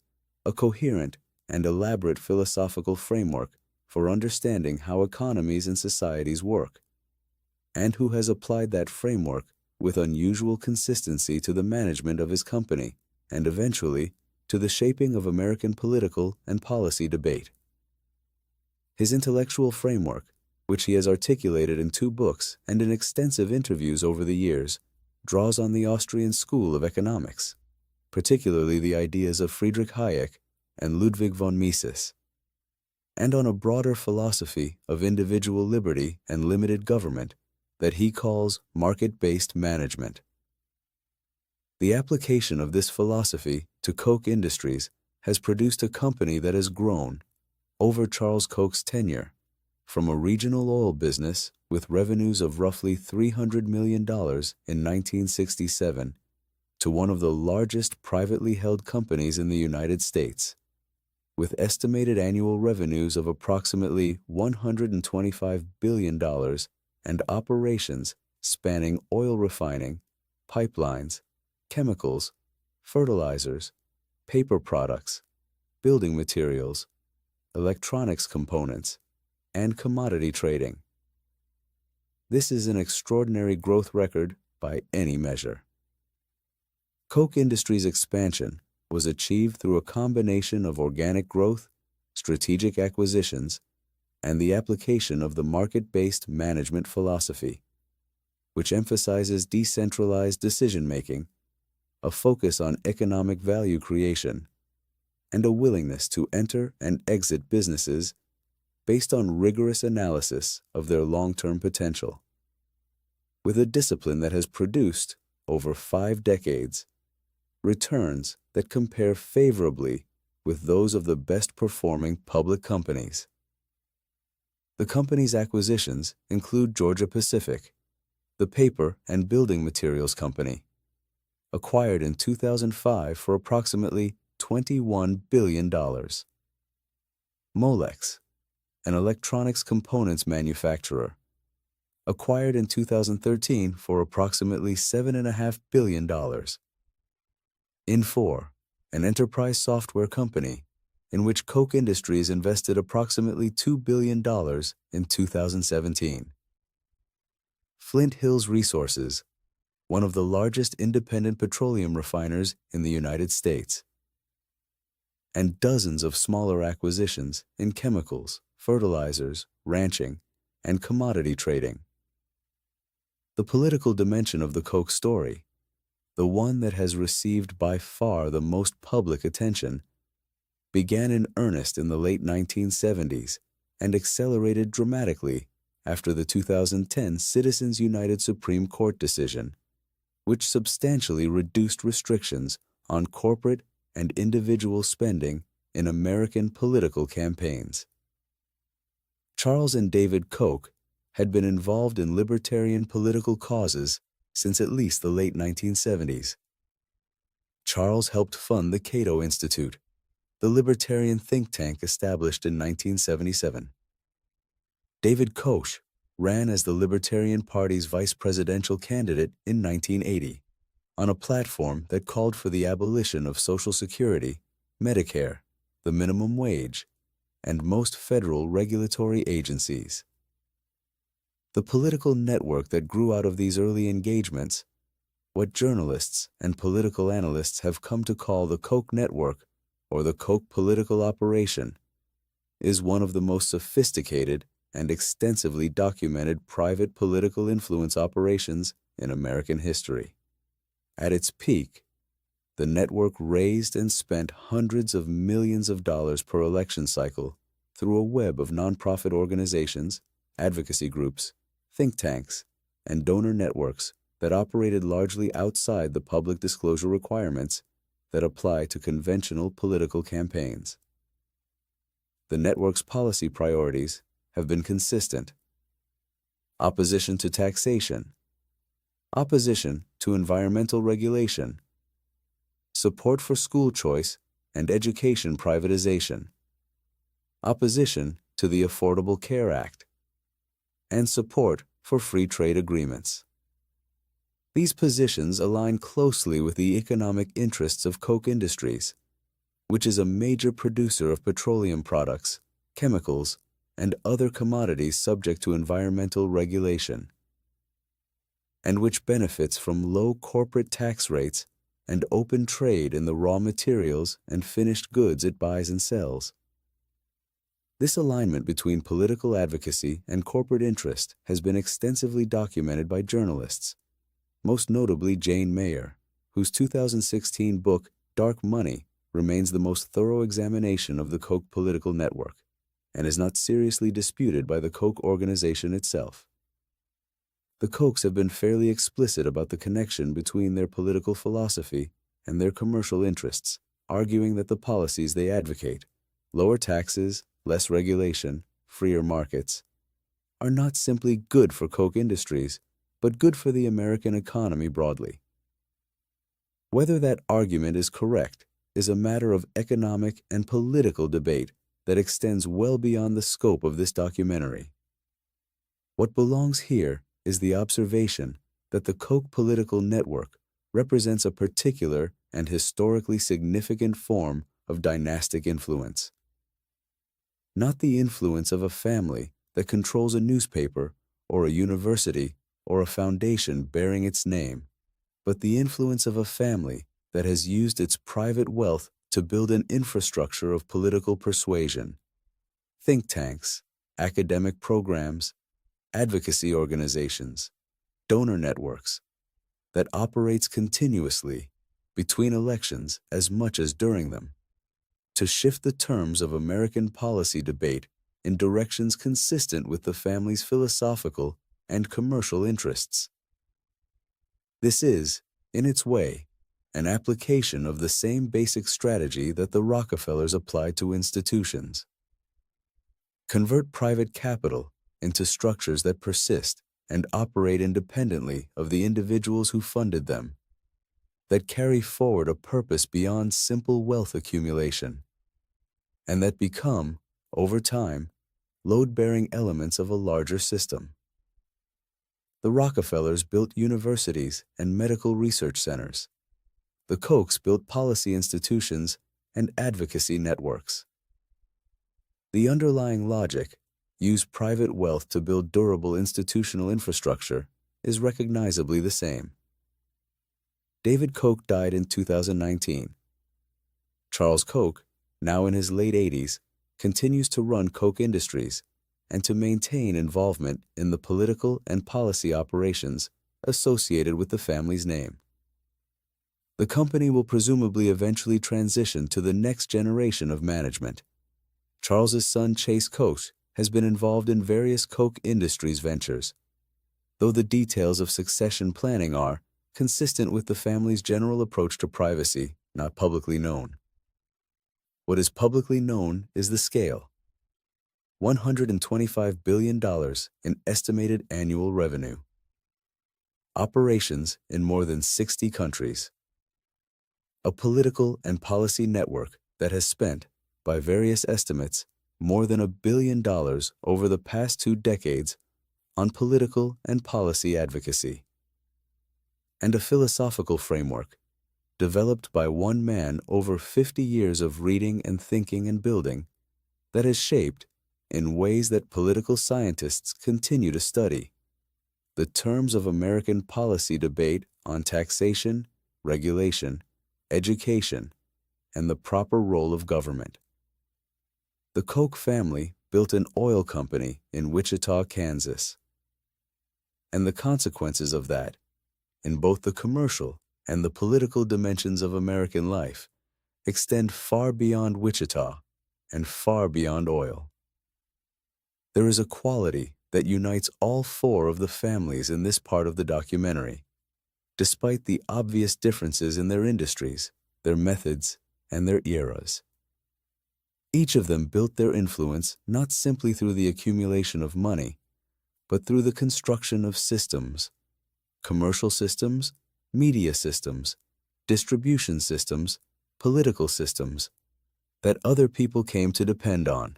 a coherent and elaborate philosophical framework for understanding how economies and societies work, and who has applied that framework with unusual consistency to the management of his company and eventually to the shaping of American political and policy debate. His intellectual framework, which he has articulated in 2 books and in extensive interviews over the years, draws on the Austrian school of economics, particularly the ideas of Friedrich Hayek and Ludwig von Mises, and on a broader philosophy of individual liberty and limited government that he calls market-based management. The application of this philosophy to Koch Industries has produced a company that has grown, over Charles Koch's tenure, from a regional oil business with revenues of roughly $300 million in 1967 to one of the largest privately held companies in the United States, with estimated annual revenues of approximately $125 billion and operations spanning oil refining, pipelines, chemicals, fertilizers, paper products, building materials, electronics components, and commodity trading. This is an extraordinary growth record by any measure. Koch Industries' expansion was achieved through a combination of organic growth, strategic acquisitions, and the application of the market-based management philosophy, which emphasizes decentralized decision-making, a focus on economic value creation, and a willingness to enter and exit businesses based on rigorous analysis of their long-term potential, with a discipline that has produced, over 5 decades, returns that compare favorably with those of the best-performing public companies. The company's acquisitions include Georgia Pacific, the paper and building materials company, acquired in 2005 for approximately $21 billion. Molex, an electronics components manufacturer, acquired in 2013 for approximately $7.5 billion. Infor, an enterprise software company in which Koch Industries invested approximately $2 billion in 2017. Flint Hills Resources, one of the largest independent petroleum refiners in the United States, and dozens of smaller acquisitions in chemicals, fertilizers, ranching, and commodity trading. The political dimension of the Koch story, the one that has received by far the most public attention, began in earnest in the late 1970s and accelerated dramatically after the 2010 Citizens United Supreme Court decision, which substantially reduced restrictions on corporate and individual spending in American political campaigns. Charles and David Koch had been involved in libertarian political causes since at least the late 1970s. Charles helped fund the Cato Institute, the libertarian think tank established in 1977. David Koch ran as the Libertarian Party's vice presidential candidate in 1980 on a platform that called for the abolition of Social Security, Medicare, the minimum wage, and most federal regulatory agencies. The political network that grew out of these early engagements, what journalists and political analysts have come to call the Koch network or the Koch political operation, is one of the most sophisticated and extensively documented private political influence operations in American history. At its peak, the network raised and spent hundreds of millions of dollars per election cycle through a web of nonprofit organizations, advocacy groups, think tanks, and donor networks that operated largely outside the public disclosure requirements that apply to conventional political campaigns. The network's policy priorities have been consistent: opposition to taxation, opposition to environmental regulation, support for school choice and education privatization, opposition to the Affordable Care Act, and support for free trade agreements. These positions align closely with the economic interests of Koch Industries, which is a major producer of petroleum products, chemicals, and other commodities subject to environmental regulation, and which benefits from low corporate tax rates and open trade in the raw materials and finished goods it buys and sells. This alignment between political advocacy and corporate interest has been extensively documented by journalists, most notably Jane Mayer, whose 2016 book, Dark Money, remains the most thorough examination of the Koch political network and is not seriously disputed by the Koch organization itself. The Kochs have been fairly explicit about the connection between their political philosophy and their commercial interests, arguing that the policies they advocate, lower taxes, less regulation, freer markets, are not simply good for Koch Industries, but good for the American economy broadly. Whether that argument is correct is a matter of economic and political debate that extends well beyond the scope of this documentary. What belongs here is the observation that the Koch political network represents a particular and historically significant form of dynastic influence. Not the influence of a family that controls a newspaper or a university or a foundation bearing its name, but the influence of a family that has used its private wealth to build an infrastructure of political persuasion, think tanks, academic programs, advocacy organizations, donor networks, that operates continuously between elections as much as during them, to shift the terms of American policy debate in directions consistent with the family's philosophical and commercial interests. This is, in its way, an application of the same basic strategy that the Rockefellers applied to institutions. Convert private capital into structures that persist and operate independently of the individuals who funded them, that carry forward a purpose beyond simple wealth accumulation, and that become, over time, load-bearing elements of a larger system. The Rockefellers built universities and medical research centers. The Kochs built policy institutions and advocacy networks. The underlying logic, use private wealth to build durable institutional infrastructure, is recognizably the same. David Koch died in 2019. Charles Koch, now in his late 80s, continues to run Koch Industries and to maintain involvement in the political and policy operations associated with the family's name. The company will presumably eventually transition to the next generation of management. Charles's son Chase Koch has been involved in various Koch Industries ventures, though the details of succession planning are consistent with the family's general approach to privacy, not publicly known. What is publicly known is the scale: $125 billion in estimated annual revenue. Operations in more than 60 countries. A political and policy network that has spent, by various estimates, more than $1 billion over the past 2 decades on political and policy advocacy. And a philosophical framework developed by one man over 50 years of reading and thinking and building that has shaped, in ways that political scientists continue to study, the terms of American policy debate on taxation, regulation, education, and the proper role of government. The Koch family built an oil company in Wichita, Kansas. And the consequences of that, in both the commercial and the political dimensions of American life, extend far beyond Wichita and far beyond oil. There is a quality that unites all 4 of the families in this part of the documentary, despite the obvious differences in their industries, their methods, and their eras. Each of them built their influence not simply through the accumulation of money, but through the construction of systems, commercial systems, media systems, distribution systems, political systems, that other people came to depend on.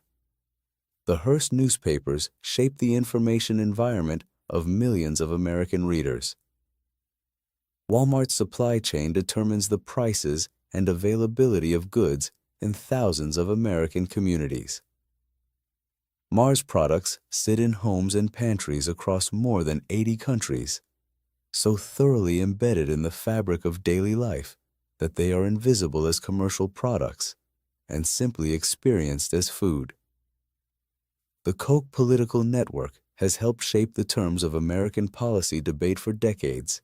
The Hearst newspapers shaped the information environment of millions of American readers. Walmart's supply chain determines the prices and availability of goods in thousands of American communities. Mars products sit in homes and pantries across more than 80 countries, so thoroughly embedded in the fabric of daily life that they are invisible as commercial products and simply experienced as food. The Koch political network has helped shape the terms of American policy debate for decades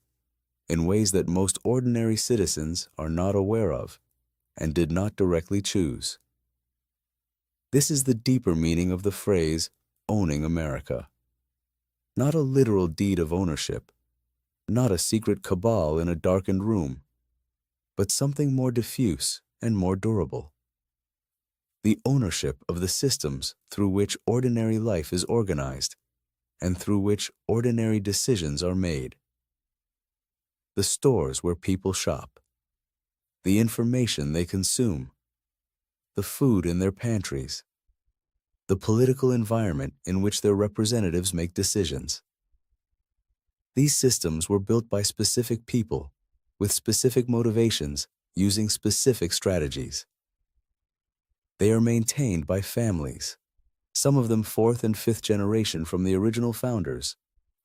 in ways that most ordinary citizens are not aware of and did not directly choose. This is the deeper meaning of the phrase, owning America. Not a literal deed of ownership, not a secret cabal in a darkened room, but something more diffuse and more durable. The ownership of the systems through which ordinary life is organized and through which ordinary decisions are made. The stores where people shop, the information they consume, the food in their pantries, the political environment in which their representatives make decisions. These systems were built by specific people with specific motivations using specific strategies. They are maintained by families, some of them fourth and fifth generation from the original founders,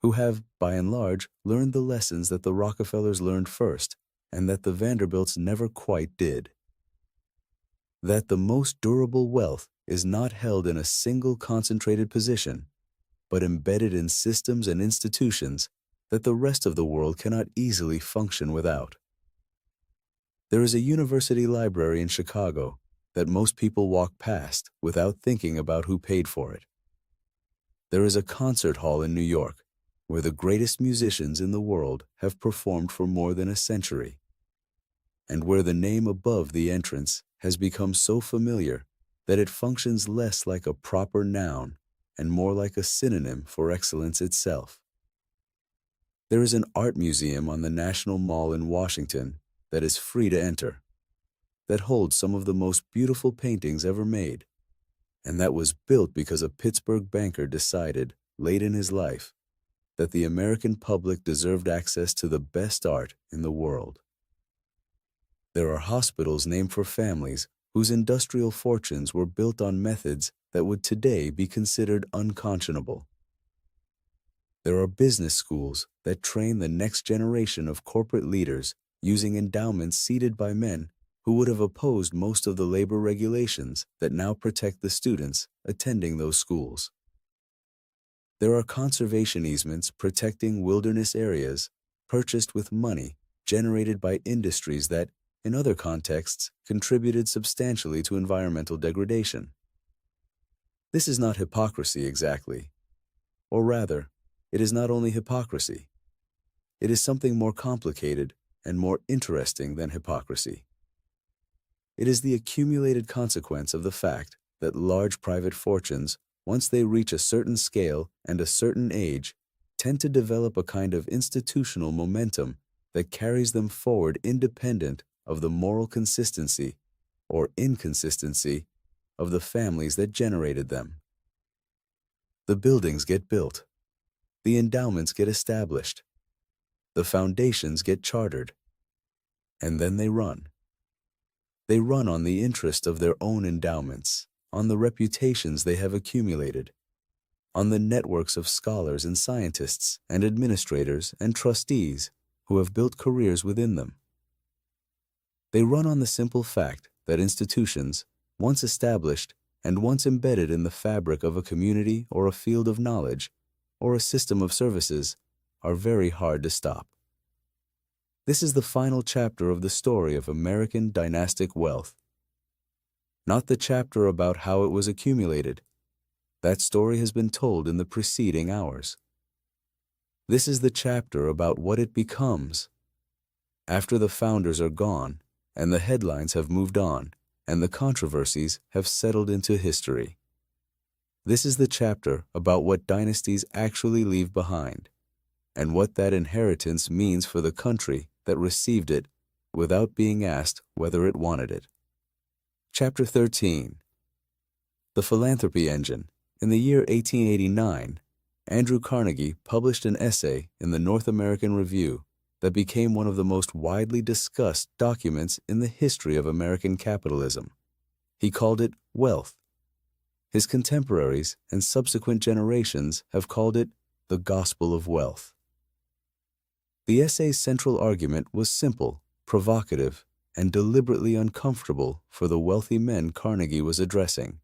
who have, by and large, learned the lessons that the Rockefellers learned first and that the Vanderbilts never quite did. That the most durable wealth is not held in a single concentrated position, but embedded in systems and institutions that the rest of the world cannot easily function without. There is a university library in Chicago that most people walk past without thinking about who paid for it. There is a concert hall in New York where the greatest musicians in the world have performed for more than a century, and where the name above the entrance has become so familiar that it functions less like a proper noun and more like a synonym for excellence itself. There is an art museum on the National Mall in Washington that is free to enter, that holds some of the most beautiful paintings ever made, and that was built because a Pittsburgh banker decided, late in his life, that the American public deserved access to the best art in the world. There are hospitals named for families whose industrial fortunes were built on methods that would today be considered unconscionable. There are business schools that train the next generation of corporate leaders using endowments seeded by men who would have opposed most of the labor regulations that now protect the students attending those schools. There are conservation easements protecting wilderness areas purchased with money generated by industries that, in other contexts, contributed substantially to environmental degradation. This is not hypocrisy exactly, or rather, it is not only hypocrisy. It is something more complicated and more interesting than hypocrisy. It is the accumulated consequence of the fact that large private fortunes, once they reach a certain scale and a certain age, tend to develop a kind of institutional momentum that carries them forward independent of the moral consistency or inconsistency of the families that generated them. The buildings get built. The endowments get established. The foundations get chartered. And then they run. They run on the interest of their own endowments, on the reputations they have accumulated, on the networks of scholars and scientists and administrators and trustees who have built careers within them. They run on the simple fact that institutions, once established and once embedded in the fabric of a community or a field of knowledge or a system of services, are very hard to stop. This is the final chapter of the story of American dynastic wealth. Not the chapter about how it was accumulated. That story has been told in the preceding hours. This is the chapter about what it becomes. After the founders are gone, and the headlines have moved on, and the controversies have settled into history. This is the chapter about what dynasties actually leave behind, and what that inheritance means for the country that received it without being asked whether it wanted it. Chapter 13. The Philanthropy Engine. In the year 1889, Andrew Carnegie published an essay in the North American Review that became one of the most widely discussed documents in the history of American capitalism. He called it Wealth. His contemporaries and subsequent generations have called it the Gospel of Wealth. The essay's central argument was simple, provocative, and deliberately uncomfortable for the wealthy men Carnegie was addressing.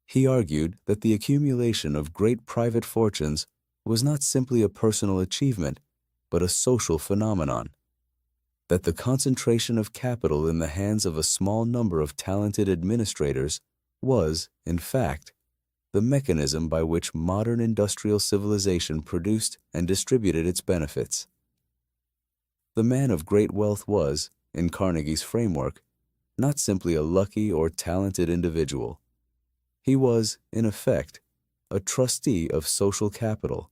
He argued that the accumulation of great private fortunes was not simply a personal achievement, but a social phenomenon. That the concentration of capital in the hands of a small number of talented administrators was, in fact, the mechanism by which modern industrial civilization produced and distributed its benefits. The man of great wealth was, in Carnegie's framework, not simply a lucky or talented individual. He was, in effect, a trustee of social capital,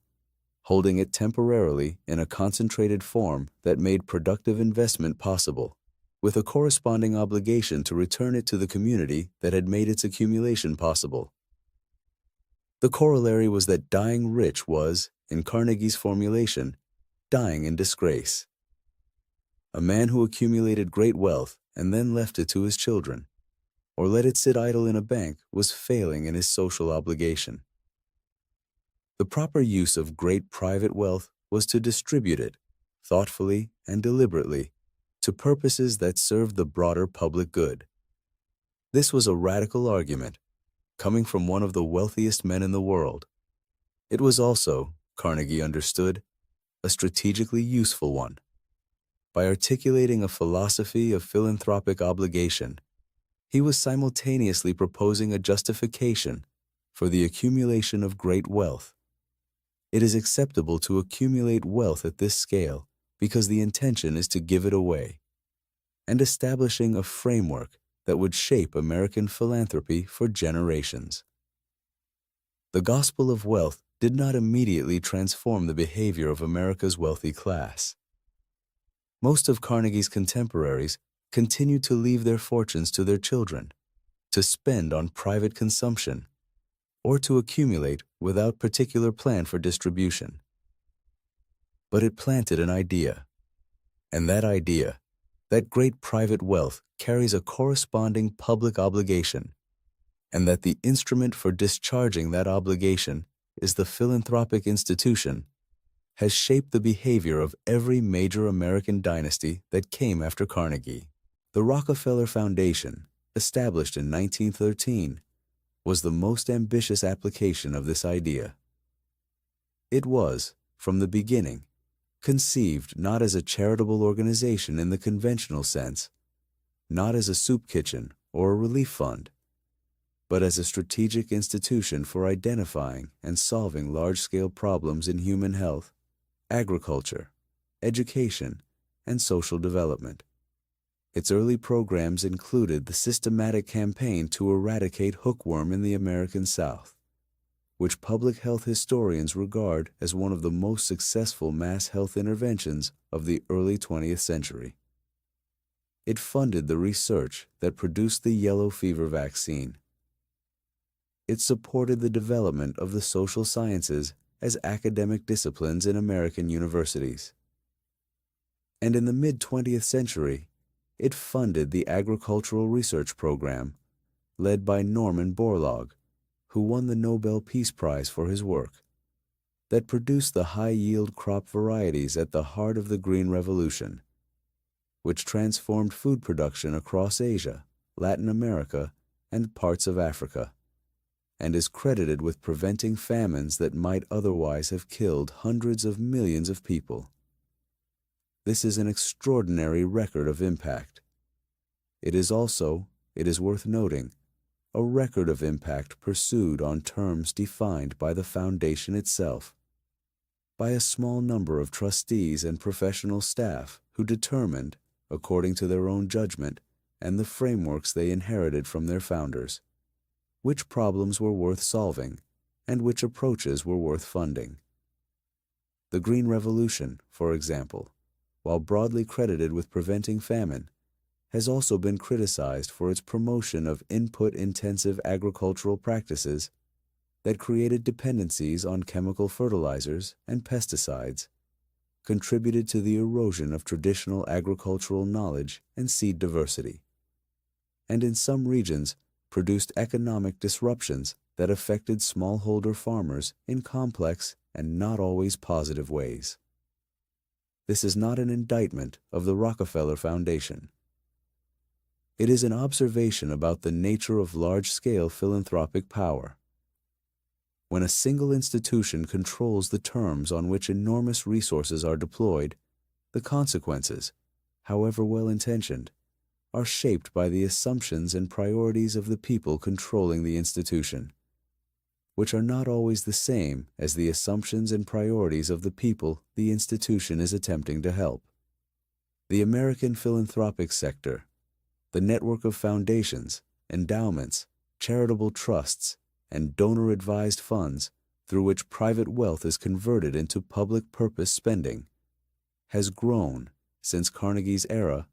holding it temporarily in a concentrated form that made productive investment possible, with a corresponding obligation to return it to the community that had made its accumulation possible. The corollary was that dying rich was, in Carnegie's formulation, dying in disgrace. A man who accumulated great wealth and then left it to his children, or let it sit idle in a bank, was failing in his social obligation. The proper use of great private wealth was to distribute it, thoughtfully and deliberately, to purposes that served the broader public good. This was a radical argument, coming from one of the wealthiest men in the world. It was also, Carnegie understood, a strategically useful one. By articulating a philosophy of philanthropic obligation, he was simultaneously proposing a justification for the accumulation of great wealth. It is acceptable to accumulate wealth at this scale because the intention is to give it away, and establishing a framework that would shape American philanthropy for generations. The Gospel of Wealth did not immediately transform the behavior of America's wealthy class. Most of Carnegie's contemporaries continued to leave their fortunes to their children, to spend on private consumption, or to accumulate without particular plan for distribution. But it planted an idea, and that idea, that great private wealth carries a corresponding public obligation, and that the instrument for discharging that obligation is the philanthropic institution, has shaped the behavior of every major American dynasty that came after Carnegie. The Rockefeller Foundation, established in 1913, was the most ambitious application of this idea. It was, from the beginning, conceived not as a charitable organization in the conventional sense, not as a soup kitchen or a relief fund, but as a strategic institution for identifying and solving large-scale problems in human health, agriculture, education, and social development. Its early programs included the systematic campaign to eradicate hookworm in the American South, which public health historians regard as one of the most successful mass health interventions of the early 20th century. It funded the research that produced the yellow fever vaccine. It supported the development of the social sciences as academic disciplines in American universities. And in the mid-20th century, it funded the agricultural research program led by Norman Borlaug, who won the Nobel Peace Prize for his work, that produced the high-yield crop varieties at the heart of the Green Revolution, which transformed food production across Asia, Latin America, and parts of Africa, and is credited with preventing famines that might otherwise have killed hundreds of millions of people. This is an extraordinary record of impact. It is also, it is worth noting, a record of impact pursued on terms defined by the foundation itself, by a small number of trustees and professional staff who determined, according to their own judgment and the frameworks they inherited from their founders, which problems were worth solving and which approaches were worth funding. The Green Revolution, for example, while broadly credited with preventing famine, has also been criticized for its promotion of input-intensive agricultural practices that created dependencies on chemical fertilizers and pesticides, contributed to the erosion of traditional agricultural knowledge and seed diversity, and in some regions produced economic disruptions that affected smallholder farmers in complex and not always positive ways. This is not an indictment of the Rockefeller Foundation. It is an observation about the nature of large-scale philanthropic power. When a single institution controls the terms on which enormous resources are deployed, the consequences, however well-intentioned, are shaped by the assumptions and priorities of the people controlling the institution, which are not always the same as the assumptions and priorities of the people the institution is attempting to help. The American philanthropic sector, the network of foundations, endowments, charitable trusts, and donor-advised funds through which private wealth is converted into public purpose spending, has grown since Carnegie's era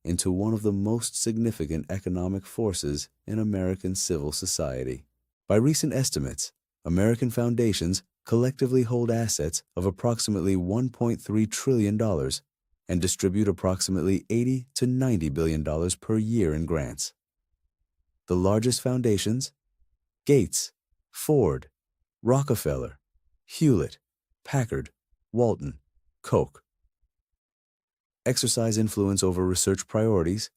into one of the most significant economic forces in American civil society. By recent estimates, American foundations collectively hold assets of approximately $1.3 trillion and distribute approximately $80 to $90 billion per year in grants. The largest foundations: Gates, Ford, Rockefeller, Hewlett, Packard, Walton, Koch, exercise influence over research priorities,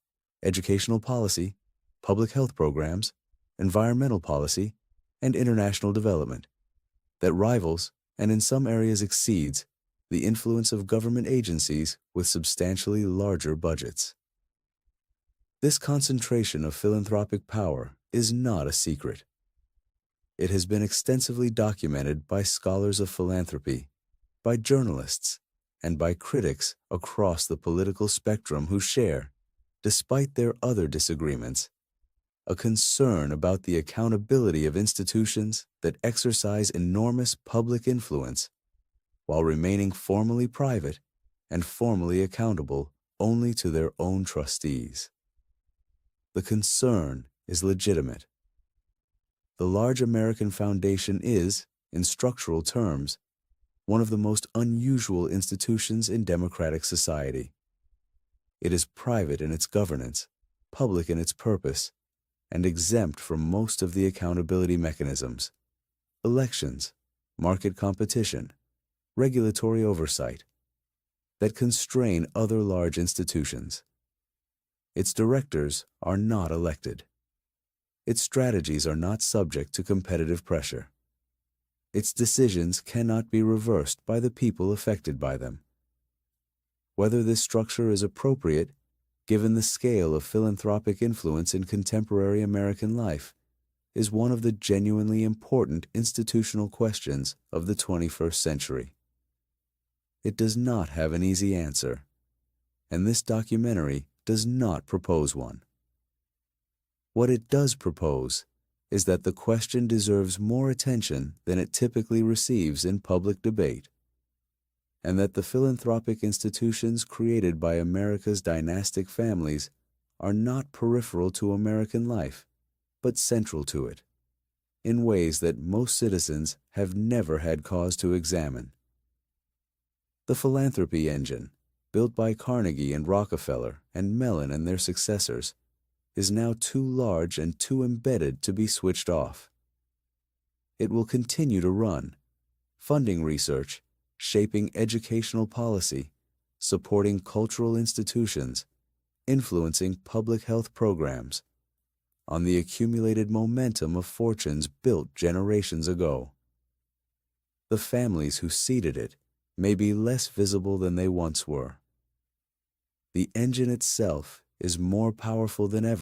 educational policy, public health programs, environmental policy, and international development that rivals, and in some areas exceeds, the influence of government agencies with substantially larger budgets. This concentration of philanthropic power is not a secret. It has been extensively documented by scholars of philanthropy, by journalists, and by critics across the political spectrum who share, despite their other disagreements, a concern about the accountability of institutions that exercise enormous public influence while remaining formally private and formally accountable only to their own trustees. The concern is legitimate. The large American foundation is, in structural terms, one of the most unusual institutions in democratic society. It is private in its governance, public in its purpose, and exempt from most of the accountability mechanisms: elections, market competition, regulatory oversight, that constrain other large institutions. Its directors are not elected. Its strategies are not subject to competitive pressure. Its decisions cannot be reversed by the people affected by them. Whether this structure is appropriate, given the scale of philanthropic influence in contemporary American life, is one of the genuinely important institutional questions of the 21st century. It does not have an easy answer, and this documentary does not propose one. What it does propose is that the question deserves more attention than it typically receives in public debate, and that the philanthropic institutions created by America's dynastic families are not peripheral to American life, but central to it, in ways that most citizens have never had cause to examine. The philanthropy engine, built by Carnegie and Rockefeller and Mellon and their successors, is now too large and too embedded to be switched off. It will continue to run, funding research, shaping educational policy, supporting cultural institutions, influencing public health programs, on the accumulated momentum of fortunes built generations ago. The families who seeded it may be less visible than they once were. The engine itself is more powerful than ever.